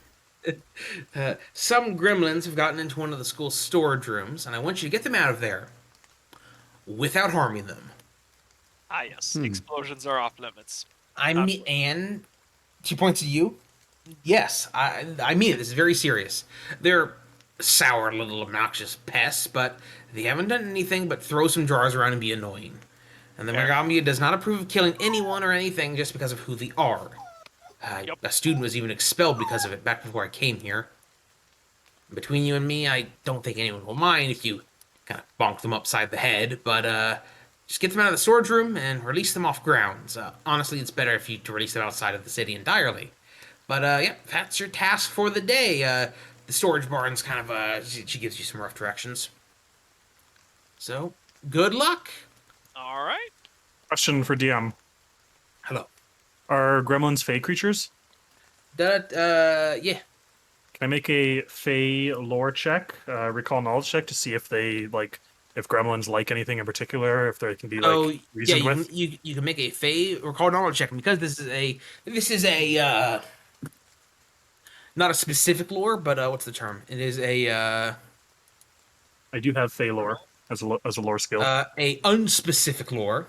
Some gremlins have gotten into one of the school's storage rooms, and I want you to get them out of there without harming them. Ah, yes. Explosions are off limits. I mean, and she points at you. Yes, I mean it. This is very serious. They're sour, little obnoxious pests, but they haven't done anything but throw some drawers around and be annoying. And the Fair. Megami does not approve of killing anyone or anything just because of who they are. Yep. A student was even expelled because of it back before I came here. Between you and me, I don't think anyone will mind if you kind of bonk them upside the head, but just get them out of the storage room and release them off grounds. Honestly, it's better if you to release them outside of the city entirely. But yeah, that's your task for the day. The storage barn's kind of she gives you some rough directions. So, good luck. All right. Question for DM: Hello. Are gremlins fey creatures? Yeah. Can I make a fey lore check, recall knowledge check, to see if they if gremlins like anything in particular, if they can be Oh, yeah, reasoned you with? can, you can make a Fey recall knowledge check, and because this is a not a specific lore, but what's the term? It is I do have fey lore as a lore skill. a unspecific lore.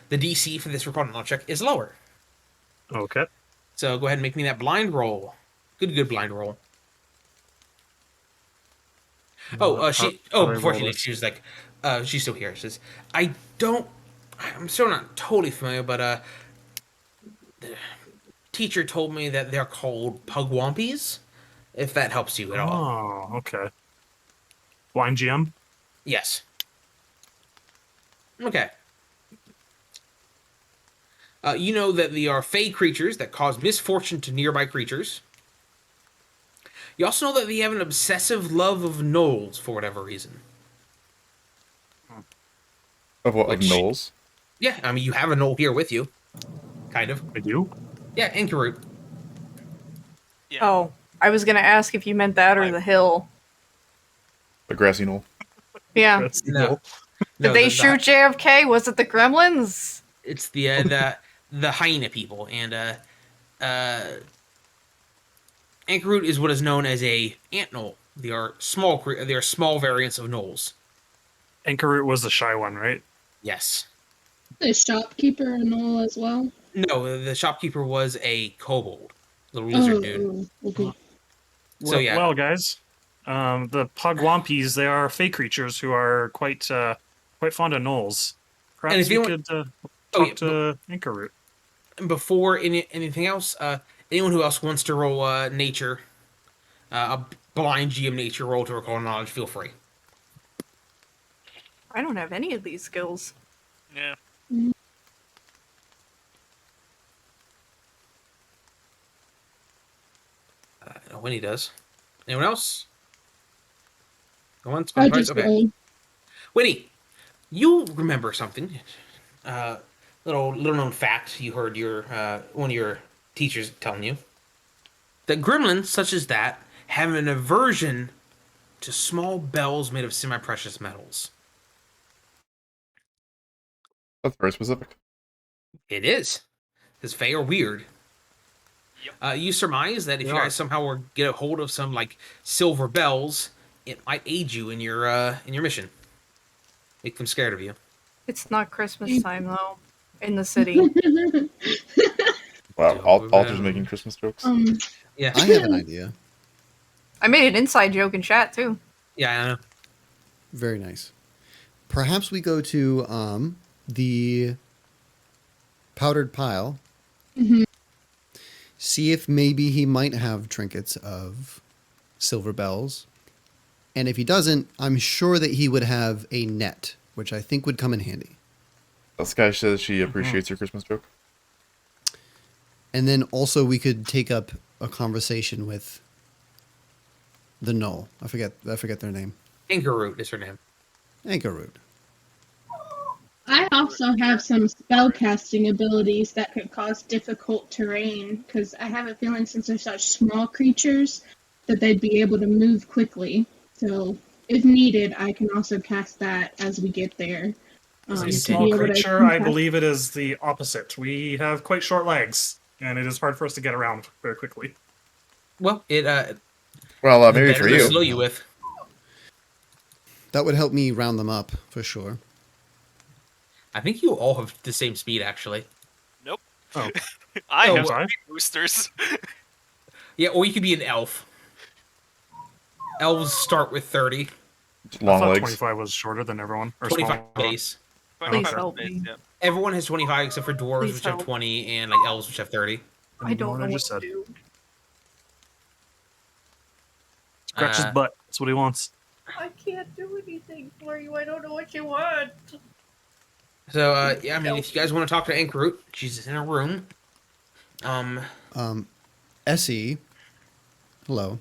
The DC for this recall knowledge check is lower. Okay. So go ahead and make me that blind roll. Good blind roll. Oh, how do I before roll she leaves, this? she was like, she's still here. She says, I'm still not totally familiar, but the teacher told me that they're called pugwampies. If that helps you at all. Oh, okay. Blind GM? Yes. Okay. You know that they are fey creatures that cause misfortune to nearby creatures. You also know that they have an obsessive love of gnolls for whatever reason. Of what? Of Which- gnolls? Yeah, I mean, you have a gnoll here with you. Kind of. I do? Yeah, Inkarut. Yeah. Oh, I was gonna ask if you meant that or the hill. The grassy knoll. Yeah. That's No. Did they shoot JFK? Was it the Gremlins? It's the hyena people, and Ankarut is what is known as a ant gnoll. They are small variants of gnolls. Ankarut was the shy one, right? Yes. The shopkeeper and all as well. No, the shopkeeper was a kobold, little lizard dude. Okay. So yeah, Well, guys, the pugwampies, they are fey creatures who are quite fond of gnolls. Perhaps if we you could want- talk to Ankarut. before anything else, anyone who else wants to roll nature, a blind GM nature roll to recall knowledge, feel free. I don't have any of these skills. Yeah. Wynnie does. Anyone else? Going once, I going twice? just Okay. rolled. Wynnie, you remember something. Little known fact you heard your one of your teachers telling you. That gremlins such as that have an aversion to small bells made of semi-precious metals. That's very specific. It is. Because Fae are weird. Yep. You surmise that if They you are. guys somehow were get a hold of some like silver bells, it might aid you in your mission. Make them scared of you. It's not Christmas time though. In the city. Wow, Silver Alter's bell. making Christmas jokes. Yeah. I have an idea. I made an inside joke in chat too. Yeah, I know. Very nice. Perhaps we go to the powdered pile. Mhm. See if maybe he might have trinkets of silver bells. And if he doesn't, I'm sure that he would have a net, which I think would come in handy. This guy says she appreciates your Christmas joke. And then also we could take up a conversation with the Null. I forget their name. Inkarut is her name. Ankarut. I also have some spellcasting abilities that could cause difficult terrain, because I have a feeling since they're such small creatures that they'd be able to move quickly. So, if needed, I can also cast that as we get there. As a to small be able to creature, I cast- believe it is the opposite. We have quite short legs, and it is hard for us to get around very quickly. Well, it Well, the maybe better for to you. slow you with. That would help me round them up for sure. I think you all have the same speed actually. Nope. Oh. I Oh, have well- speed boosters. Yeah, or you could be an elf. Elves start with 30, I Long thought legs. 25 was shorter than everyone. Or 25 smaller. base. Please Okay. help me. Yeah. Everyone has 25 except for dwarves, Please which have help. 20, and like elves, which have 30. I don't know I what just to said. do. Scratch his butt. That's what he wants. I can't do anything for you. I don't know what you want. So, yeah, I mean, if you guys want to talk to Anchorroot, she's in a room. Essie, hello.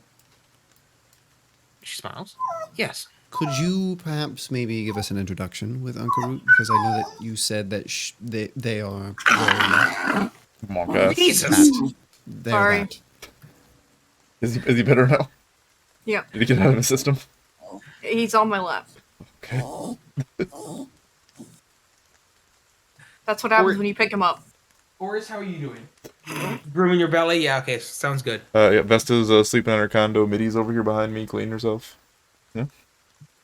She smiles. Yes. Could you perhaps maybe give us an introduction with Uncle Root? Because I know that you said that they are very... Come on, guys. Jesus! They're Sorry. that. Is he better now? Yeah, Did he get out of his system? he's on my lap. Okay. That's what happens when you pick him up. Boris, how are you doing? Grooming your belly? Yeah, okay, sounds good. Yeah, Vesta's sleeping in her condo. Middy's over here behind me, cleaning herself.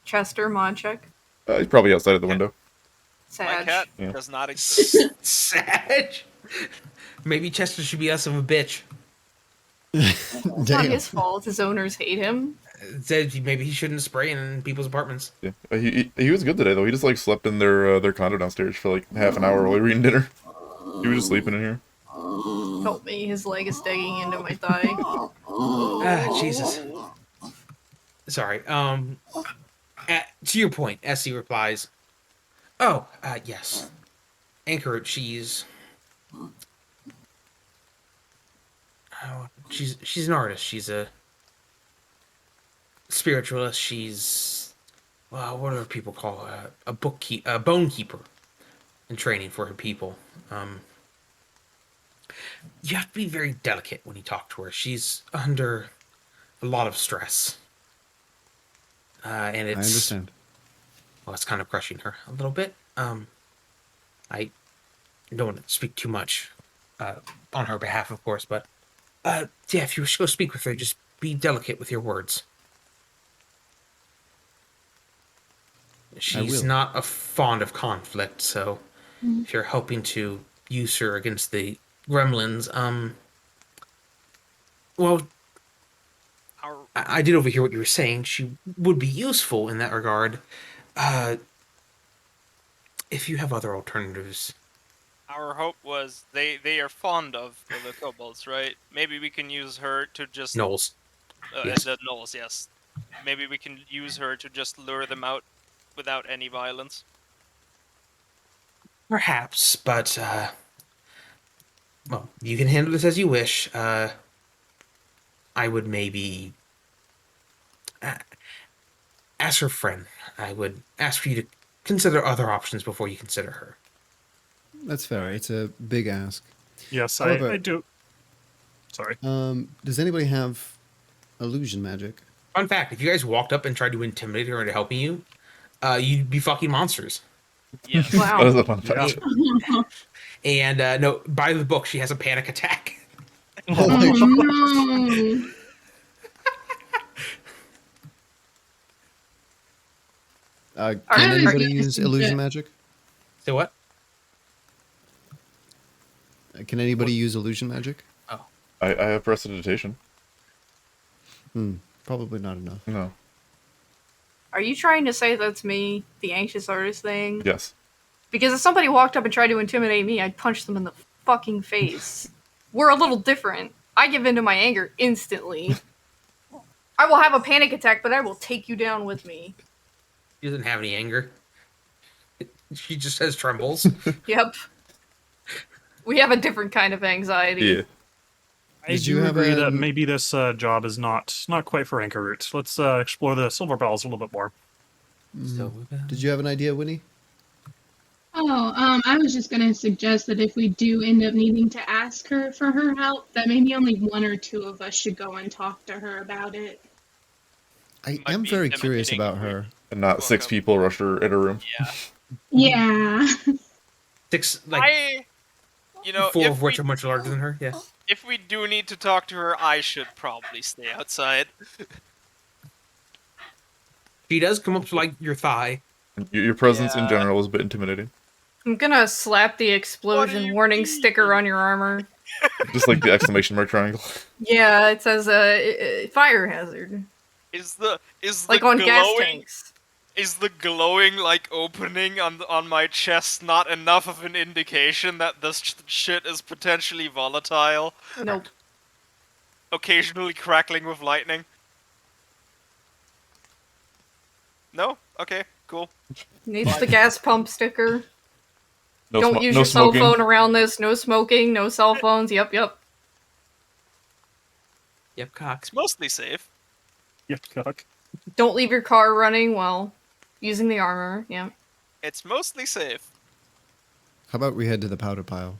Chester, Monchek, He's probably outside of the window. My Sag. cat Yeah. does not exist. Sag? Maybe Chester should be less of a bitch. It's not Damn. his fault. His owners hate him. Said maybe he shouldn't spray in people's apartments. Yeah, he was good today though. He just like slept in their condo downstairs for like half an hour while we were eating dinner. He was just sleeping in here. Help me. His leg is digging into my thigh. Ah, Jesus. Sorry. To your point, Essie replies, "Oh, yes. Anchorroot, she's an artist. She's a spiritualist. She's, well, what do people call her? A bone keeper in training for her people. You have to be very delicate when you talk to her. She's under a lot of stress. And it's, I understand. well, it's kind of crushing her a little bit. I don't want to speak too much on her behalf, of course, but yeah, if you go speak with her, just be delicate with your words. She's will. not fond of conflict, so if you're hoping to use her against the gremlins, well, Our I did overhear what you were saying. She would be useful in that regard. If you have other alternatives. our hope was they are fond of the kobolds, right? Maybe we can use her to just Knowles. Yes. the gnolls, yes. Maybe we can use her to just lure them out without any violence. Perhaps, but, well, you can handle this as you wish. I would maybe ask her friend. I would ask for you to consider other options before you consider her. That's fair. It's a big ask. Yes, However- I do. Sorry. Does anybody have illusion magic? Fun fact, if you guys walked up and tried to intimidate her into helping you, you'd be fucking monsters. Yes. That was Wow. a fun fact. And, no, by the book, she has a panic attack. Oh no! Can I was anybody gonna use suggest- illusion magic? So what? Can anybody use illusion magic? I have prestidigitation. Probably not enough. No. Are you trying to say that's me, the anxious artist thing? Yes. Because if somebody walked up and tried to intimidate me, I'd punch them in the fucking face. We're a little different. I give in to my anger instantly. I will have a panic attack, but I will take you down with me. She doesn't have any anger. She just has trembles. Yep. We have a different kind of anxiety. Yeah. I Did do you have agree a- that maybe this job is not quite for Anchorroot. Let's explore the Silver Bells a little bit more. So, Did you have an idea, Wynnie? Oh, I was just gonna suggest that if we do end up needing to ask her for her help, that maybe only one or two of us should go and talk to her about it. I Might am be very curious intimidating about if we- her. And not 6 Welcome. people rush her in a room. Yeah. Yeah. 6, like, You know, 4 if of which we, are much larger than her, yeah. if we do need to talk to her, I should probably stay outside. She does come up to, like, your thigh. Your presence in Yeah. general is a bit intimidating. I'm gonna slap the explosion you warning mean? sticker on your armor. Just like the exclamation mark triangle. Yeah, it says fire hazard. Is the Like on gas glowing tanks. Is the glowing like opening on my chest not enough of an indication that this shit is potentially volatile? Nope. Occasionally crackling with lightning. No? Okay, cool. Needs the gas pump sticker. No, Don't use no your cell smoking. phone around this. No smoking. No cell phones. Yep. Yep, Cox. It's mostly safe. Yep, cock. Don't leave your car running while using the armor. Yeah. It's mostly safe. How about we head to the powder pile?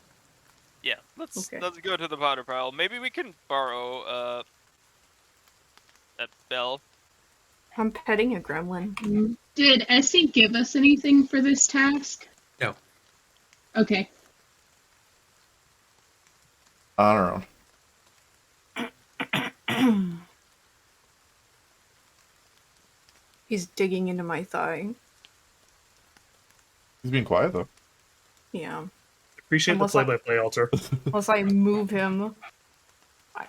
Yeah, let's Okay. go to the powder pile. Maybe we can borrow that bell. I'm petting a gremlin. Did Essie give us anything for this task? No. Okay. On our own. He's digging into my thigh. He's being quiet though. Yeah. Appreciate Unless the I- play-by-play, Alter. Unless I move him.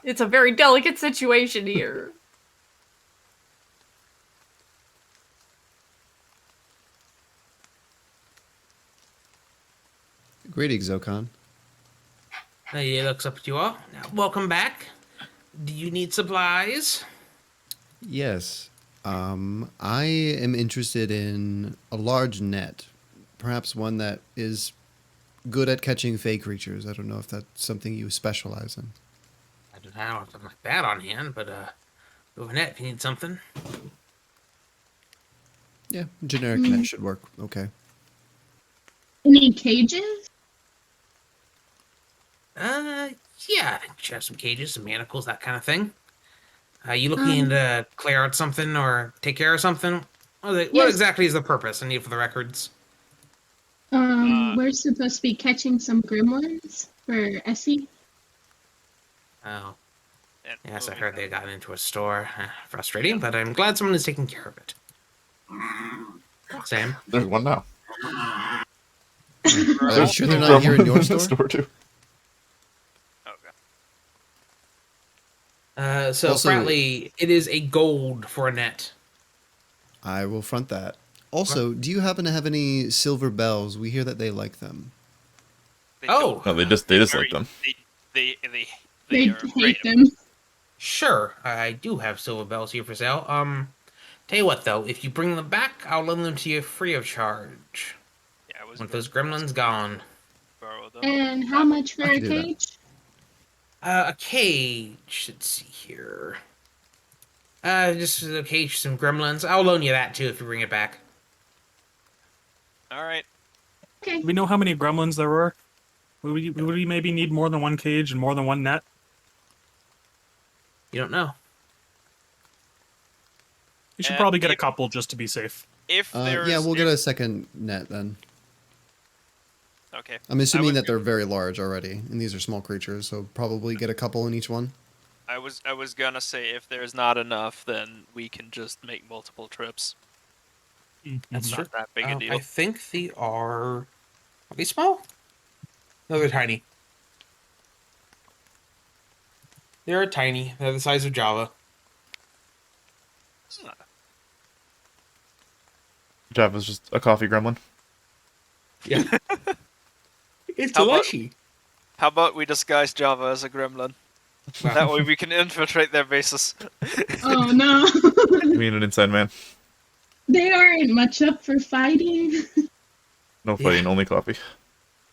It's a very delicate situation here. Greetings, Zokan. He looks up at you all. Now, welcome back. Do you need supplies? Yes. I am interested in a large net. Perhaps one that is good at catching fey creatures. I don't know if that's something you specialize in. I don't have something like that on hand, but go over net if you need something. Yeah, generic net should work. Okay. Any cages? Yeah, I think you should have some cages, some manacles, that kind of thing. You looking to clear out something or take care of something? What Yes. exactly is the purpose? I need for the records. We're supposed to be catching some gremlins for Essie. Oh, And yes, I moving heard them. they got into a store. Frustrating, but I'm glad someone is taking care of it. Sam? There's one now. Are you sure they're not here in your store? too. Okay. So Also- Fratly, it is a gold for a net. I will front that. Also, do you happen to have any silver bells? We hear that they like them. They Oh. don't- No, they just like very- them. They They are hate afraid of them. Sure, I do have silver bells here for sale. Tell you what though, if you bring them back, I'll lend them to you free of charge. Yeah, I was With gonna those gremlins gone. borrow them. And how much for I a can do that. cage? A cage. Let's see here. Just a cage, some gremlins. I'll loan you that too if you bring it back. All right. Okay. Do we know how many gremlins there were? Would we maybe need more than one cage and more than one net? You don't know. You should And probably get a if- couple just to be safe. If there is, Yeah, we'll get a second net then. Okay. I'm assuming was that they're very large already, and these are small creatures, so probably get a couple in each one. I was gonna say if there's not enough, then we can just make multiple trips. That's It's true. not that big a deal. I think they are they small? No, they're tiny. They're tiny. They're the size of Java. Java's just a coffee gremlin. Yeah. It's How about- delicious. How about we disguise Java as a gremlin? That way we can infiltrate their bases. Oh no. You mean an inside man? They aren't much up for fighting. No fighting, only coffee.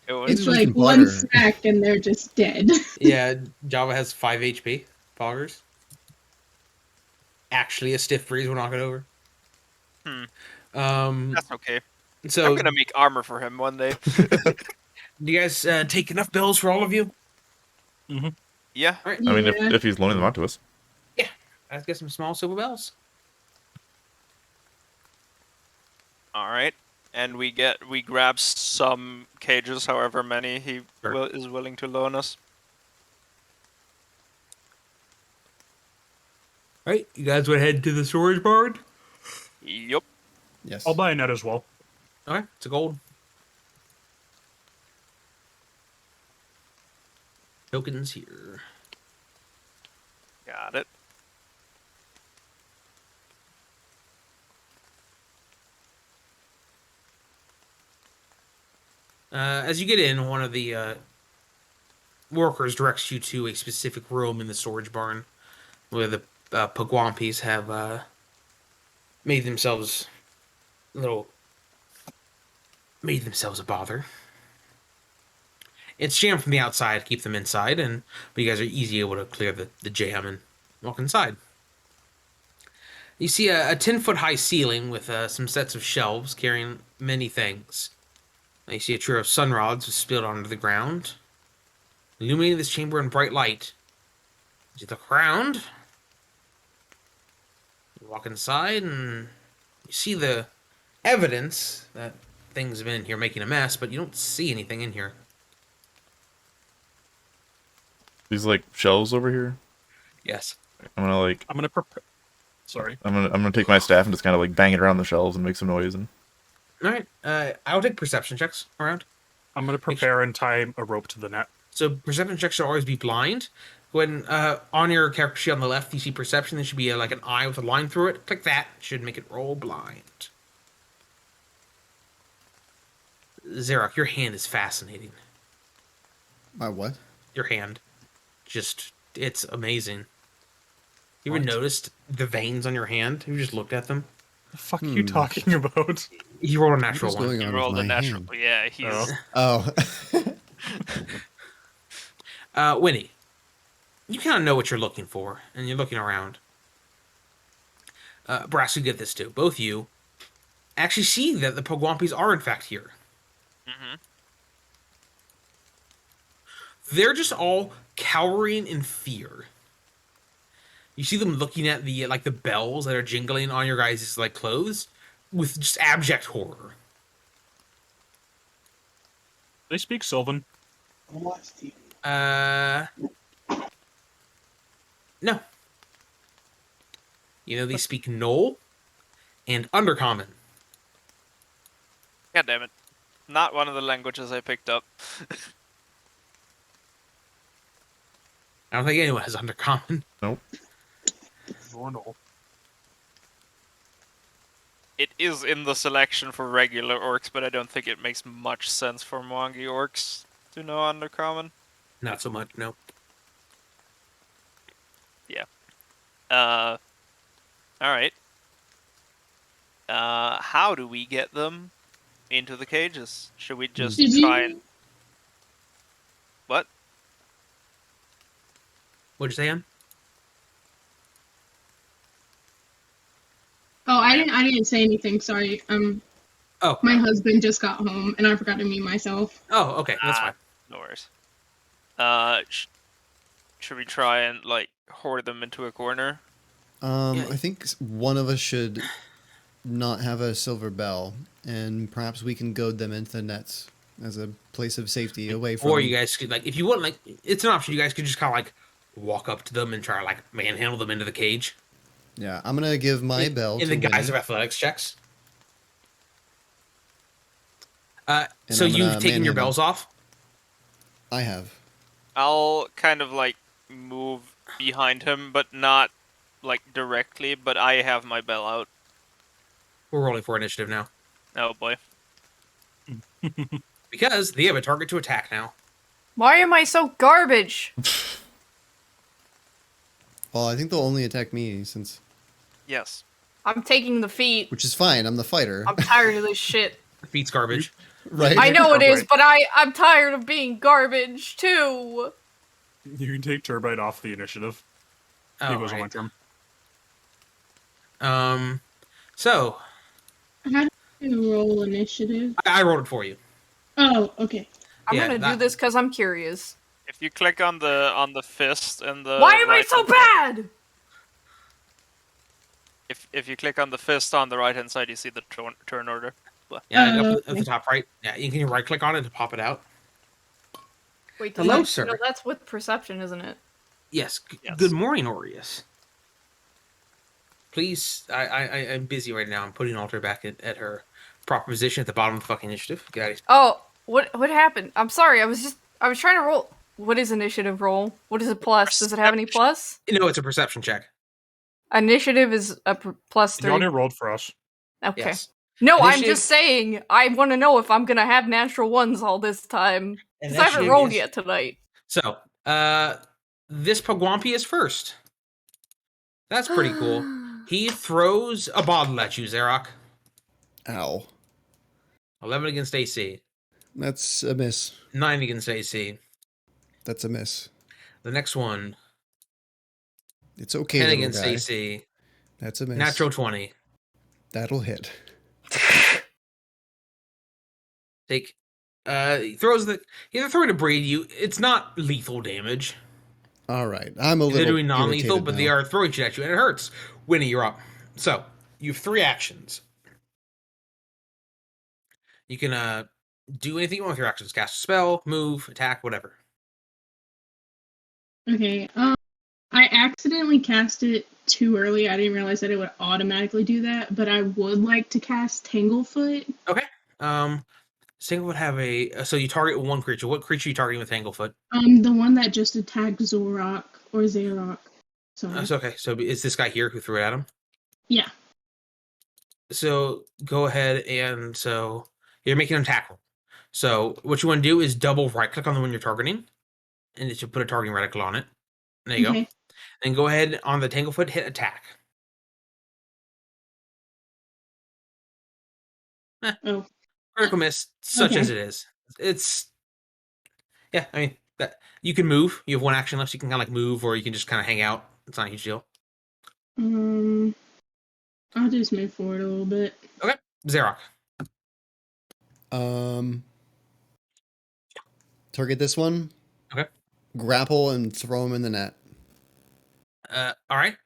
It was It's Maybe we like can one barter. sack and they're just dead. Yeah, Java has 5 HP. Poggers. Actually, a stiff breeze will knock it over. that's okay. So, I'm gonna make armor for him one day. do you guys take enough bells for all of you? Yeah. All right, I mean, Yeah. if he's loaning them out to us. let's get some small silver bells. All right. And we grab some cages, however many he Sure. is willing to loan us. All right, you guys want to head to the storage barn? Yup. Yes. I'll buy a net as well. Okay, it's a gold. Tokens here. Got it. As you get in, one of the workers directs you to a specific room in the storage barn where the Pugwampis have made themselves a bother. It's jammed from the outside to keep them inside, but you guys are easily able to clear the jam and walk inside. You see a 10-foot high ceiling with some sets of shelves carrying many things. You see a trio of sun rods spilled onto the ground, illuminating this chamber in bright light. As you look around, you walk inside, and you see the evidence that things have been in here making a mess, but you don't see anything in here. These like shelves over here. Yes. I'm gonna prepare. Sorry. I'm gonna take my staff and just kind of like bang it around the shelves and make some noise. And all right, I'll take perception checks around. I'm gonna prepare and tie a rope to the net. So perception checks should always be blind. When on your character sheet on the left, you see perception. There should be like an eye with a line through it. Click that. Should make it roll blind. Zarok, your hand is fascinating. My what? Your hand. It's amazing. You ever noticed the veins on your hand? Have you just looked at them? The fuck are you talking about? You rolled a natural What's one. going on You rolled with a my natural. hand? Yeah, he's. Oh. Wynnie, you kind of know what you're looking for, and you're looking around. Brass, you get this too. Both you actually see that the Pugwampis are in fact here. Mm-hmm. They're just all cowering in fear. You see them looking at the bells that are jingling on your guys' clothes with just abject horror. They speak Sylvan. No. You know, they speak Knoll and Undercommon. God damn it! Not one of the languages I picked up. I don't think anyone has Undercommon. nope. Normal. It is in the selection for regular orcs, but I don't think it makes much sense for Mwangi orcs to know Undercommon. Not so much, no. Yeah. Alright. How do we get them into the cages? Should we just try and... What? What'd you say, Ann? Oh, I didn't say anything. Sorry. Oh. My husband just got home, and I forgot to mute myself. Oh, okay, that's fine. No worries. Should we try and hoard them into a corner? I think one of us should not have a silver bell, and perhaps we can goad them into the nets as a place of safety away from. Or you guys could if you want, it's an option. You guys could just kind of walk up to them and try to manhandle them into the cage. Yeah, I'm gonna give my bell in to the guise Wynnie. of athletics checks. So I'm you've gonna taken your manhandle. bells off? I have. I'll kind of move behind him, but not directly, but I have my bell out. We're rolling for initiative now. Oh boy. Because they have a target to attack now. Why am I so garbage? Well, I think they'll only attack me since, Yes. I'm taking the feet. which is fine. I'm the fighter, I'm tired of this shit. Feet's garbage. right? I know it is, Tyrbrit. but I'm tired of being garbage too. You can take Tyrbrit off the initiative. Oh, He goes on my right. turn. So How do you roll initiative? I rolled it for you. Oh, okay. I'm Yeah, gonna do this because I'm curious. If you click on the fist and the Why am I so bad? If you click on the fist on the right hand side, you see the turn order. Yeah, up at okay. the top right. Yeah, you can right click on it to pop it out. Wait, Hello, that, sir. No, that's with perception, isn't it? Yes. Yes. Good morning, Aureus. Please, I'm busy right now. I'm putting Alter back at her proper position at the bottom of the fucking initiative. Get out of here. Oh, what happened? I'm sorry. I was trying to roll. What is initiative roll? What is a plus? Does it have any plus? No, it's a perception check. Initiative is a plus You 3. already rolled for us. Okay. Yes. No, I'm Initiative- just saying. I want to know if I'm gonna have natural ones all this time because I haven't Initiative rolled is- yet tonight. So, this Pagwampi is first. That's pretty cool. He throws a bottle at you, Zarok. Ow. 11 against AC. That's a miss. 9 against AC. That's a miss. The next one, It's okay, 10 little against guy. AC. That's a miss. Natural 20. That'll hit. Take. He throws the. He's throwing debris at you. It's not lethal damage. All right. I'm a little They're doing non-lethal, irritated but now. they are throwing shit at you, and it hurts. Wynnie, you're up. So you have 3 actions. You can do anything you want with your actions: cast a spell, move, attack, whatever. Okay. I accidentally cast it too early. I didn't realize that it would automatically do that, but I would like to cast Tanglefoot. Okay. Single would have a. So you target one creature. What creature are you targeting with Tanglefoot? The one that just attacked Zarok or Zarok. Sorry. That's okay. So it's this guy here who threw it at him. Yeah. So go ahead and so you're making an attack roll. So what you want to do is double right click on the one you're targeting, and it should put a targeting reticle on it. There you go. Okay. Then go ahead on the Tanglefoot, hit attack. Oh. Critical miss, such Okay. as it is. It's yeah. I mean that you can move. You have 1 action left. So you can kind of like move, or you can just kind of hang out. It's not a huge deal. I'll just move forward a little bit. Okay, Zarok. Target this one. Okay. Grapple and throw him in the net. All right.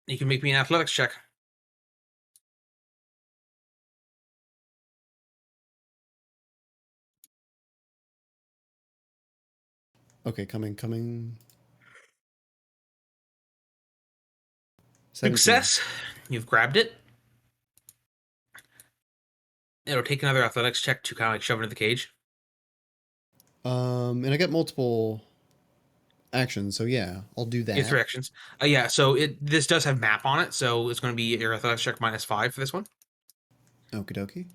You can make me an athletics check. Okay, coming. 17. Success. You've grabbed it. It'll take another athletics check to kind of like shove it into the cage. And I get multiple actions, so yeah, I'll do that. You have 3 actions. Yeah, so this does have map on it, so it's going to be your athletics check -5 for this one. Okie dokie.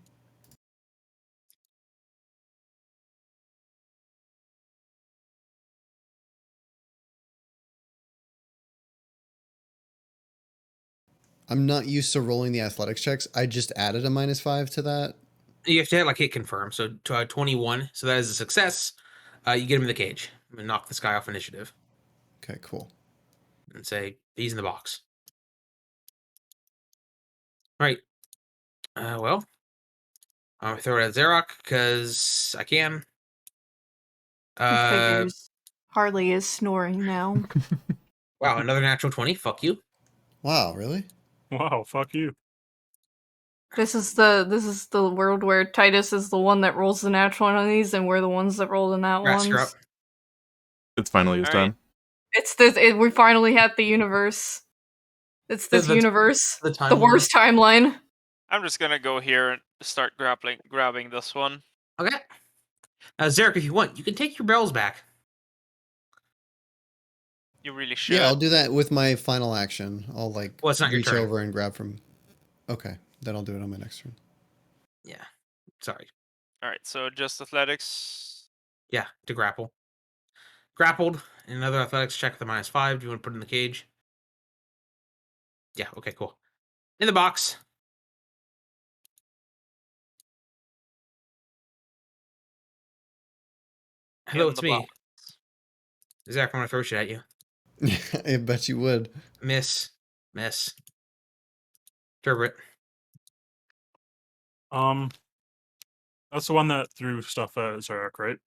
I'm not used to rolling the athletics checks. I just added a -5 to that. You have to hit confirm. So 21. So that is a success. You get him in the cage and knock this guy off initiative Okay, cool. and say he's in the box. Right. Well, I'm gonna throw it at Zarok because I can. Figures. Harley is snoring now. Wow, another natural 20. Fuck you. Wow, really? Wow, fuck you. This is the world where Titus is the one that rolls the natural on these, and we're the ones that roll the nat Grass, you're up. ones. It's finally his All right. time. We finally had the universe. It's this The universe. the The timeline. worst timeline. I'm just gonna go here and start grabbing this one. Okay. Zarek, if you want, you can take your bells back. You really should. Yeah, I'll do that with my final action. I'll Well, it's not your reach turn. over and grab from. Okay, then I'll do it on my next turn. Yeah. Sorry. All right, so just athletics. Yeah, to grapple. Grappled. Another athletics check with a -5. Do you want to put it in the cage? Yeah, okay, cool. In the box. Hello, In it's the me. box. Zach, I'm gonna throw shit at you. I bet you would. Miss. Miss. Tyrbrit. That's the one that threw stuff at Zarok, right?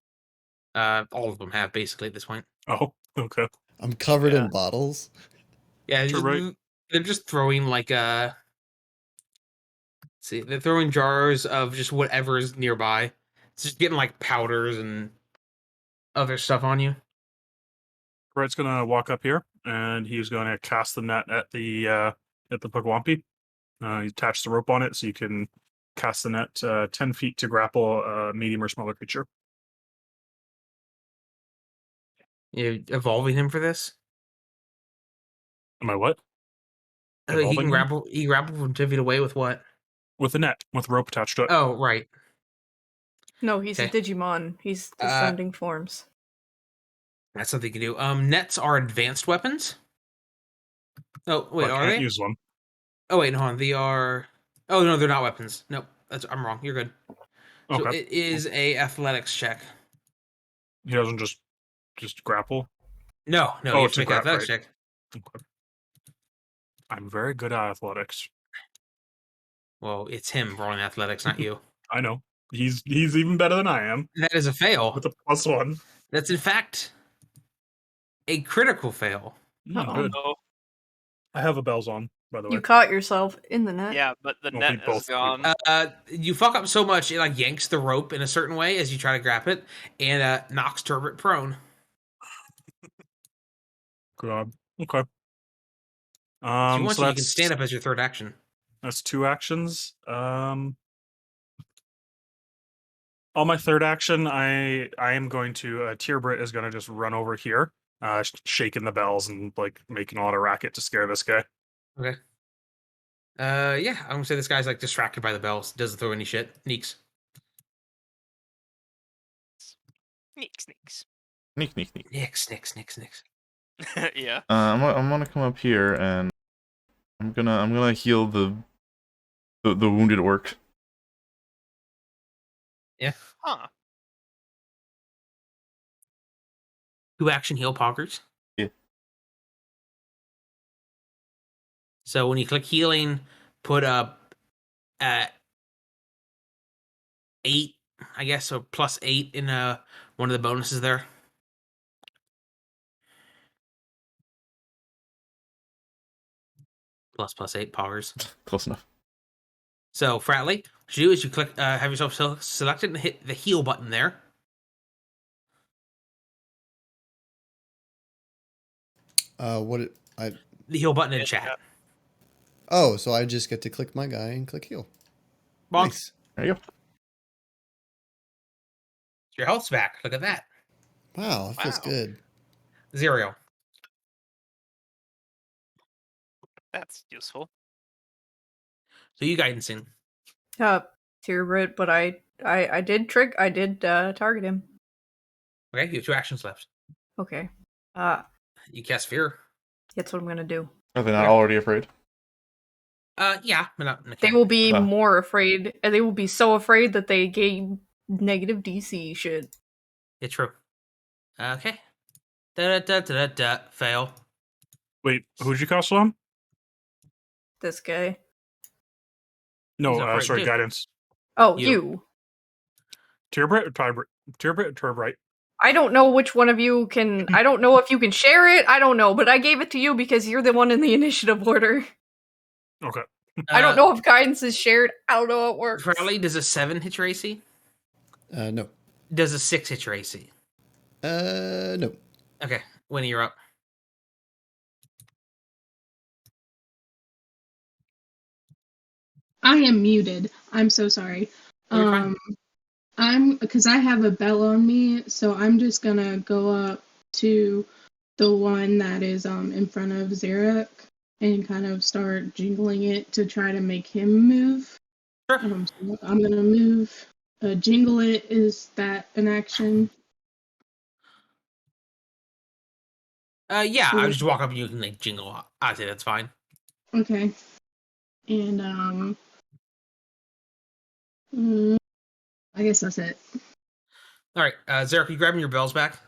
All of them have basically at this point. Oh, okay. I'm covered Yeah. in bottles. Yeah, Tyrbrit. they're just throwing like see, they're throwing jars of just whatever is nearby. It's just getting like powders and other stuff on you. Bright's gonna walk up here, and he's gonna cast the net at the Pugwampi. You attach the rope on it, so you can cast the net 10 feet to grapple a medium or smaller creature. You evolving him for this? Am I what? He Evolving can him? grapple. He grapple from 10 feet away with what? With a net, with rope attached to it. Oh, right. No, he's a Okay. Digimon. He's descending forms. That's something you can do. Nets are advanced weapons. Oh, wait, But are can't they? use one. Oh, wait, hold on. They are... Oh, no, they're not weapons. Nope, I'm wrong. You're good. So Okay. it is a athletics check. He doesn't just grapple. No, you have to make an athletics check. Okay. I'm very good at athletics. Well, it's him rolling athletics, not you. I know. He's even better than I am. That is a fail. With a +1. That's in fact a critical fail. Good. Oh, I have a bells on, by the way. You caught yourself in the net. yeah, but the Well, net we is both- gone. You fuck up so much it like yanks the rope in a certain way as you try to grab it, and knocks Tyrbrit prone. God. Okay. If you want So to, you can stand up as your third action. That's 2 actions. On my third action, I am going to Tyrbrit is going to just run over here, shaking the bells and like making a lot of racket to scare this guy. Okay. Yeah, I'm gonna say this guy's like distracted by the bells. Doesn't throw any shit. Gneakz. Gneakz. Neek. Nix. Yeah. I'm gonna come up here and I'm gonna heal the wounded orc. Huh. 2 action heal poggers. Yeah. So when you click healing, put up at 8, I guess, so +8 in one of the bonuses there. +8 poggers. Close enough. So Fratly, what you do is you click, have yourself selected and hit the heal button there. The The heal button in Yeah. chat. Oh, so I just get to click my guy and click heal. Bonk. Nice. There you go. Your health's back. Look at that. Wow, that feels Wow. good. Zireael. That's useful. So you guidancing. Tyrbrit, but I did target him. Okay, you have 2 actions left. Okay. You cast fear. That's what I'm gonna do. Are they not Yeah. already afraid? Yeah, but not They will be Ah. more afraid, and they will be so afraid that they gain negative DC shit. It's true. Okay. Da. Fail. Wait, who'd you cast on? This guy. No, He's not afraid sorry, too. guidance. Oh, You. you. Tyrbrit or Tyrbrit? Tyrbrit or Tyrbrit? I don't know which one of you can. I don't know if you can share it. I don't know, but I gave it to you because you're the one in the initiative order. Okay. I don't know if guidance is shared. I don't know how it works. Fratly, does a 7 hit your AC? No. Does a 6 hit your AC? No. Okay, Wynnie, you're up. I am muted. I'm so sorry. Oh, you're fine. Because I have a bell on me, so I'm just gonna go up to the one that is in front of Zarok and kind of start jingling it to try to make him move. Sure. So I'm gonna move. Jingle it, is that an action? Yeah, I'll just walk up and you can like jingle. I'd say that's fine. Okay. And I guess that's it. All right, Zarok, you grabbing your bells back?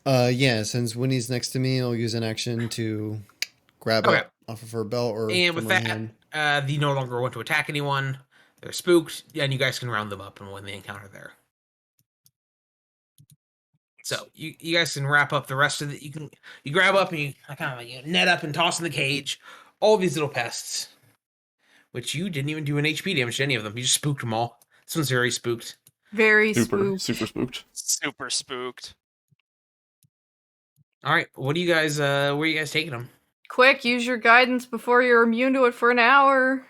Yeah, since Winnie's next to me, I'll use an action to grab Okay. it off of her belt or And from with her that, hand. they no longer want to attack anyone. They're spooked, and you guys can round them up and win the encounter there. So you guys can wrap up the rest of it. You grab up and you kind of like net up and toss in the cage all these little pests, which you didn't even do an HP damage to any of them. You just spooked them all. This one's very spooked. Very Super spooked. spooked. Super spooked. All right, what do you guys? Where are you guys taking them? Quick, use your guidance before you're immune to it for an hour.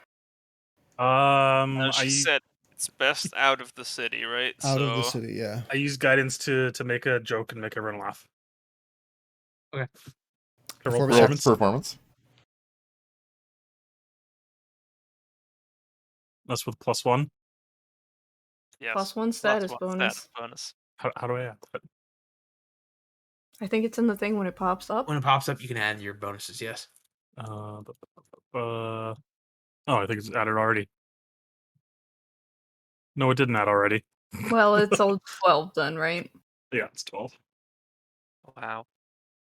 She said it's best out of the city, right? Out of the city, yeah. I use guidance to make a joke and make everyone laugh. Okay. To roll Performance. performance. Performance. That's with +1. Yes. +1 status +1 bonus. status bonus. How do I add that? I think it's in the thing when it pops up. When it pops up, you can add your bonuses. Yes. Oh, I think it's added already. No, it didn't add already. Well, it's all 12 then, right? Yeah, it's 12. Wow.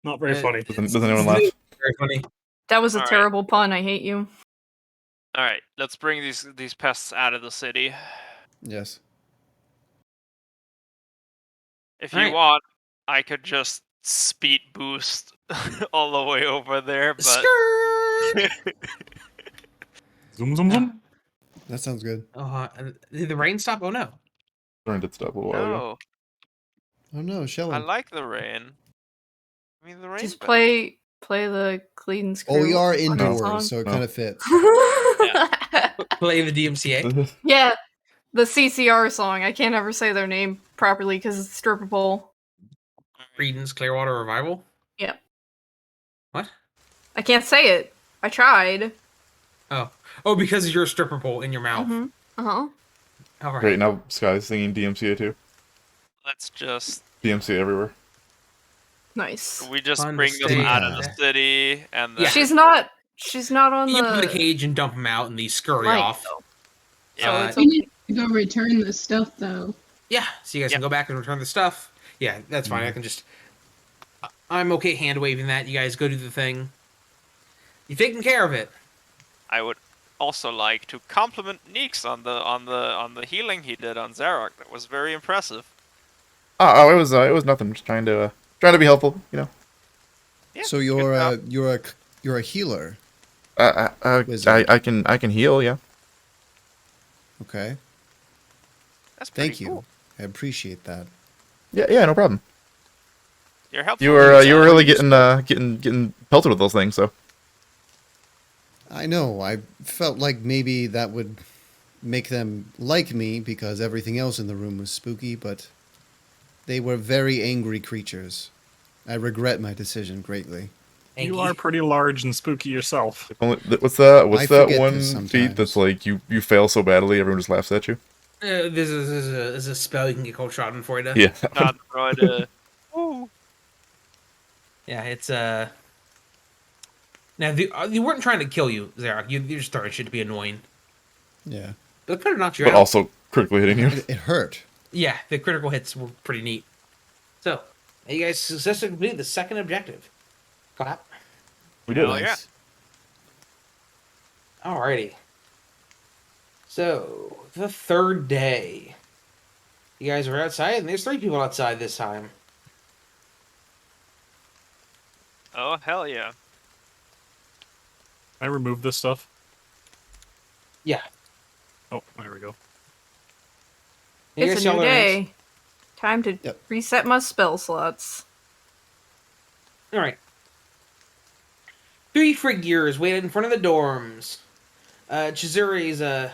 Not very funny. Doesn't anyone laugh? Very funny. That was a All right. terrible pun. I hate you. All right, let's bring these pests out of the city. Yes. If All you right. want, I could just speed boost all the way over there, but Skirt! Zoom, zoom, zoom. That sounds good. Did the rain stop? Oh no. Turned it stop a little while ago. no, Oh no, I Shelling. like the rain. I mean, the rain. Just play the Clean's Oh, we Crew are on that indoors, song. so it No. kind of fits. Play the DMCA. Yeah, the CCR song. I can't ever say their name properly because it's stripper pole. Creedence Clearwater Revival. Yep. What? I can't say it. I tried. Oh, because of your stripper pole in your mouth. Mm-hmm. Uh-huh. All right. Great, now Sky's singing DMCA too. Let's just. DMCA everywhere. Nice. We just Fun bring to them stay out of out the there. city, and then Yeah. She's not on You put in the the cage and dump them out, and they scurry flight, off. though. Yeah. So it's We okay. need to go return the stuff, though. Yeah, so you guys can go back and return the stuff. Yeah, that's fine. I can just. I'm okay hand waving that. You guys go do the thing. You've taken care of it. I would also like to compliment Gneakz on the healing he did on Zarok. That was very impressive. Oh, it was nothing. Just trying to be helpful, you know. Yeah, So good job. you're a healer. I can heal, yeah. Okay. That's pretty Thank you. cool. I appreciate that. Yeah, no problem. You're helpful. You were really getting pelted with those things, so. I know. I felt like maybe that would make them like me because everything else in the room was spooky, but they were very angry creatures. I regret my decision greatly. You are pretty large and spooky yourself. What's that? What's I that forget one this feat sometimes. that's like you fail so badly everyone just laughs at you? This is a spell you can get cold shot in for you. Yeah. Not right. Woo. Yeah, it's Now, you weren't trying to kill you, Zarok. You just thought it should be annoying. Yeah. But it could have knocked you But out. also critically hitting you. It hurt. Yeah, the critical hits were pretty neat. So, you guys successfully completed the second objective. Clap. We did. Hell yeah. Alrighty. So, the third day. You guys are outside, and there's 3 people outside this time. Oh hell yeah. I removed this stuff. Yeah. Oh, there we go. You It's guys a see all new the ranks? day. Time to Yep. reset my spell slots. Alright. 3 figures waited in front of the dorms. Chizuri's,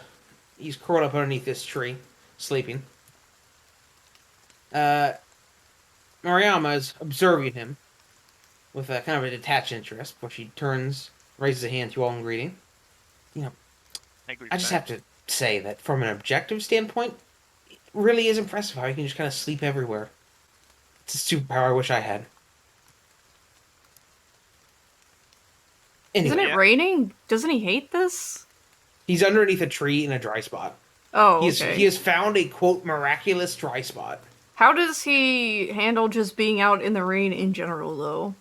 he's curled up underneath this tree, sleeping. Mariama is observing him with a kind of a detached interest, before she turns, raises a hand to all in greeting. You know, I just have to say that from an objective standpoint, it really is impressive how you can just kind of sleep everywhere. It's a superpower I wish I had. Anyway, Isn't it raining? Doesn't he hate this? he's underneath a tree in a dry spot. Oh, He okay. has found a, quote, miraculous dry spot. How does he handle just being out in the rain in general, though?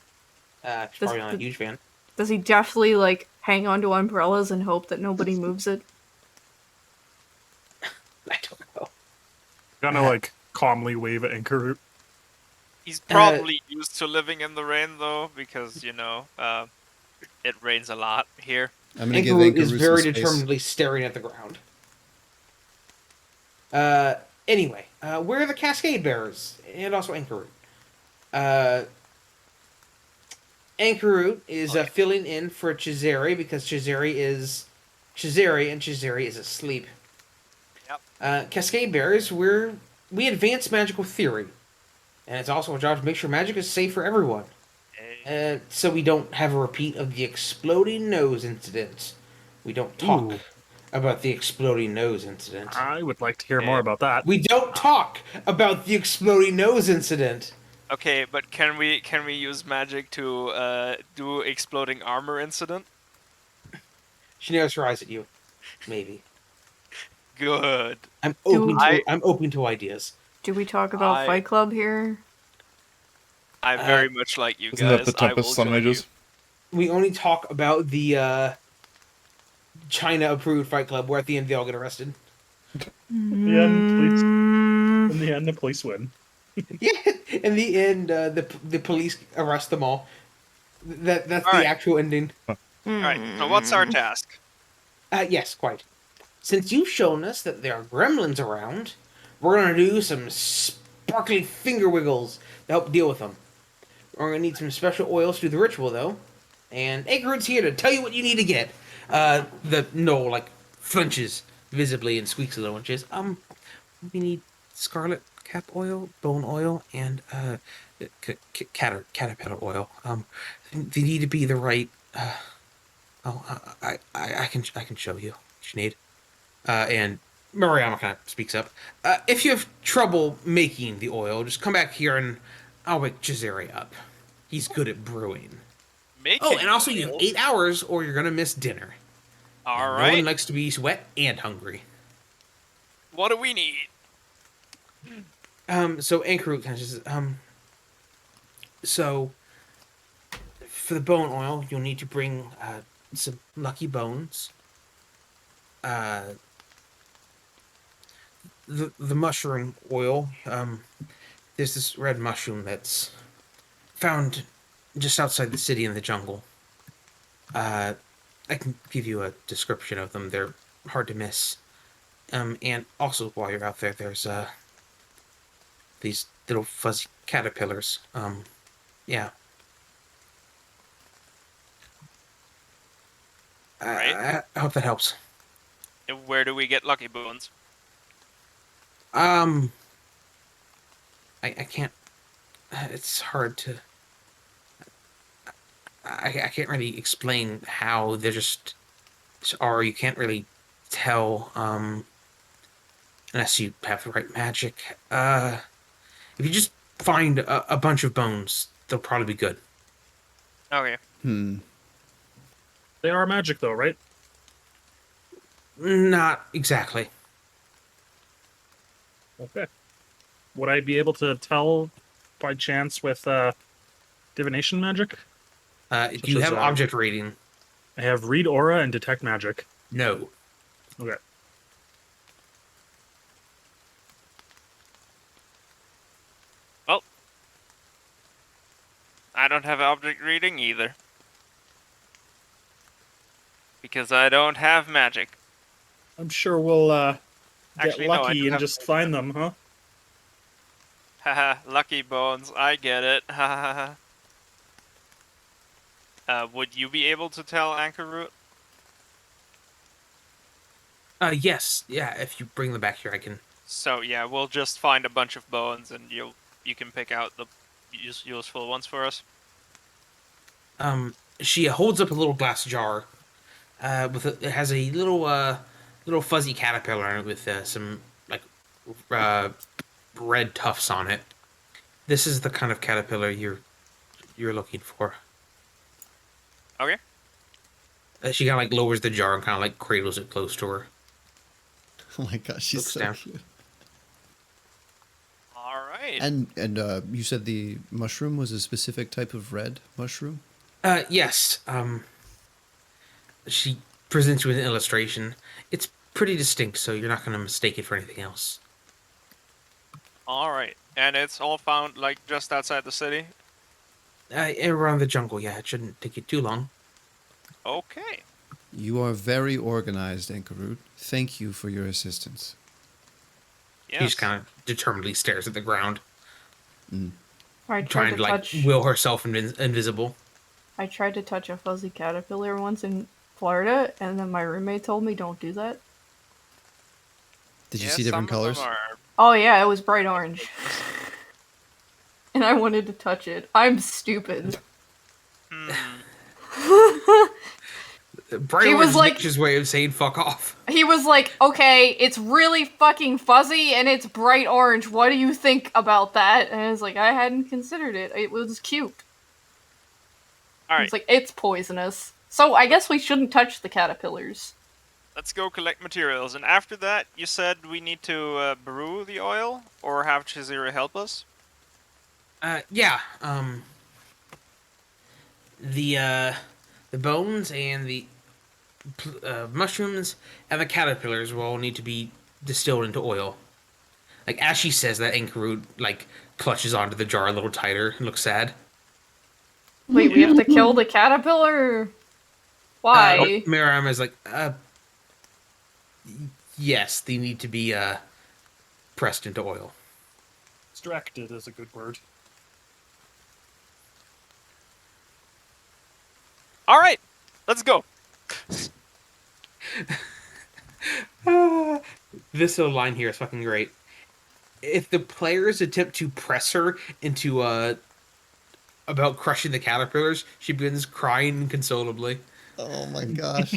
He's probably not a huge fan. Does he definitely, like, hang onto umbrellas and hope that nobody moves it? I don't know. Gonna like calmly wave at anchor root. He's probably used to living in the rain though, because it rains a lot here. I'm gonna give Anchorroot Anchor is Root very some space. determinedly staring at the ground. Anyway, where are the Cascade Bearers? And also Anchorroot. Anchorroot is filling in for Chizeri because Chizeri is asleep. Yep. Cascade Bearers, we advance magical theory. And it's also our job to make sure magic is safe for everyone. So we don't have a repeat of the exploding nose incident. We don't talk about the exploding nose incident. I would like to hear more about that. We don't talk about the exploding nose incident. Okay, but can we use magic to do exploding armor incident? She narrows her eyes at you. Maybe. Good. I'm Do- open to ideas. Do we talk about Fight Club here? I very much like you Isn't guys. that the Tempest Sun Mages? We only talk about the China-approved Fight Club, where at the end they all get arrested. In the end, the police win. Yeah, in the end, the police arrest them all. That's All the right. actual ending. All right. So what's our task? Yes, quite. Since you've shown us that there are gremlins around, we're gonna do some sparkly finger wiggles to help deal with them. We're gonna need some special oils to do the ritual, though. And Anchorwood's here to tell you what you need to get. The Knoll, flinches visibly and squeaks a little and says, we need scarlet cap oil, bone oil, and caterpillar oil. They need to be the right. I can show you. What you need. And Mariama kind of speaks up. If you have trouble making the oil, just come back here and I'll wake Zireael up. He's good at brewing. And also you have 8 hours or you're gonna miss dinner. All No right. one likes to be wet and hungry. What do we need? So Anchorwood kind of says, so for the bone oil, you'll need to bring some lucky bones. The mushroom oil, there's this red mushroom that's found just outside the city in the jungle. I can give you a description of them. They're hard to miss. And also while you're out there, there's these little fuzzy caterpillars. Yeah. Right. I hope that helps. And where do we get lucky bones? I can't. It's hard to. I can't really explain how they're just, or you can't really tell unless you have the right magic. If you just find a bunch of bones, they'll probably be good. Okay. They are magic, though, right? Not exactly. Okay. Would I be able to tell by chance with divination magic? Do you have object reading? I have read aura and detect magic. No. Okay. Well, I don't have object reading either. Because I don't have magic. I'm sure we'll Actually, get no, I lucky do and have just magic. find them, huh? Haha, lucky bones. I get it. Haha. Would you be able to tell Anchor Root? Yes. Yeah, if you bring them back here, I can. So yeah, we'll just find a bunch of bones, and you can pick out the useful ones for us. She holds up a little glass jar. It has a little fuzzy caterpillar in it with some red tufts on it. This is the kind of caterpillar you're looking for. Okay. She kind of lowers the jar and kind of cradles it close to her. Oh my gosh, she's Looks so down. cute. All right. And you said the mushroom was a specific type of red mushroom? Yes. She presents you with an illustration. It's pretty distinct, so you're not going to mistake it for anything else. All right. And it's all found just outside the city. Around the jungle, yeah. It shouldn't take you too long. Okay. You are very organized, Ankarut. Thank you for your assistance. Yes. He just kind of determinedly stares at the ground, I tried trying to to touch. will herself invisible. I tried to touch a fuzzy caterpillar once in Florida, and then my roommate told me don't do that. Did you Yeah, see different some of them colors? are- Oh yeah, it was bright orange. And I wanted to touch it. I'm stupid. Hmm. Bright He orange was is like- nature's way of saying fuck off. He was like, okay, it's really fucking fuzzy and it's bright orange. What do you think about that? And I was like, I hadn't considered it. It was cute. All It's right, like, it's poisonous. So I guess we shouldn't touch the caterpillars. let's go collect materials. And after that, you said we need to brew the oil or have Zireael help us. Yeah. The bones and the mushrooms and the caterpillars will all need to be distilled into oil. Like as she says that, Ankarut like clutches onto the jar a little tighter and looks sad. Wait, we have to kill the caterpillar? Why? Miriam is like, yes, they need to be pressed into oil. Extracted is a good word. All right, let's go. This little line here is fucking great. If the players attempt to press her into about crushing the caterpillars, she begins crying inconsolably. Oh my gosh.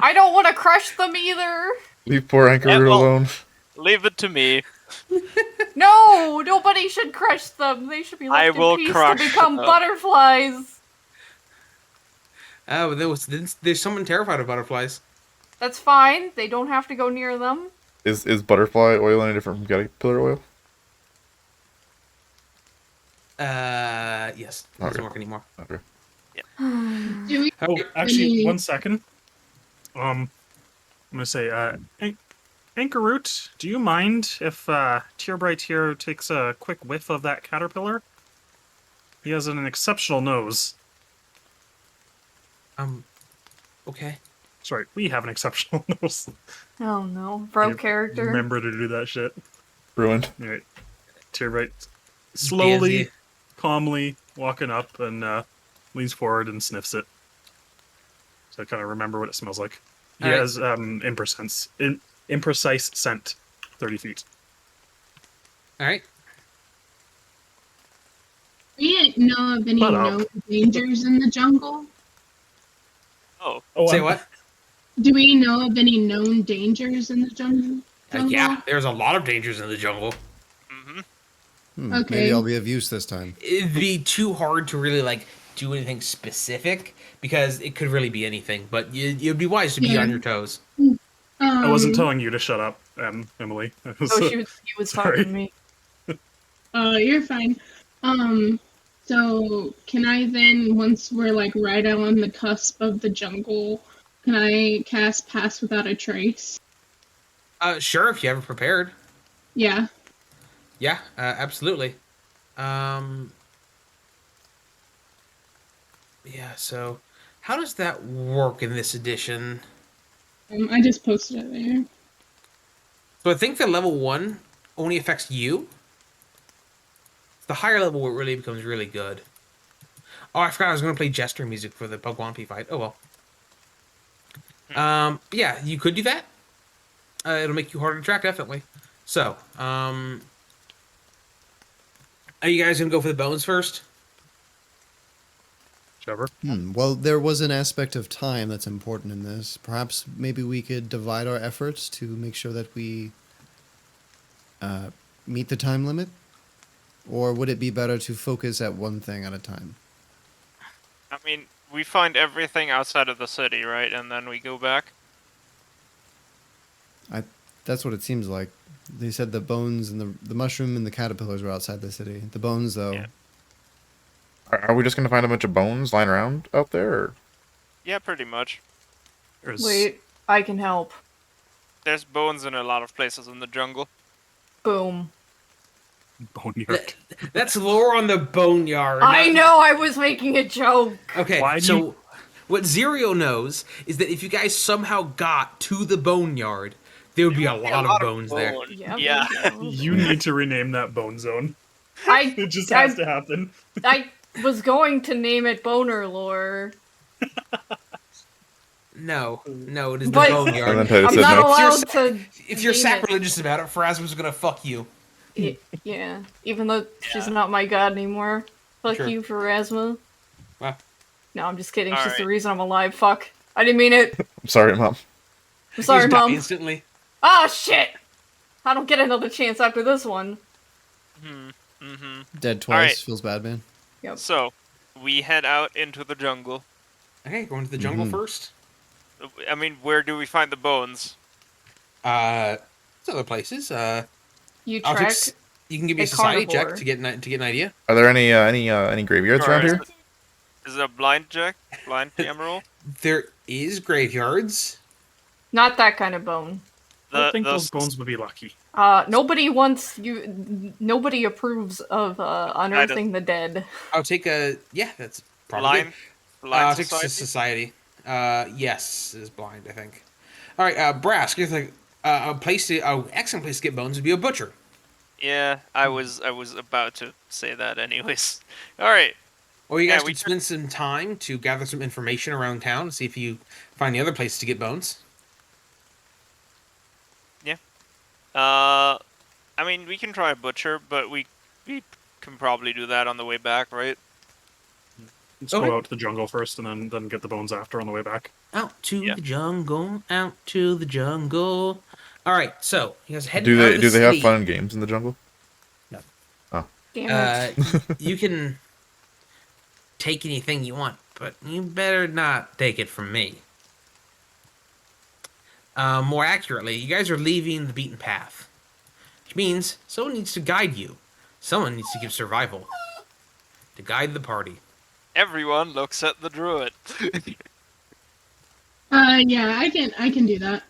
I don't want to crush them either. Leave poor Anchor Yeah, well- alone. Leave it to me. No, nobody should crush them. They should be I left will in peace to crush become them. butterflies. Oh, there's someone terrified of butterflies. That's fine. They don't have to go near them. Is butterfly oil any different from caterpillar oil? Yes, it doesn't Okay. work anymore. Okay. Do we Oh, actually, any- 1 second. I'm gonna say, Ankarut, do you mind if Tyrbrit here takes a quick whiff of that caterpillar? He has an exceptional nose. Okay. Sorry, we have an exceptional nose. Oh no, bro You character. Remember to do that shit. Ruined. All right. Tyrbrit slowly, Busy. calmly walking up and leans forward and sniffs it. So I kind of remember what it smells like. He All right. has imprecise scent, 30 feet. All right. Do we know of any Shut up. known dangers in the jungle? Oh, Oh, Say what? Do we know of any known dangers in the jungle? Yeah, there's a lot of dangers in the jungle. Okay. Maybe I'll be of use this time. It'd be too hard to really like do anything specific because it could really be anything. But you'd be wise to be Yeah. on your toes. I wasn't telling you to shut up, Emily. Oh, he was talking Sorry. to me. You're fine. So can I then, once we're like right on the cusp of the jungle, can I cast Pass Without a Trace? Sure, if you have it prepared. Yeah. Yeah, absolutely. Yeah, so how does that work in this edition? I just posted it there. So I think that level 1 only affects you. The higher level it really becomes really good. Oh, I forgot I was going to play Jester music for the Pugwampy fight. Oh well. Yeah, you could do that. It'll make you harder to track, definitely. So, are you guys going to go for the bones first? Trevor? Well, there was an aspect of time that's important in this. Perhaps maybe we could divide our efforts to make sure that we meet the time limit? Or would it be better to focus at one thing at a time? I mean, we find everything outside of the city, right? And then we go back. That's what it seems like. They said the bones and the mushroom and the caterpillars were outside the city. The bones, though. Yeah. Are we just gonna find a bunch of bones lying around out there? Or? Yeah, pretty much. There's- Wait, I can help. There's bones in a lot of places in the jungle. Boom. Boneyard. That's lore on the boneyard. I not- know, I was making a joke. Okay, Why do so you- what Zireael knows is that if you guys somehow got to the boneyard, there would be a lot of bones there. bone. Yeah. Yeah. You need to rename that bone zone. I It just has to happen. I was going to name it Boner Lore. No, it is the But- And then boneyard. Taylor I'm said not no. allowed to. If you're name it. sacrilegious about it, Phrasma's gonna fuck you. Yeah, even though she's not my god anymore. Fuck Sure. you, Pharasma. Wow. No, I'm just kidding. She's the Alright. reason I'm alive. Fuck. I didn't mean it. I'm sorry, Mom. I'm sorry, You just die Mom. instantly. Ah, shit! I don't get another chance after this one. Dead twice. Alright. Feels bad, man. Yep. So, we head out into the jungle. Okay, going to the jungle first. I mean, where do we find the bones? There's other places. You I'll track. take you can give me a a society carnivore. check to get an idea. Are there any graveyards Sure, around here? Is it a blind check? Blind camera roll? There is graveyards. Not that kind of bone. I don't think those bones would be lucky. Nobody wants you. Nobody approves of unearthing the dead. I'll take a that's probably Blind? good. Blind I'll take society? society. Yes, is blind, I think. All right, Brask, you think excellent place to get bones would be a butcher. Yeah, I was about to say that anyways. Alright. Or you Yeah, guys we could spend some time to gather some information around town, see if you find the other places to get bones. I mean, we can try a butcher, but we can probably do that on the way back, right? Let's Okay. go out to the jungle first, and then get the bones after on the way back. Out to Yeah. the jungle, out to the jungle. All right, so you guys heading Do out they of do the they have city. fun games in the jungle? Damn it. You can take anything you want, but you better not take it from me. More accurately, you guys are leaving the beaten path, which means someone needs to guide you. Someone needs to give survival to guide the party. Everyone looks at the druid. Yeah, I can do that.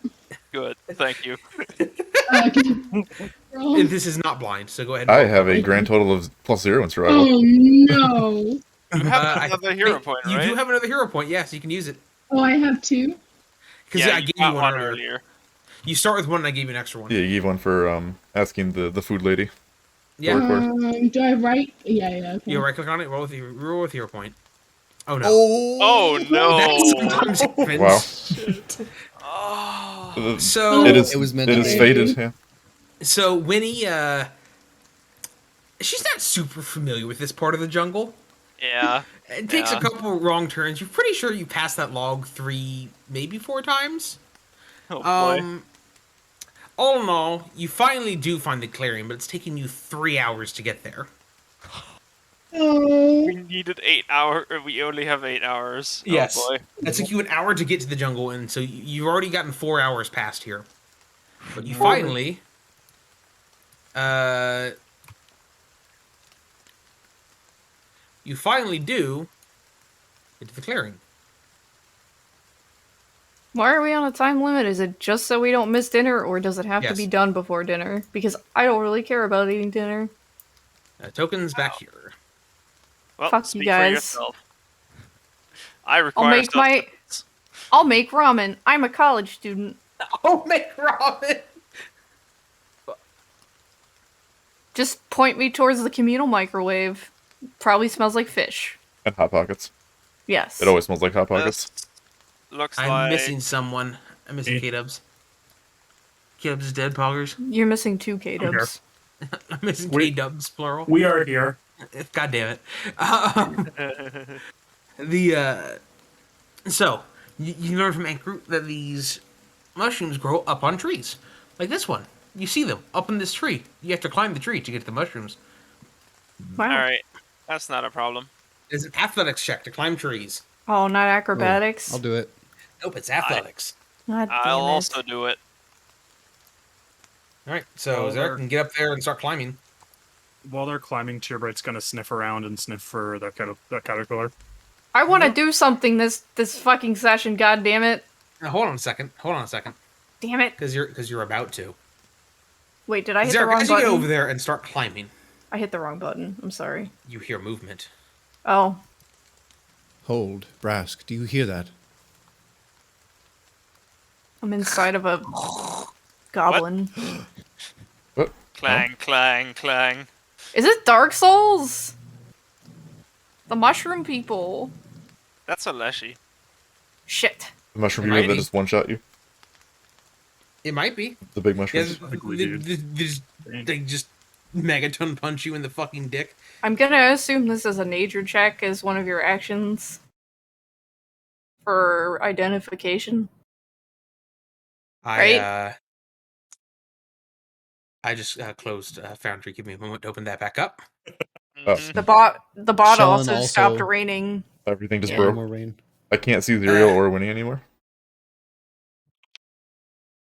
Good, thank you. Can you roll? And this is not blind, so go ahead. And I roll. have a grand total of +0 in survival. Oh no! You have another hero point, You right? do have another hero point, yes. You can use it Oh, I have 2. because Yeah, I you gave got you one earlier. You start with one, and I gave you an extra one. Yeah, you gave one for asking the food lady. Yeah. Forward. Do I write? Yeah. Okay. You right click on it, roll with hero point. Oh no! Oh no! That sometimes happens. Wow. Oh. So It is. It was meant It to is be. fated. Yeah. So Wynnie, she's not super familiar with this part of the jungle. Yeah. It takes Yeah. a couple wrong turns. You're pretty sure you passed that log 3, maybe 4 times. Oh boy. All in all, you finally do find the clearing, but it's taking you 3 hours to get there. Oh. We needed 8 hours. We only have 8 hours. Yes. Oh boy. It took you an hour to get to the jungle, and so you've already gotten 4 hours past here. But you finally, do get to the clearing. Why are we on a time limit? Is it just so we don't miss dinner, or does it have to Yes. be done before dinner? Because I don't really care about eating dinner. Tokens back here. Well, Fuck you speak guys. for yourself. I require I'll make ramen. I'm a college student. Oh, make ramen! Just point me towards the communal microwave. Probably smells like fish. And hot pockets. Yes. It always smells like hot pockets. Looks I'm like missing someone. I'm missing Kdubs. Kdubs is dead, poggers. You're missing 2 Kdubs. I'm missing We- Kdubs, plural. We are here. God damn it. So, you learn from Ankroot that these mushrooms grow up on trees. Like this one. You see them up in this tree. You have to climb the tree to get to the mushrooms. Wow. Alright. That's not a problem. It's an athletics check to climb trees. Oh, not acrobatics. I'll do it. Nope, it's athletics. God damn I'll it. also do it. Alright, so Well, Zarok can get up there and start climbing. While they're climbing, Tyrbrit's gonna sniff around and sniff for that caterpillar. I want to do something this fucking session. God damn it! Now, hold on a second. Damn it! Because you're about to. Wait, did I hit the Zarok, wrong as you get button? over there and start climbing, I hit the wrong button. I'm sorry. you hear movement. Oh, Hold, Brask. Do you hear that? I'm inside of a goblin. What? Clang, clang, clang. Is it Dark Souls? The mushroom people. That's a leshy. Shit. The mushroom It people might that be. just one shot you. It might be. The big Yeah, mushrooms. think we do. they just megaton punch you in the fucking dick. I'm gonna assume this is a nature check as one of your actions. for identification. I just closed Foundry. Give me a moment to open that back up. Mhm. The bot Sean also stopped raining. Everything just Yeah, broke. more rain. I can't see Zireael or Wynnie anymore.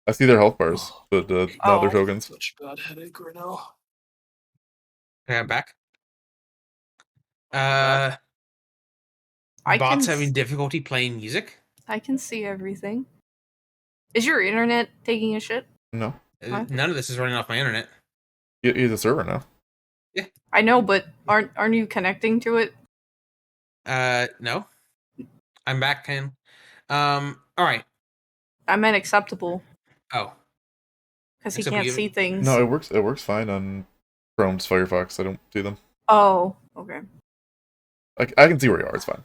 I see their health bars, but not their tokens. Such a bad headache right now. Okay, I'm back. I Bot's can having difficulty playing music. I can see everything. Is your internet taking a shit? No, Huh? None of this is running off my internet. he's a server now. I know, but aren't you connecting to it? No. I'm back, Ken. All right. I meant acceptable Oh, because he Except can't we- see things. No, it works. It works fine on Chrome's Firefox. I don't see them. Oh, okay. I can see where you are. It's fine.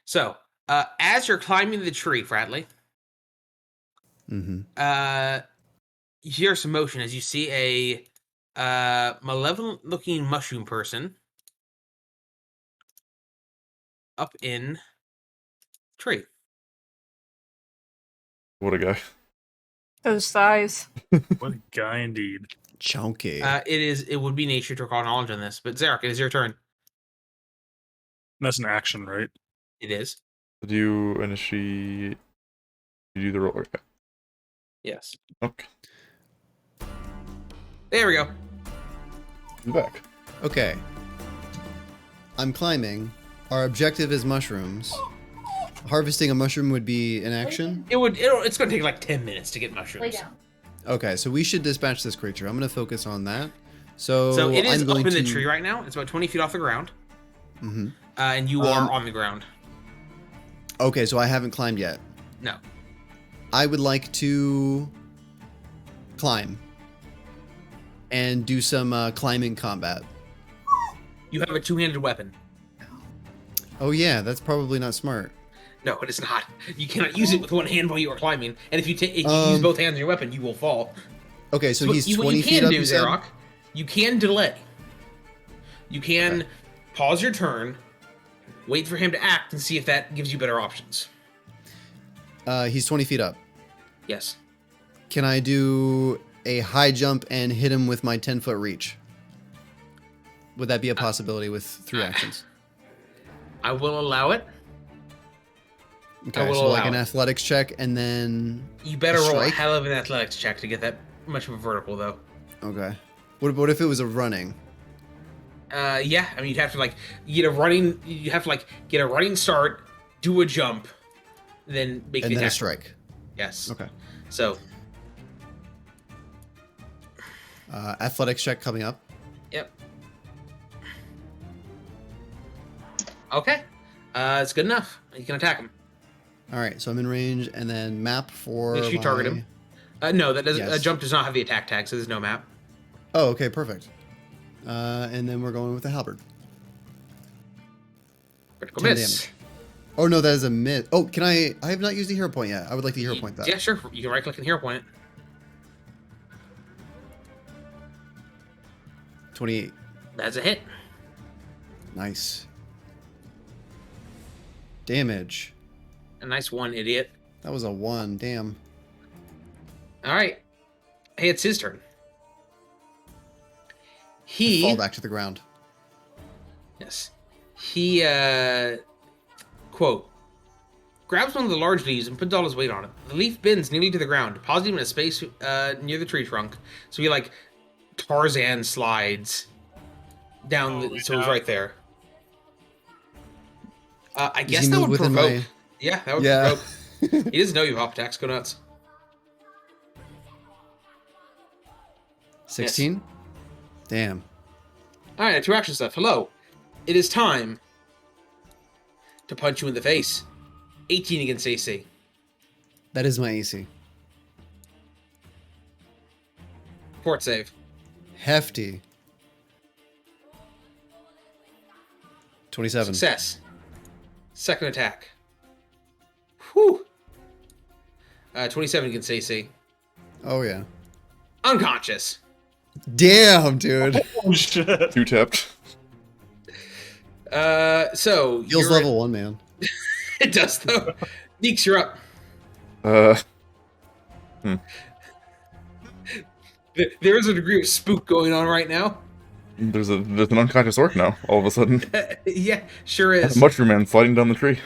so as you're climbing the tree, Fratly, Mm-hmm. you hear some motion as you see a malevolent-looking mushroom person up in the tree. What a guy. Those thighs. What a guy indeed. Chunky. It would be nature to call knowledge on this, but Zarok, it is your turn. That's an action, right? It is. Did you initiate? You do the roll? Okay. Yes. Okay. There we go. I'm back. Okay. I'm climbing. Our objective is mushrooms. Harvesting a mushroom would be an action. It's going to take like 10 minutes to get mushrooms. Okay, so we should dispatch this creature. I'm going to focus on that. So it is I'm up going in the to... tree right now. It's about 20 feet off the ground. Mm-hmm. And you are on the ground. Okay, so I haven't climbed yet. No. I would like to climb and do some climbing combat. You have a two-handed weapon. Oh yeah, that's probably not smart. No, it is not. You cannot use it with one hand while you are climbing. And if you use both hands on your weapon, you will fall. Okay, so he's what 20 you feet can up, do, you said? Zarok, you can delay. You can pause your turn, wait for him to act, and see if that gives you better options. He's 20 feet up. Yes. Can I do a high jump and hit him with my 10-foot reach? Would that be a possibility with 3 actions? I will allow it. Okay, will so like allow an it. athletics check and then You better a roll a strike? hell of an athletics check to get that much of a vertical, though. Okay. What if it was a running? Yeah. I mean, you'd have to get a running start, do a jump, then make And the then a attack. strike. Yes. Okay. So. Athletics check coming up. Yep. Okay. It's good enough. You can attack him. All right, so I'm in range, and then map for. Make sure you target him. No, that doesn't. Yes. Jump does not have the attack tag, so there's no map. Oh, okay, perfect. And then we're going with the halberd. Critical 10 miss. damage. Oh no, that is a miss. Oh, can I? I have not used the hero point yet. I would like the hero point that. Yeah, sure. You can right click and hero point it. 28. That's a hit. Nice. Damage. A nice one, idiot. That was a 1. Damn. All right. Hey, it's his turn. Fall back to the ground. Yes. He, quote, grabs one of the large leaves and puts all his weight on it. The leaf bends nearly to the ground, depositing him in a space near the tree trunk. So he, Tarzan slides down, so he's right there. I Does guess he that move would within provoke. my- Yeah, that would Yeah. provoke. He doesn't know you have hop attacks. Go nuts. 16? Damn. All right, 2 action stuff. Hello. It is time to punch you in the face. 18 against AC. That is my AC. Fort save. Hefty. 27. Success. Second attack. Whew. 27 against AC. Oh yeah. Unconscious. Damn, dude. Oh shit. 2 tapped. So Heals you're level 1, man. It does though. Gneakz, you're up. There is a degree of spook going on right now. There's an unconscious orc now, all of a sudden. Yeah, sure is. Mushroom man sliding down the tree.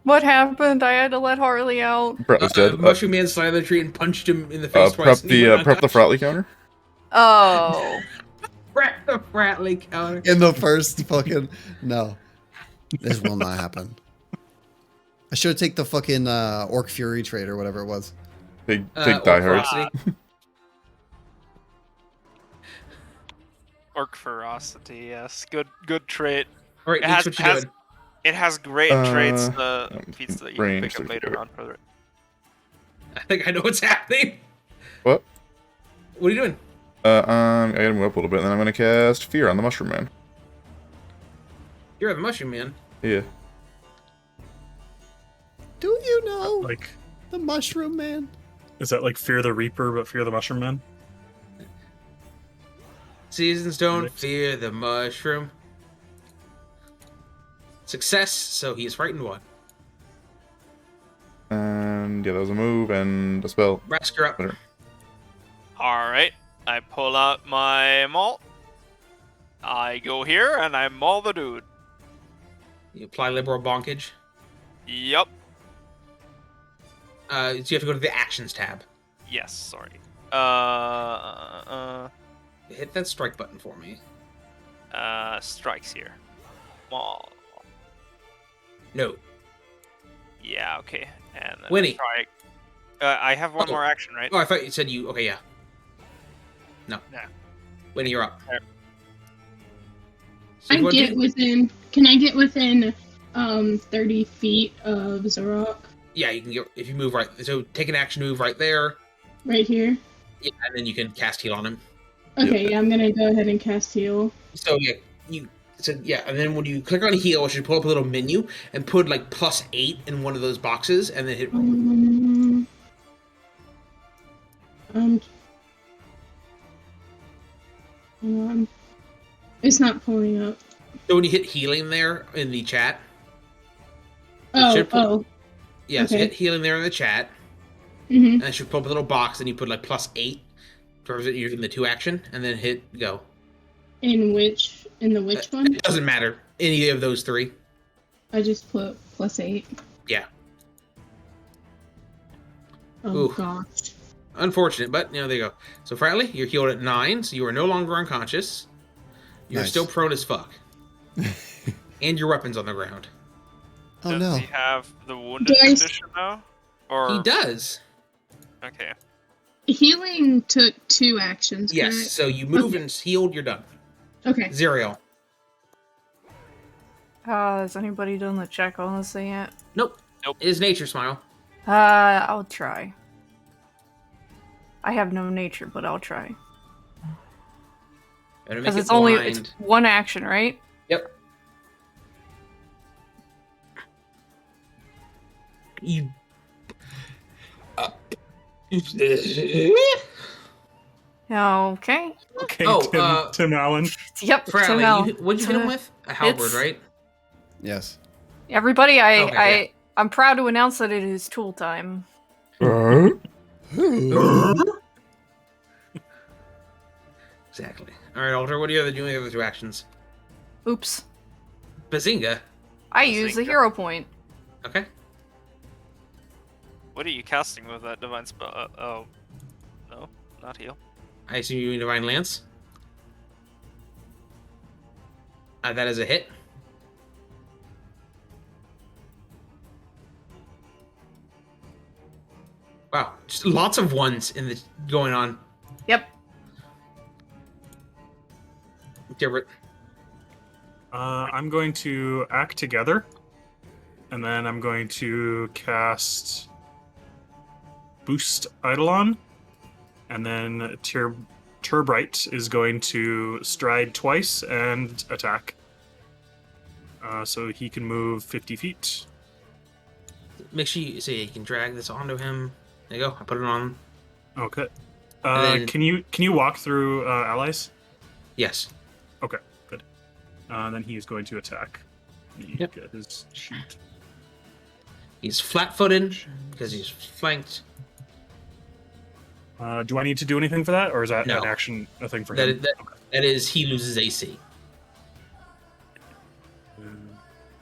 What happened? I had to let Harley out. Fratly's dead. Mushroom man slid on the tree and punched him in the face twice. Prep the Fratly counter. Oh. Prep the Fratly counter. In the first fucking... No. This will not happen. I should take the fucking Orc Fury trait or whatever it was. Take Die Hard. Orc ferocity, yes. Good trait. All right, Gneakz, what you doing? It has great traits, feats that you can range, pick up later on for it. I think I know what's happening. What? What are you doing? I gotta move up a little bit, and then I'm gonna cast Fear on the Mushroom Man. You're the Mushroom Man. Yeah. Do you know Like, the Mushroom Man? is that like Fear the Reaper, but Fear the Mushroom Man? Seasons don't fear the mushroom. Success, so he's frightened one. And yeah, that was a move and a spell. Rask, you're up. Whatever. Alright, I pull out my maul. I go here and I maul the dude. You apply liberal bonkage. Yup. So you have to go to the actions tab. Yes, sorry. Hit that strike button for me. Strikes here. Maul. No. Yeah, okay. And then Wynnie. strike. I have one more action, right? Oh, I thought you said you. Okay, yeah. No. No. Wynnie, you're up. There. So you want to- Can I get within 30 feet of Zarok? Yeah, you can get if you move right. So take an action move right there. Right here? Yeah, and then you can cast heal on him. Okay, yeah, I'm gonna go ahead and cast heal. So yeah, and then when you click on heal, it should pull up a little menu and put like +8 in one of those boxes, and then hit. It's not pulling up. So when you hit healing there in the chat. Yeah, so Okay. hit healing there in the chat, Mm-hmm. and it should pull up a little box, and you put like +8 towards it using the 2 action, and then hit go. In the which one? It doesn't matter. Any of those 3. I just put +8. Yeah. Oh Ooh. gosh. Unfortunate, but there you go. So Fratly, you're healed at 9, so you are no longer unconscious. You're Nice. still prone as fuck. And your weapon's on the ground. Oh Does no. he have the wounded Do I- condition now? Or He does. okay. Healing took 2 actions. Yes, correct? so you move and healed, you're done. Okay. Zireael. Has anybody done the check on this thing yet? Nope. Nope. It is nature smile. I'll try. I have no nature, but I'll try. Because it's only it's 1 action, right? Yep. You. Okay. Okay, Oh, Tim Allen. Yep. Fratly, Now, what'd you hit him with? A halberd, It's- right? Yes. everybody, Okay, I'm proud to announce that it is tool time. Exactly. All right, Alter. What are you doing the other 2 actions? Oops. Bazinga. I used the hero point. Okay. What are you casting with that divine spell? Oh, no, not heal. I assume you mean Divine Lance. That is a hit. Wow, just lots of ones in the going on. Yep. Tyrbrit. I'm going to act together, and then I'm going to cast Boost Eidolon, and then Tyrbrit is going to stride twice and attack. So he can move 50 feet. Make sure you see you can drag this onto him. There you go. I put it on. Okay. And then- Can you walk through allies? Yes. Okay, good. Then he is going to attack. Yep. Get his sheet. He's flat-footed because he's flanked. Do I need to do anything for that, or is that No. an action, a thing for That, him? that, that is, he loses AC.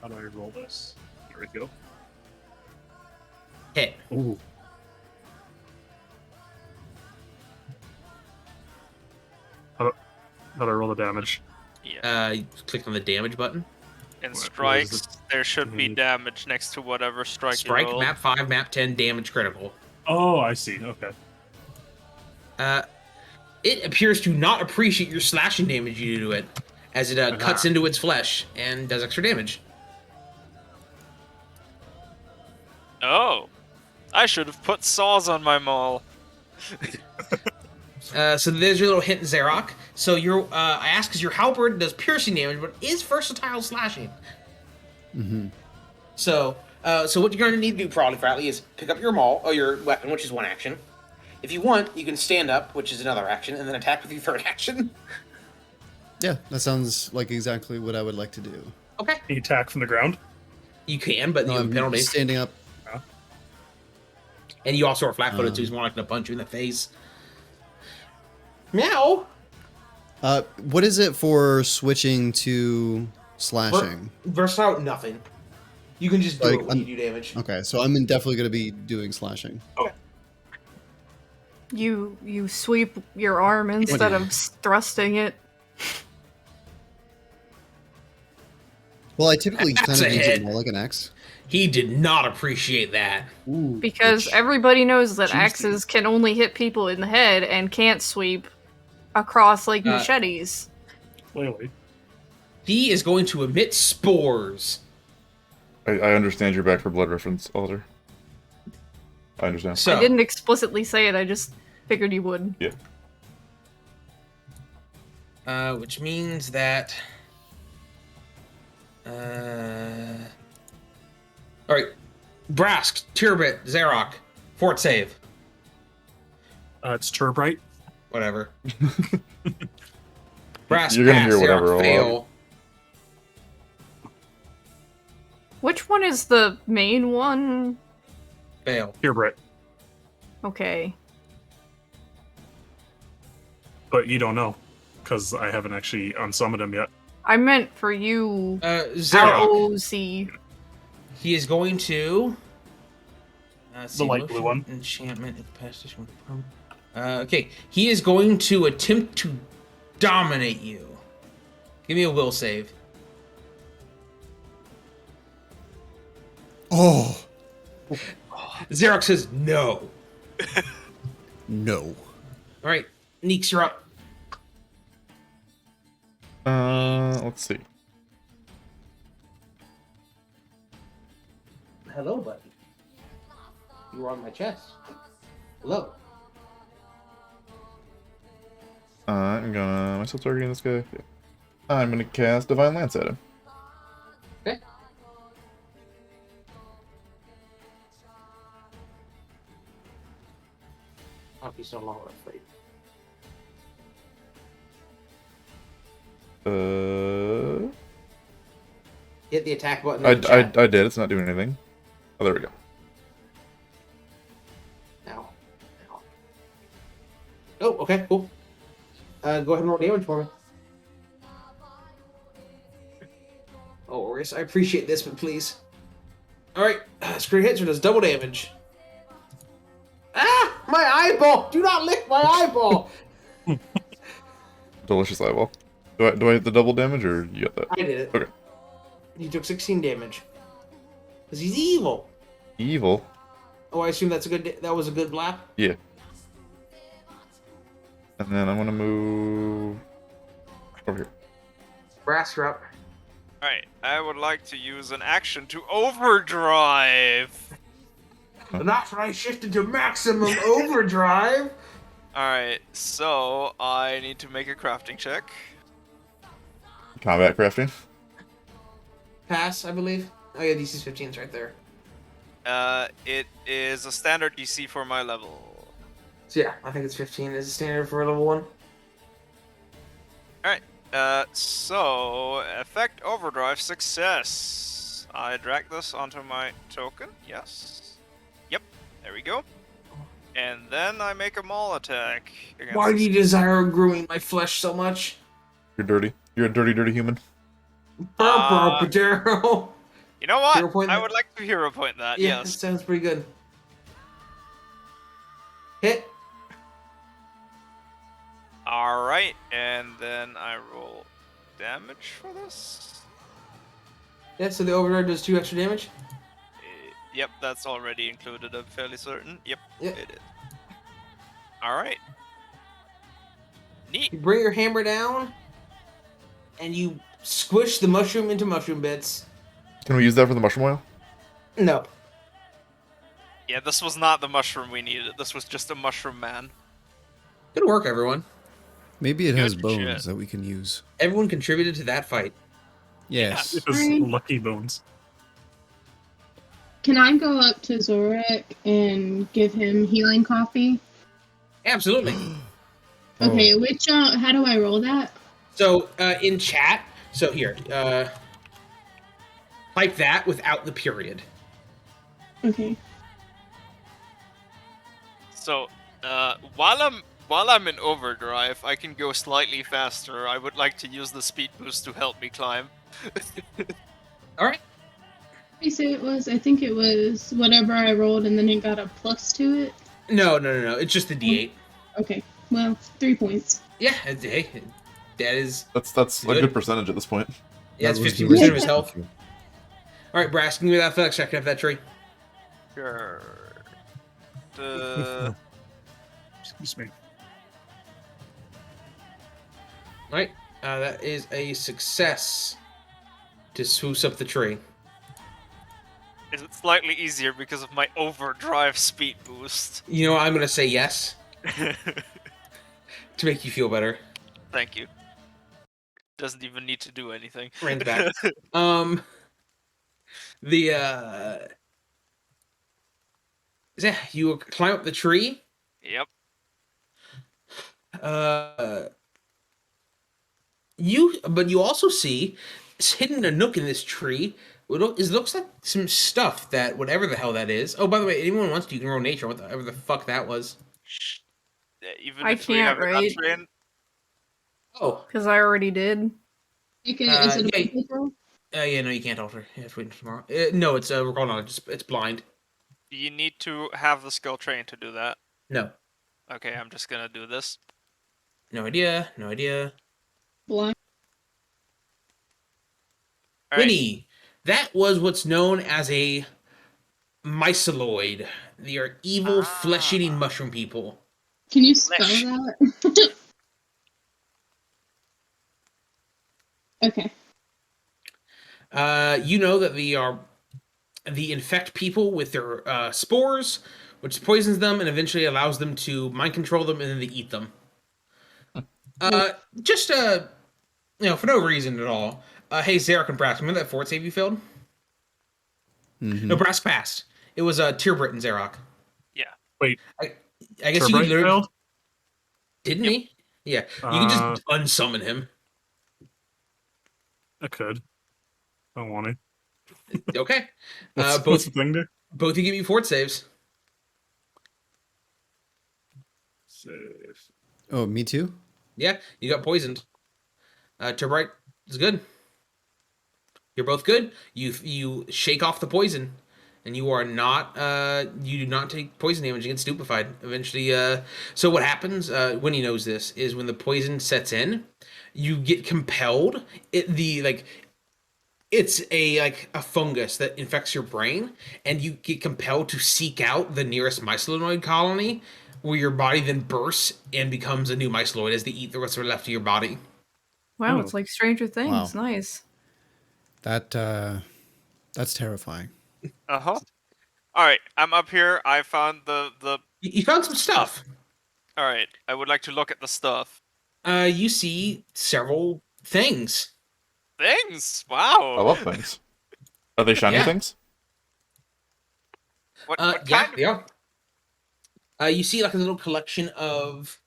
How do I roll this? There we go. Hit. Ooh. How do I roll the damage? Yeah. You click on the damage button. In what is strikes, the- there should be Mhm. damage next to whatever strike, Strike, you rolled. map 5, map 10, damage critical. Oh, I see. Okay. It appears to not appreciate your slashing damage you do to it, as it cuts into its flesh and does extra damage. Oh, I should have put saws on my maul. So there's your little hint, Zarok. So I ask because your halberd does piercing damage, but is versatile slashing. Mm-hmm. So what you're going to need to do, probably, Fratly, is pick up your maul, or your weapon, which is one action. If you want, you can stand up, which is another action, and then attack with your third action. Yeah, that sounds like exactly what I would like to do. Okay. Can you attack from the ground? You can, but No, you have a I'm penalty. standing up. And you also are flat-footed, so he's more likely to punch you in the face. Meow! What is it for switching to slashing? Versatile, nothing. You can just do Like, it when you do damage. Okay, so I'm definitely going to be doing slashing. You sweep your arm instead of thrusting it. Well, I typically kind That's of a use hit. it more like an axe. He did not appreciate that. Ooh, Because which- everybody knows that Juicy. axes can only hit people in the head and can't sweep across like machetes. Clearly. He is going to emit spores. I understand your back for blood reference, Alter. I understand. So I didn't explicitly say it, I just figured you would. Yeah. Which means that. All right, Brask, Tyrbrit, Zarok, fort save. It's Tyrbrit. Whatever. Brask, You're gonna pass, hear whatever Zarok, a lot. fail. Which one is the main one? Fail. Tyrbrit. Okay. But you don't know, because I haven't actually unsummoned him yet. I meant for you, Zarok. ROC. He is going to. The light blue one. Enchantment, incapacitation. Okay, he is going to attempt to dominate you. Give me a will save. Oh, Zarok says no. no. All right, Gneakz, you're up. Let's see. Hello, buddy. You were on my chest. Hello. I'm gonna... Am I still targeting this guy? Yeah. I'm gonna cast Divine Lance at him. Okay. I'll be so long afraid. Hit the attack button. I in the chat. did. It's not doing anything. Oh, there we go. Ow. Ow. Oh, okay, cool. Go ahead and roll damage for me. Oh, Orius, I appreciate this, but please. Alright, screen hits or does double damage. Ah! My eyeball! Do not lick my eyeball! Delicious eyeball. Do I hit the double damage, or you got that? I did it. Okay. He took 16 damage. Because he's evil. Evil. Oh, I assume that was a good blap? Yeah. And then I'm gonna move over here. Brass, you're up. Alright, I would like to use an action to overdrive. And that's when I shifted to maximum overdrive. Alright, so I need to make a crafting check. Combat crafting. Pass, I believe. Oh yeah, DC's 15 is right there. It is a standard DC for my level. So yeah, I think it's 15 is the standard for level 1. So effect overdrive success. I drag this onto my token. Yes. Yep. There we go. And then I make a maul attack. Why do you desire growing my flesh so much? You're dirty. You're a dirty, dirty human. Potato. You know what? Hero point I that? would like to hero point that. Yeah, that Yes. sounds pretty good. Hit. All right, and then I roll damage for this. Yeah, so the override does 2 extra damage. Yep, that's already included. I'm fairly certain. Yep, Yep. it is. All right. Neat. You bring your hammer down, and you squish the mushroom into mushroom bits. Can we use that for the mushroom oil? No. Yeah, this was not the mushroom we needed. This was just a mushroom man. Good work, everyone. Maybe it Good has shit. bones that we can use. Everyone contributed to that fight. Yes. It was Fine. lucky bones. Can I go up to Zarok and give him healing coffee? Absolutely. Okay, which how do I roll that? So, in chat, so here, type that without the period. Okay. So, while I'm in overdrive, I can go slightly faster. I would like to use the speed boost to help me climb. All right. You say it was? I think it was whatever I rolled, and then it got a plus to it. No. It's just the D8. Okay. Well, 3 points. Yeah, hey, that is... That's a Good. good percentage at this point. Yeah, it's That was 15% of his the- health. All right, Brass, give me that flex check off that tree. Sure. Excuse me. All right, that is a success to swoosh up the tree. Is it slightly easier because of my overdrive speed boost? You know, I'm going to say yes to make you feel better. Thank you. Doesn't even need to do anything. Rain's back. Yeah, you climb up the tree. Yep. But you also see hidden a nook in this tree. It looks like some stuff that whatever the hell that is. Oh, by the way, anyone wants to, you can roll nature. Whatever the fuck that was. Even I if we can't, have it right? untrained. Oh, Because I already did. Okay, is it a yeah. basic roll? Yeah, no, you can't alter. You have to wait until tomorrow. No, it's recall knowledge. It's blind. You need to have the skill trained to do that. No, Okay, I'm just gonna do this. no idea. No idea. Blind. All right. Wynnie, that was what's known as a myceloid. They are evil, flesh-eating mushroom people. Can you spell Flesh. that? Okay. You know that they infect people with their spores, which poisons them and eventually allows them to mind control them, and then they eat them. Just for no reason at all. Hey, Zarok and Brass, remember that fort save you failed? Mhm. No, Brass passed. It was Tyrbrit and Zarok. Yeah. Wait, I guess you Tyrbrit could literally... failed? Didn't he? Yeah. You can just unsummon him. I could. I don't want to. Okay. What's Both the thing do? both you give me fort saves. Save. Oh, me too? Yeah, you got poisoned. Tyrbrit is good. You're both good. You shake off the poison, and you are not. You do not take poison damage and get stupefied. Eventually, so what happens? Wynnie knows this is when the poison sets in, you get compelled. It's a fungus that infects your brain, and you get compelled to seek out the nearest myceloid colony, where your body then bursts and becomes a new myceloid as they eat the rest of left of your body. Wow, Oh. it's like Stranger Things. Wow. Nice. That's terrifying. All right, I'm up here. I found the. You found some stuff. All right, I would like to look at the stuff. You see several things. Things. I Wow. love things. Are they shiny Yeah. things? What Yeah, kind of? they are. You see like a little collection of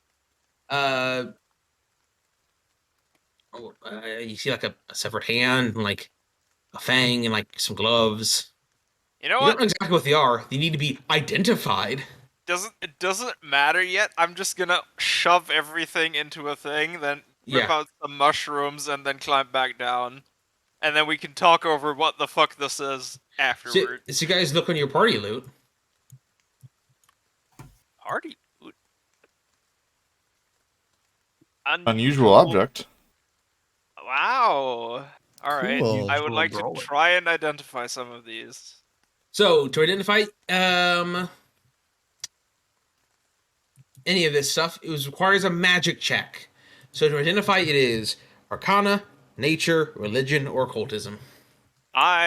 You see like a severed hand and like a fang and like some gloves. You know You what? don't know exactly what they are. They need to be identified. It doesn't matter yet. I'm just gonna shove everything into a thing, then rip Yeah. out some mushrooms, and then climb back down. And then we can talk over what the fuck this is afterward. So you guys look on your party loot. Party food. Unusual object. Wow. Alright. Cool. I would like to Brawling. try and identify some of these. So to identify any of this stuff, requires a magic check. So to identify, it is Arcana, Nature, Religion, or Occultism. I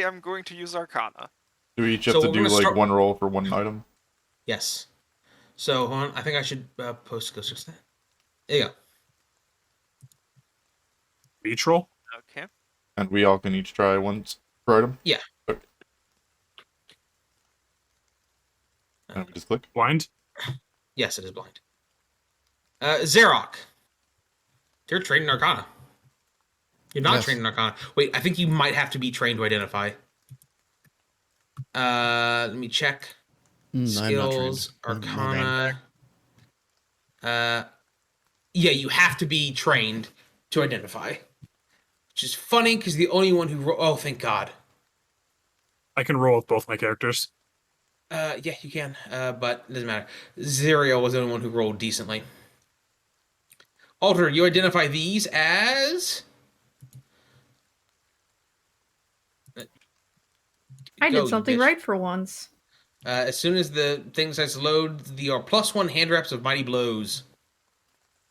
am going to use Arcana. Do we each have So to we're do gonna like start- one roll for one item? Yes. So hold on, I think I should post Ghost of that. There you go. Beach roll? Okay. And we all can each try once per item? Yeah. Okay. And we just click. Blind? Yes, it is blind. Zarok. You're trained in Arcana. You're not Yes. trained in Arcana. Wait, I think you might have to be trained to identify. Let me check. I'm not Skills, trained. My bad. Arcana. Yeah, you have to be trained to identify. Which is funny because the only one who oh, thank God. I can roll with both my characters. Yeah, you can. But it doesn't matter. Zireael was the only one who rolled decently. Alter, you identify these as. I Go, did you something bitch. right for once. As soon as the thing starts to load, the +1 hand wraps of Mighty Blows,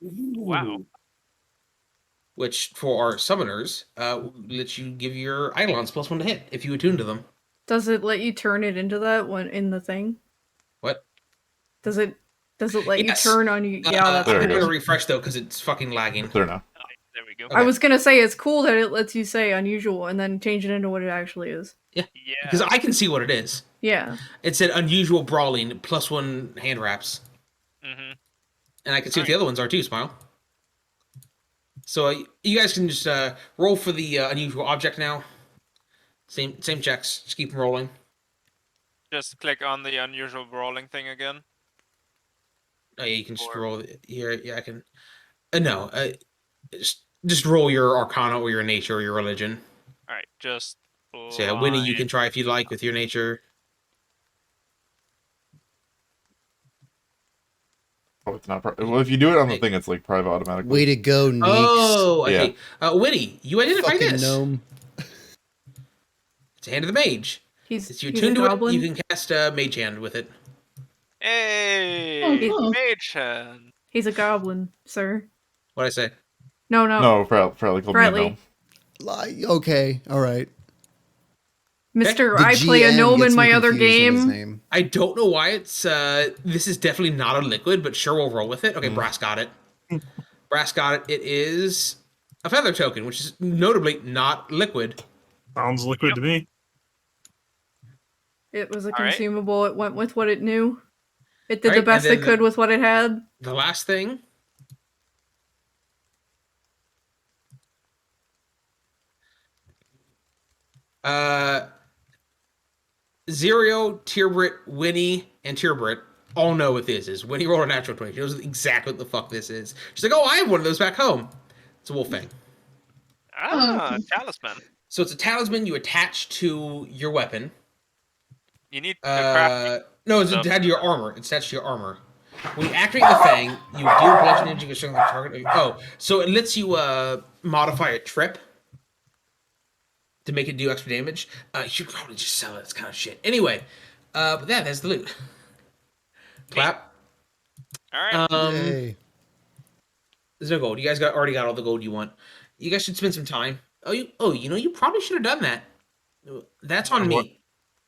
Wow. which for our summoners, lets you give your Eidolons +1 to hit if you attune to them. Does it let you turn it into that when in the thing? What? Does it let Yes. you turn on you? Yeah, that's There I'm it good. gonna goes. refresh though because it's fucking lagging. There now. There we go. Okay. I was gonna say it's cool that it lets you say unusual and then change it into what it actually is. Yeah. Because I can see what it is. Yeah. It said unusual brawling +1 hand wraps, Mm-hmm. and I can see what the other ones are too. Smile. So you guys can just roll for the unusual object now. Same checks. Just keep them rolling. Just click on the unusual brawling thing again. Oh yeah, you can just Or- roll here. Yeah, I can. No, just roll your Arcana or your Nature or your Religion. Alright, just. So yeah, Wynnie, you can try if you'd like with your Nature. Oh, it's not. Well, if you do it on the thing, it's like private automatically. Way to go, Gneakz. Oh, I Yeah. see. Wynnie, you identify Fucking this. gnome. It's a Hand of the Mage. He's If you're a tuned to it, goblin. you can cast Mage Hand with it. Hey! Oh, cool. Mage hand! He's a goblin, sir. What'd I say? No. No, Fratly called me a Fratly. gnome. Okay, all right. Mister, The I play a GM gnome gets in me my other confused with his game. name. I don't know why it's this is definitely not a liquid, but sure we'll roll with it. Okay, Brass got it. Brass got it. It is a feather token, which is notably not liquid. Sounds liquid to me. It was a All right. consumable. It went with what it knew. It did Right, the and best then it could with what it had. The last thing. Zireael, Tyrbrit, Wynnie, and Tyrbrit all know what this is. Wynnie rolled a natural 20. She knows exactly what the fuck this is. She's like, oh, I have one of those back home. It's a wolf fang. Ah, okay. talisman. So it's a talisman you attach to your weapon. You need to craft. No, it's stuff. attached to your armor. It's attached to your armor. When you activate the fang, you deal bludgeoning damage against the target. Oh, so it lets you modify a trip to make it do extra damage. You should probably just sell it. It's kind of shit. Anyway, but that's the loot. Clap. Alright. Yay. There's no gold. You guys already got all the gold you want. You guys should spend some time. You probably should have done that. That's on What? me.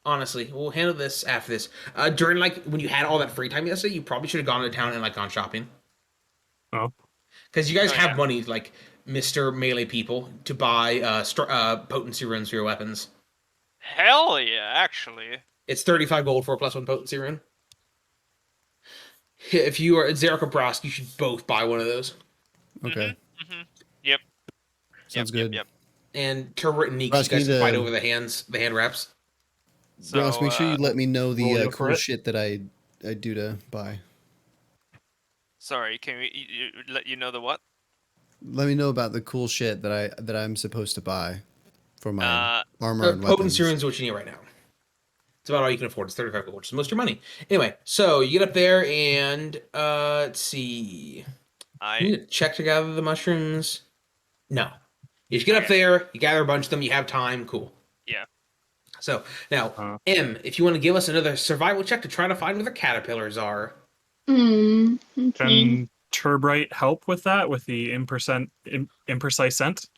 Honestly, we'll handle this after this. During when you had all that free time yesterday, you probably should have gone to town and gone shopping. Oh. Because you guys Oh, have yeah. money like Mr. Melee people to buy potency runes for your weapons. Hell yeah, actually. It's 35 gold for a +1 potency rune. If you are at Zarok or Brask, you should both buy one of those. Okay. Yep. Sounds Yep, good. yep. And Tyrbrit and Gneakz, you Ross, guys need can fight to- over the hand wraps. So, Ross, make sure you let me know roll the you for cool it. shit that I do to buy. sorry, can we let you know the what? Let me know about the cool shit that I'm supposed to buy for my armor and Potency weapons. runes is what you need right now. It's about all you can afford. It's 35 gold, which is most of your money. Anyway, so you get up there and let's see. You need to check to gather the mushrooms. No. You just get up Okay. there, you gather a bunch of them, you have time, cool. Yeah. So now, M, if you want to give us another survival check to try to find where the caterpillars are. Okay. Can Tyrbrit help with that, with the imprecise scent?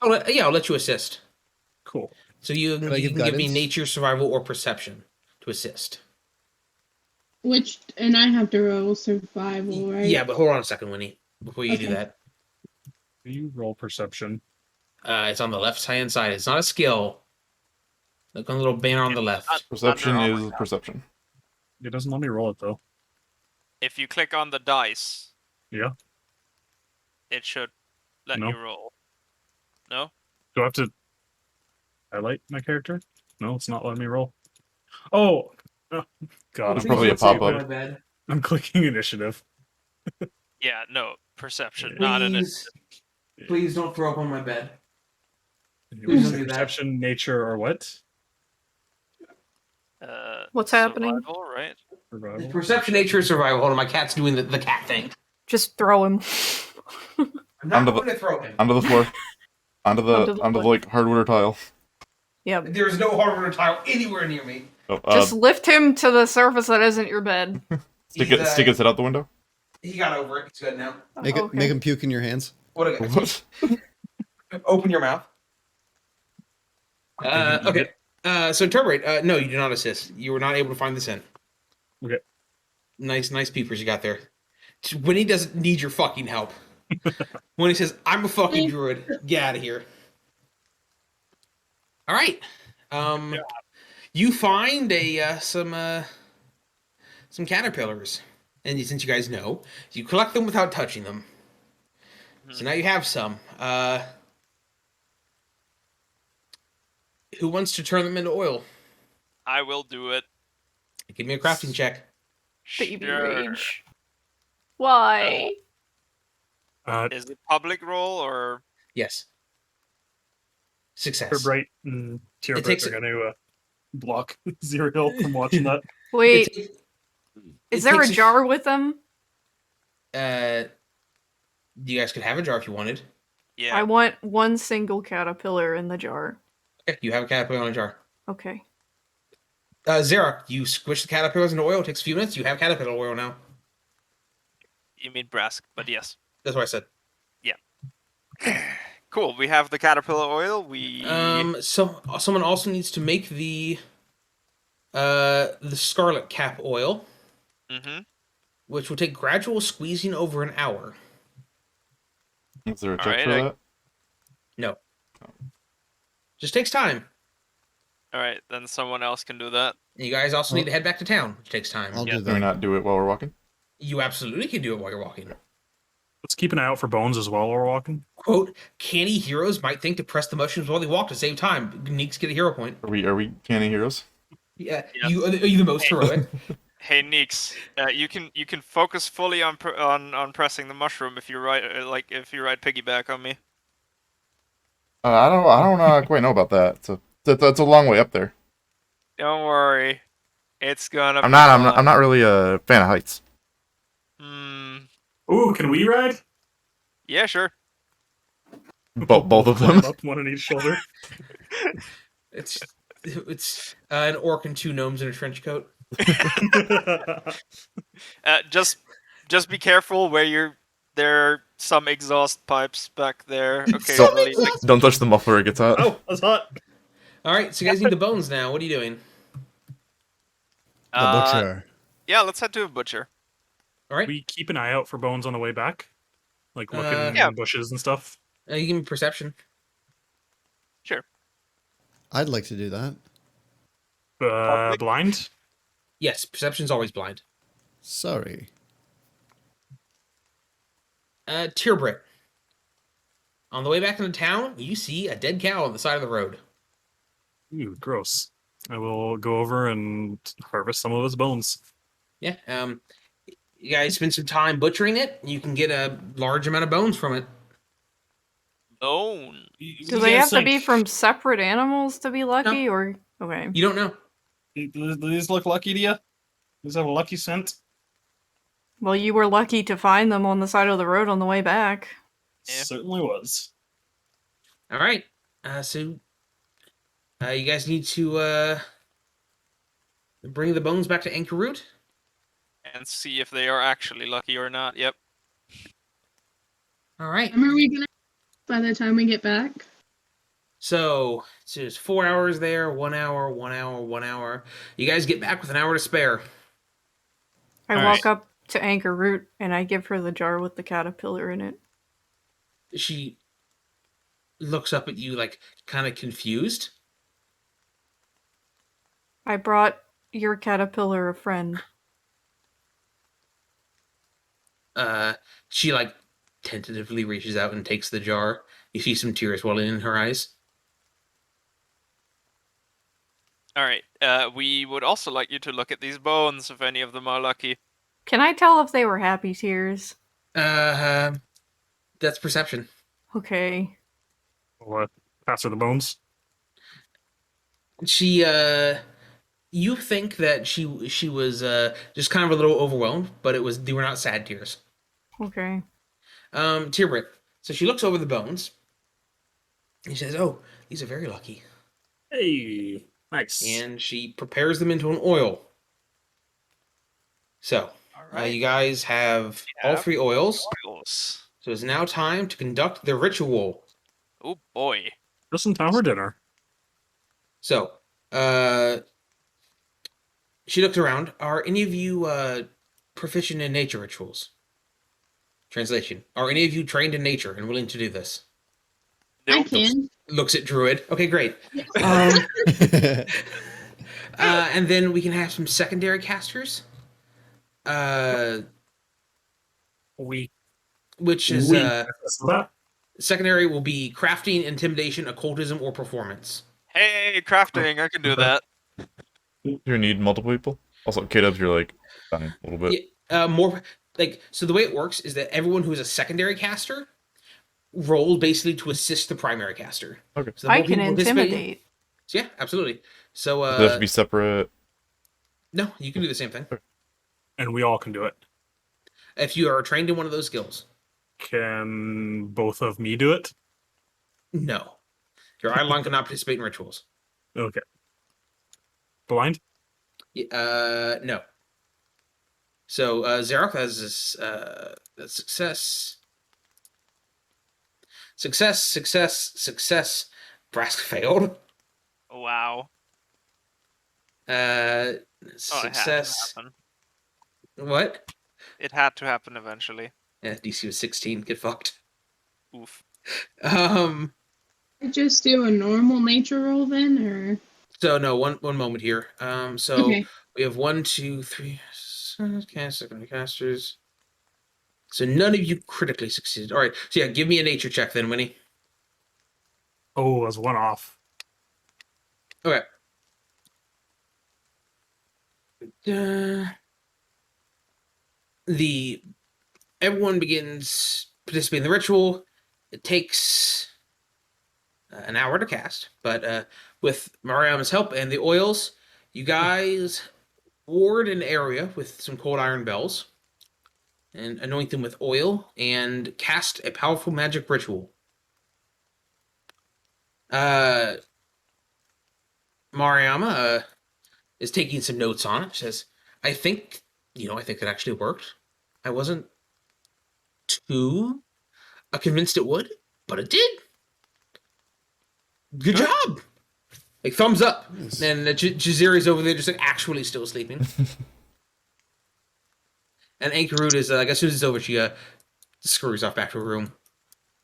I'll let you assist. Cool. So you Can I can give give me guidance? nature, survival, or perception to assist. And I have to roll survival, right? Yeah, but hold on a second, Wynnie, before you do Okay. that. You roll perception. It's on the left-hand side. It's not a skill. Look on the little banner on the left. Perception Under is armor. perception. It doesn't let me roll it though. If you click on the dice, Yeah. it should let No. you roll. No? Do I have to highlight my character? No, it's not letting me roll. Oh, God. There's probably a pop-up. My bed. I'm clicking initiative. Yeah, no. Perception, Yeah. not an Please don't throw up on my bed. It Please was don't do that. perception, nature, or what? What's happening? Survival, right? Survival. Perception, nature, or survival. Hold on, my cat's doing the cat thing. Just throw him. I'm not Onto going to throw him. Onto the floor. Onto the Onto the floor. like hardwood or tile. Yep. There's no hardwood tile anywhere near me. Oh, Just lift him to the surface that isn't your bed. stick He's, stick his head out the window. He got over it. He's good now. Make Okay. him puke in your hands. What a guy. What? Open your mouth. Okay. So Tyrbrit, no, you do not assist. You were not able to find the scent. Okay. Nice peepers you got there. When he doesn't need your fucking help. When he says, "I'm a fucking druid, get out of here." All right. You find some caterpillars, and since you guys know, you collect them without touching them. So now you have some. Who wants to turn them into oil? I will do it. Give me a crafting check. Baby Sure. rage. Why? Is it public roll or? Yes. Success. Tyrbrit and Tyrbrit takes are going to block Zireael from watching that. Wait, It is there a takes jar with them? You guys could have a jar if you wanted. Yeah. I want one single caterpillar in the jar. Okay, you have a caterpillar in a jar. Okay. Zarok, you squish the caterpillars into oil. It takes a few minutes. You have caterpillar oil now. You mean brass, but yes. That's what I said. Cool. We have the caterpillar oil. So someone also needs to make the scarlet cap oil, which will take gradual squeezing over an hour. Is there a check Alright, for that? No. Just takes time. All right, then someone else can do that. And you guys also need to head back to town, which takes time. I'll do Can we that. not do it while we're walking? You absolutely can do it while you're walking. Let's keep an eye out for bones as well while we're walking. Quote, canny heroes might think to press the mushrooms while they walk to save time. Gneakz get a hero point. Are we canny heroes? Yeah. Yeah. Are you the most heroic? Hey Gneakz, you can focus fully on pressing the mushroom if you ride piggyback on me. I don't quite know about that. That's a long way up there. Don't worry, it's gonna. I'm not really a fan of heights. Ooh, can we ride? Yeah, sure. Both of them. Up, one on each shoulder. It's an orc and two gnomes in a trench coat. Just be careful where there are some exhaust pipes back there occasionally. Don't touch the muffler; it gets hot. Oh, that's hot. All right, so you guys need the bones now. What are you doing? The butcher. Yeah, let's head to a butcher. All right. We keep an eye out for bones on the way back, like looking in Yeah. bushes and stuff. You give me perception. Sure. I'd like to do that. Blind? Yes, perception's always blind. Sorry. Tyrbrit. On the way back into town, you see a dead cow on the side of the road. Ooh, gross. I will go over and harvest some of his bones. Yeah. You guys spend some time butchering it. You can get a large amount of bones from it. Bone. Do they have to be from separate animals to be lucky, or okay? You don't know. Do these look lucky to you? Does have a lucky scent? Well, you were lucky to find them on the side of the road on the way back. Yeah. Certainly was. All right. So you guys need to bring the bones back to Anchor Root. And see if they are actually lucky or not. Yep. All right. Are we gonna by the time we get back? So it's 4 hours there, 1 hour, 1 hour, 1 hour. You guys get back with an hour to spare. I All walk right. up to Anchor Root and I give her the jar with the caterpillar in it. She looks up at you like kind of confused. I brought your caterpillar a friend. She like tentatively reaches out and takes the jar. You see some tears welling in her eyes. All right. We would also like you to look at these bones if any of them are lucky. Can I tell if they were happy tears? That's perception. Okay. What? Pass her the bones. She you think that she was just kind of a little overwhelmed, but they were not sad tears. Okay. Tyrbrit. So she looks over the bones. And she says, "Oh, these are very lucky." Hey, nice. And she prepares them into an oil. So, All right. you guys have all have 3 oils. Oils. So it's now time to conduct the ritual. Oh boy. Just in time for dinner. So, she looked around. Are any of you proficient in nature rituals? Translation. Are any of you trained in nature and willing to do this? I Nope. can. Looks at Druid. Okay, great. Yeah. And then we can have some secondary casters. We Which is that. secondary will be crafting, intimidation, occultism, or performance. Hey, crafting. I can do that. Do you need multiple people? Also, Kdubs, you're like dying a little bit. Yeah, more like so. The way it works is that everyone who is a secondary caster rolls basically to assist the primary caster. Okay. So the I more can people participate- intimidate. Yeah, absolutely. So Does it have to be separate? no, you can do the same thing And we all can do it. if you are trained in one of those skills. Can both of me do it? No, your Eidolon cannot participate in rituals. Okay. Blind? No. So Zarok has this success. Success. Brask failed. Wow. Uh, Oh, success. It had to happen. What? It had to happen eventually. Yeah, DC was 16. Get fucked. Oof. I just do a normal nature roll then, or So no, one moment here. So okay. we have 1, 2, 3 secondary casters. So none of you critically succeeded. All right. So yeah, give me a nature check then, Wynnie. Oh, as one off. Okay. Everyone begins participating in the ritual. It takes an hour to cast, but with Mariama's help and the oils, you guys ward an area with some cold iron bells and anoint them with oil and cast a powerful magic ritual. Mariama is taking some notes on it. She says, I think it actually worked. I wasn't too convinced it would, but it did. Good job. Like, thumbs up. Nice. And Jaziri's over there just like actually still sleeping. And Ankarut is, as soon as it's over, she scurries off back to her room.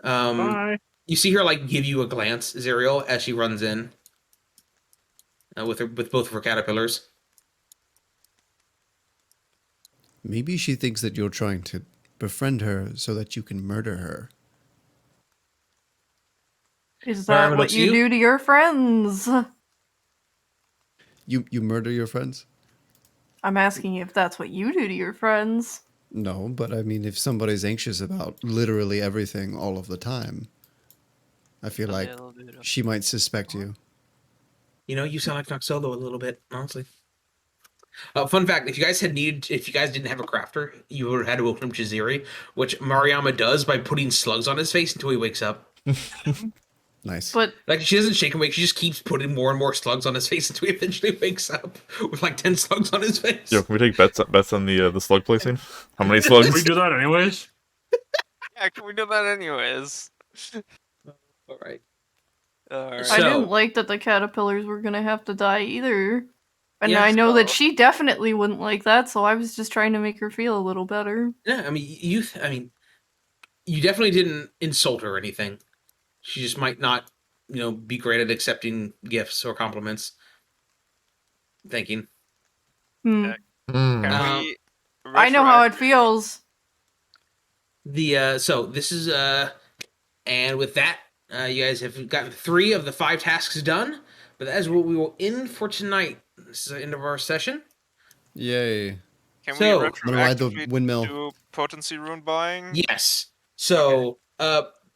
Bye. You see her like give you a glance, Zireael, as she runs in with both of her caterpillars. Maybe she thinks that you're trying to befriend her so that you can murder her. Is Wherever that it what looks you you. do to your friends? You murder your friends? I'm asking you if that's what you do to your friends. No, but I mean, if somebody's anxious about literally everything all of the time, I feel like little bit of- she might suspect you. You know, you sound like Noxolo a little bit, honestly. Fun fact: if you guys didn't have a crafter, you would have had to open him to Ziri, which Mariama does by putting slugs on his face until he wakes up. Nice. But Like, she doesn't shake him awake; she just keeps putting more and more slugs on his face until he eventually wakes up with like 10 slugs on his face. Yo, can we take bets on the slug placing? How many Can we slugs? do that anyways? Yeah, can we do that anyways? All right. Alright. So- I didn't like that the caterpillars were gonna have to die either. And Yeah, I know that so- she definitely wouldn't like that, so I was just trying to make her feel a little better. Yeah, I mean, you definitely didn't insult her or anything. She just might not, be great at accepting gifts or compliments. Thanking. Hmm. Hmm. Can Um, we I know how it feels. So this is and with that, you guys have gotten 3 of the 5 tasks done. But that is what we will end for tonight. This is the end of our session. Yay. Can So- we I'm gonna ride the retroactively windmill. do potency rune buying? Yes. So,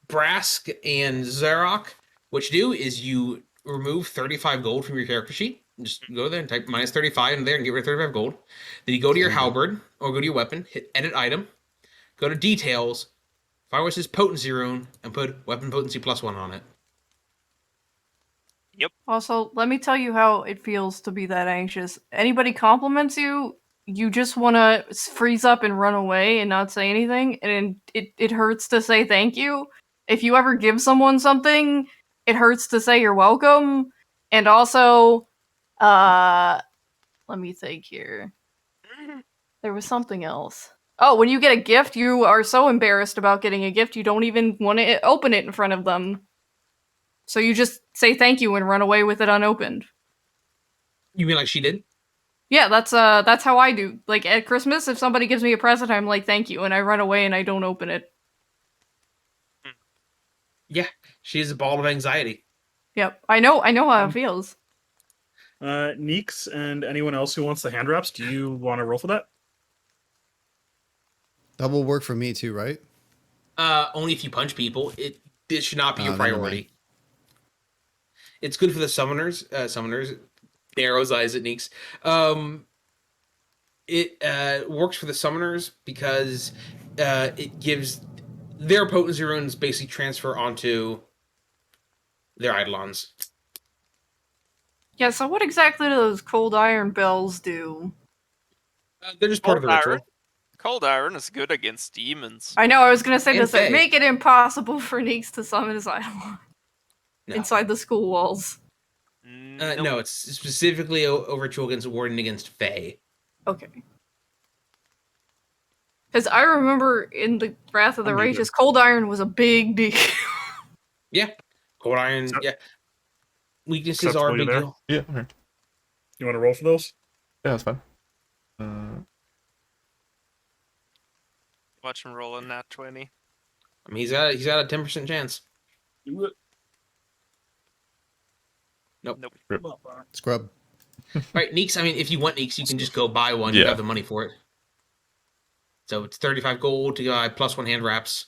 Brask and Zarok, what you do is you remove 35 gold from your character sheet. Just go there and type minus 35 in there and get rid of 35 gold. Then you go to your There you go. halberd or go to your weapon, hit edit item, go to details, find where it says potency rune, and put weapon potency +1 on it. Also, let me tell you how it feels to be that anxious. Anybody compliments you, you just want to freeze up and run away and not say anything, and it hurts to say thank you. If you ever give someone something, it hurts to say you're welcome. And also, let me think here. There was something else. Oh, when you get a gift, you are so embarrassed about getting a gift, you don't even want to open it in front of them. So you just say thank you and run away with it unopened. You mean like she did? Yeah, that's how I do. Like at Christmas, if somebody gives me a present, I'm like thank you, and I run away and I don't open it. Yeah, she is a ball of anxiety. Yep, I know how it feels. Gneakz and anyone else who wants the hand wraps, do you want to roll for that? That will work for me too, right? Only if you punch people. This should not be your Never mind. priority. It's good for the summoners. Arrow's eyes at Gneakz. It works for the summoners because it gives their potency runes basically transfer onto their eidolons. Yeah, so what exactly do those cold iron bells do? They're just part of the Cold ritual. iron? Cold iron is good against demons. I know, I was gonna say, And does it Fae. make it impossible for Neeks to summon his idol No. inside the school walls? No, it's specifically a ritual against warding against Fae. Okay. Because I remember in the Wrath of the I'm eager. Righteous, cold iron was a big deal. Yeah. Cold iron, So- yeah. Weaknesses Acceptable, are a you big there? deal. Yeah, okay. You want to roll for those? Yeah, that's fine. Watch him roll a nat 20. I mean, he's got a 10% chance. Scrub. All right, Gneakz, I mean, if you want Gneakz, you can just go buy one. You Yeah. have the money for it. So it's 35 gold to buy +1 hand wraps.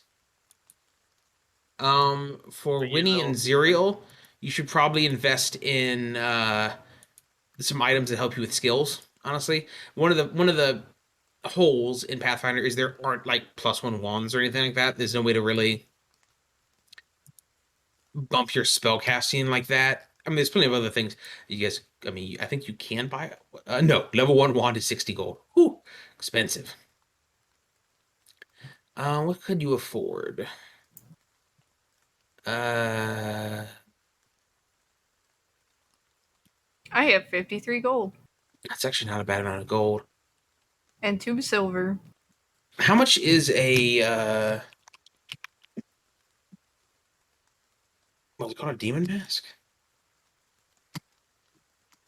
For But you Wynnie know- and Zireael, you should probably invest in some items that help you with skills. Honestly, one of the holes in Pathfinder is there aren't like +1 wands or anything like that. There's no way to really bump your spell casting like that. I mean, there's plenty of other things. You guys, I mean, I think you can buy. No, level 1 wand is 60 gold. Whew, expensive. What could you afford? I have 53 gold That's actually not a bad amount of gold. and 2 silver. How much is a what's it called, a demon mask?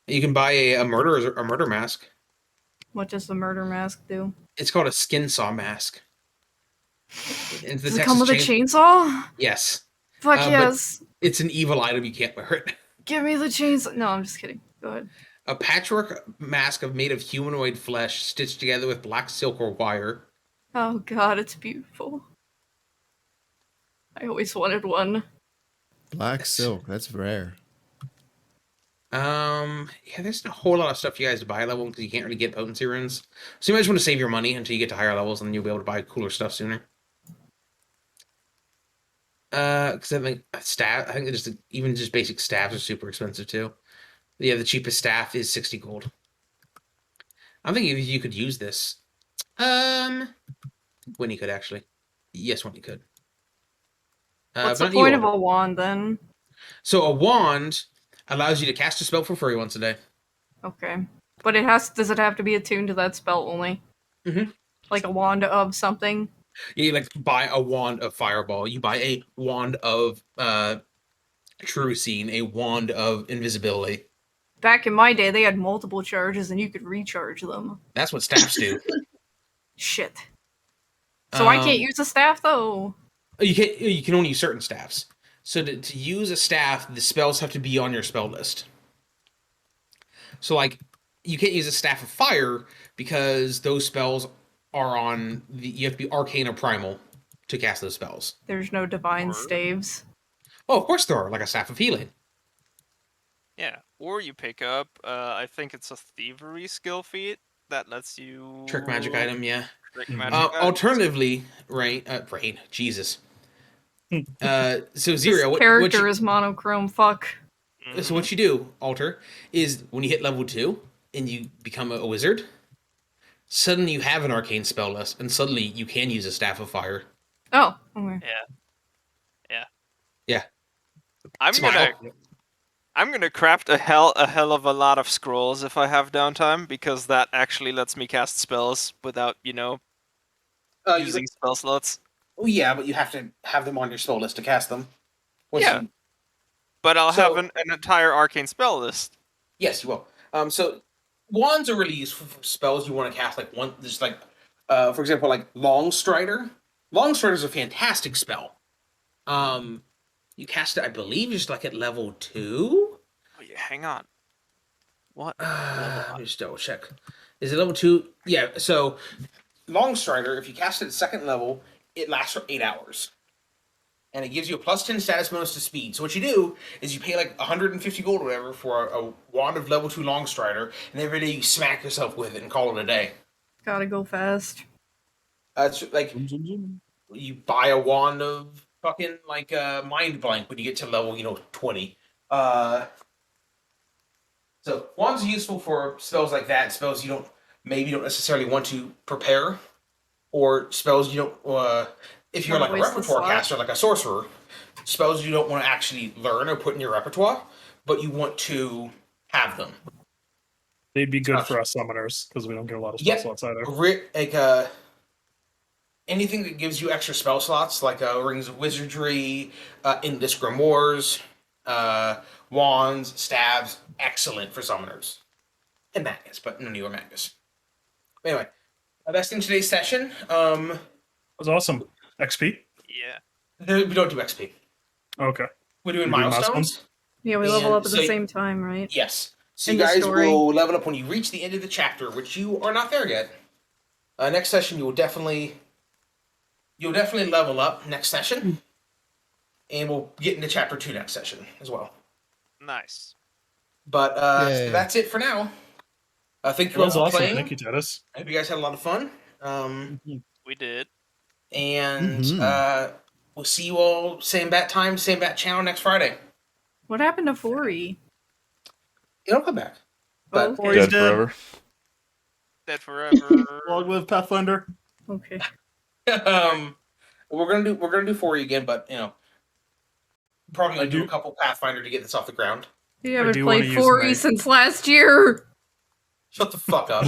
You can buy a murder mask. What does the murder mask do? It's called a skin saw mask. Does it come with a chainsaw? Yes. Fuck but- yes. It's an evil item. You can't wear it. Give me the chains. No, I'm just kidding. Go ahead. A patchwork mask made of humanoid flesh stitched together with black silk or wire. Oh god, it's beautiful. I always wanted one. Black silk. That's rare. Yeah, there's a whole lot of stuff you guys buy at level because you can't really get potency runes. So you might just want to save your money until you get to higher levels, and then you'll be able to buy cooler stuff sooner. Because I think staff, I think even just basic staffs are super expensive too. Yeah, the cheapest staff is 60 gold. I'm thinking you could use this. Wynnie could actually. Yes, Wynnie could. What's the point of a wand then? So a wand allows you to cast a spell for free once a day. Okay. But does it have to be attuned to that spell only? Mm-hmm. Like a wand of something? You like buy a wand of fireball. You buy a wand of true scene, a wand of invisibility. Back in my day, they had multiple charges and you could recharge them. That's what staffs do. Shit. So I can't use a staff though. You can only use certain staffs. So to use a staff, the spells have to be on your spell list. So like you can't use a staff of fire because those spells are on you have to be arcane or primal to cast those spells. There's no divine staves. Oh, of course there are, like a staff of healing. Yeah, or you pick up, I think it's a thievery skill feat that lets you... Trick magic item, yeah. Trick magic items. Alternatively, Rain, Jesus. So Zireael, This character is monochrome, fuck. So what you do, Alter, is when you hit level 2 and you become a wizard, suddenly you have an arcane spell list, and suddenly you can use a staff of fire. Oh, okay. Yeah. I'm gonna craft a hell of a lot of scrolls if I have downtime, because that actually lets me cast spells without, using spell slots. Oh yeah, but you have to have them on your spell list to cast them. But I'll have an entire arcane spell list. Yes, you will. So wands are really useful for spells you want to cast. For example, like Long Strider. Long Strider is a fantastic spell. You cast it, I believe, just like at level 2. Oh, yeah, hang on. What? Let me just double check. Is it level 2? Yeah. So Long Strider, if you cast it at 2nd level, it lasts for 8 hours. And it gives you a +10 status bonus to speed. So what you do is you pay like 150 gold or whatever for a wand of level 2 Long Strider, and every day you smack yourself with it and call it a day. Gotta go fast. It's like you buy a wand of fucking like Mind Blank when you get to level 20. So wands are useful for spells like that, spells you don't necessarily want to prepare, or spells you don't if you're like a repertoire caster, like a sorcerer, spells you don't want to actually learn or put in your repertoire, but you want to have them. They'd be good for us summoners, because we don't get a lot of spell slots either. Anything that gives you extra spell slots, like Rings of Wizardry, Endless Grimoires, wands, staves, excellent for summoners. And magus, but no newer magus. Anyway, that's in today's session. That was awesome. XP? Yeah. We don't do XP. Okay. We're doing milestones. Yeah, we level up at the same time, right? Yes. So you guys will level up when you reach the end of the chapter, which you are not there yet. Next session, you'll definitely level up next session. And we'll get into chapter 2 next session as well. Nice. But that's it for now. Thank you all for playing. Thank you, Dennis. I hope you guys had a lot of fun. We did. And we'll see you all same bat time, same bat channel next Friday. What happened to 4E? It'll come back. But Dead forever. Dead forever. Long live Pathfinder. Okay. we're gonna do 4E again, but probably gonna do a couple Pathfinder to get this off the ground. You haven't played 4E since last year. Shut the fuck up.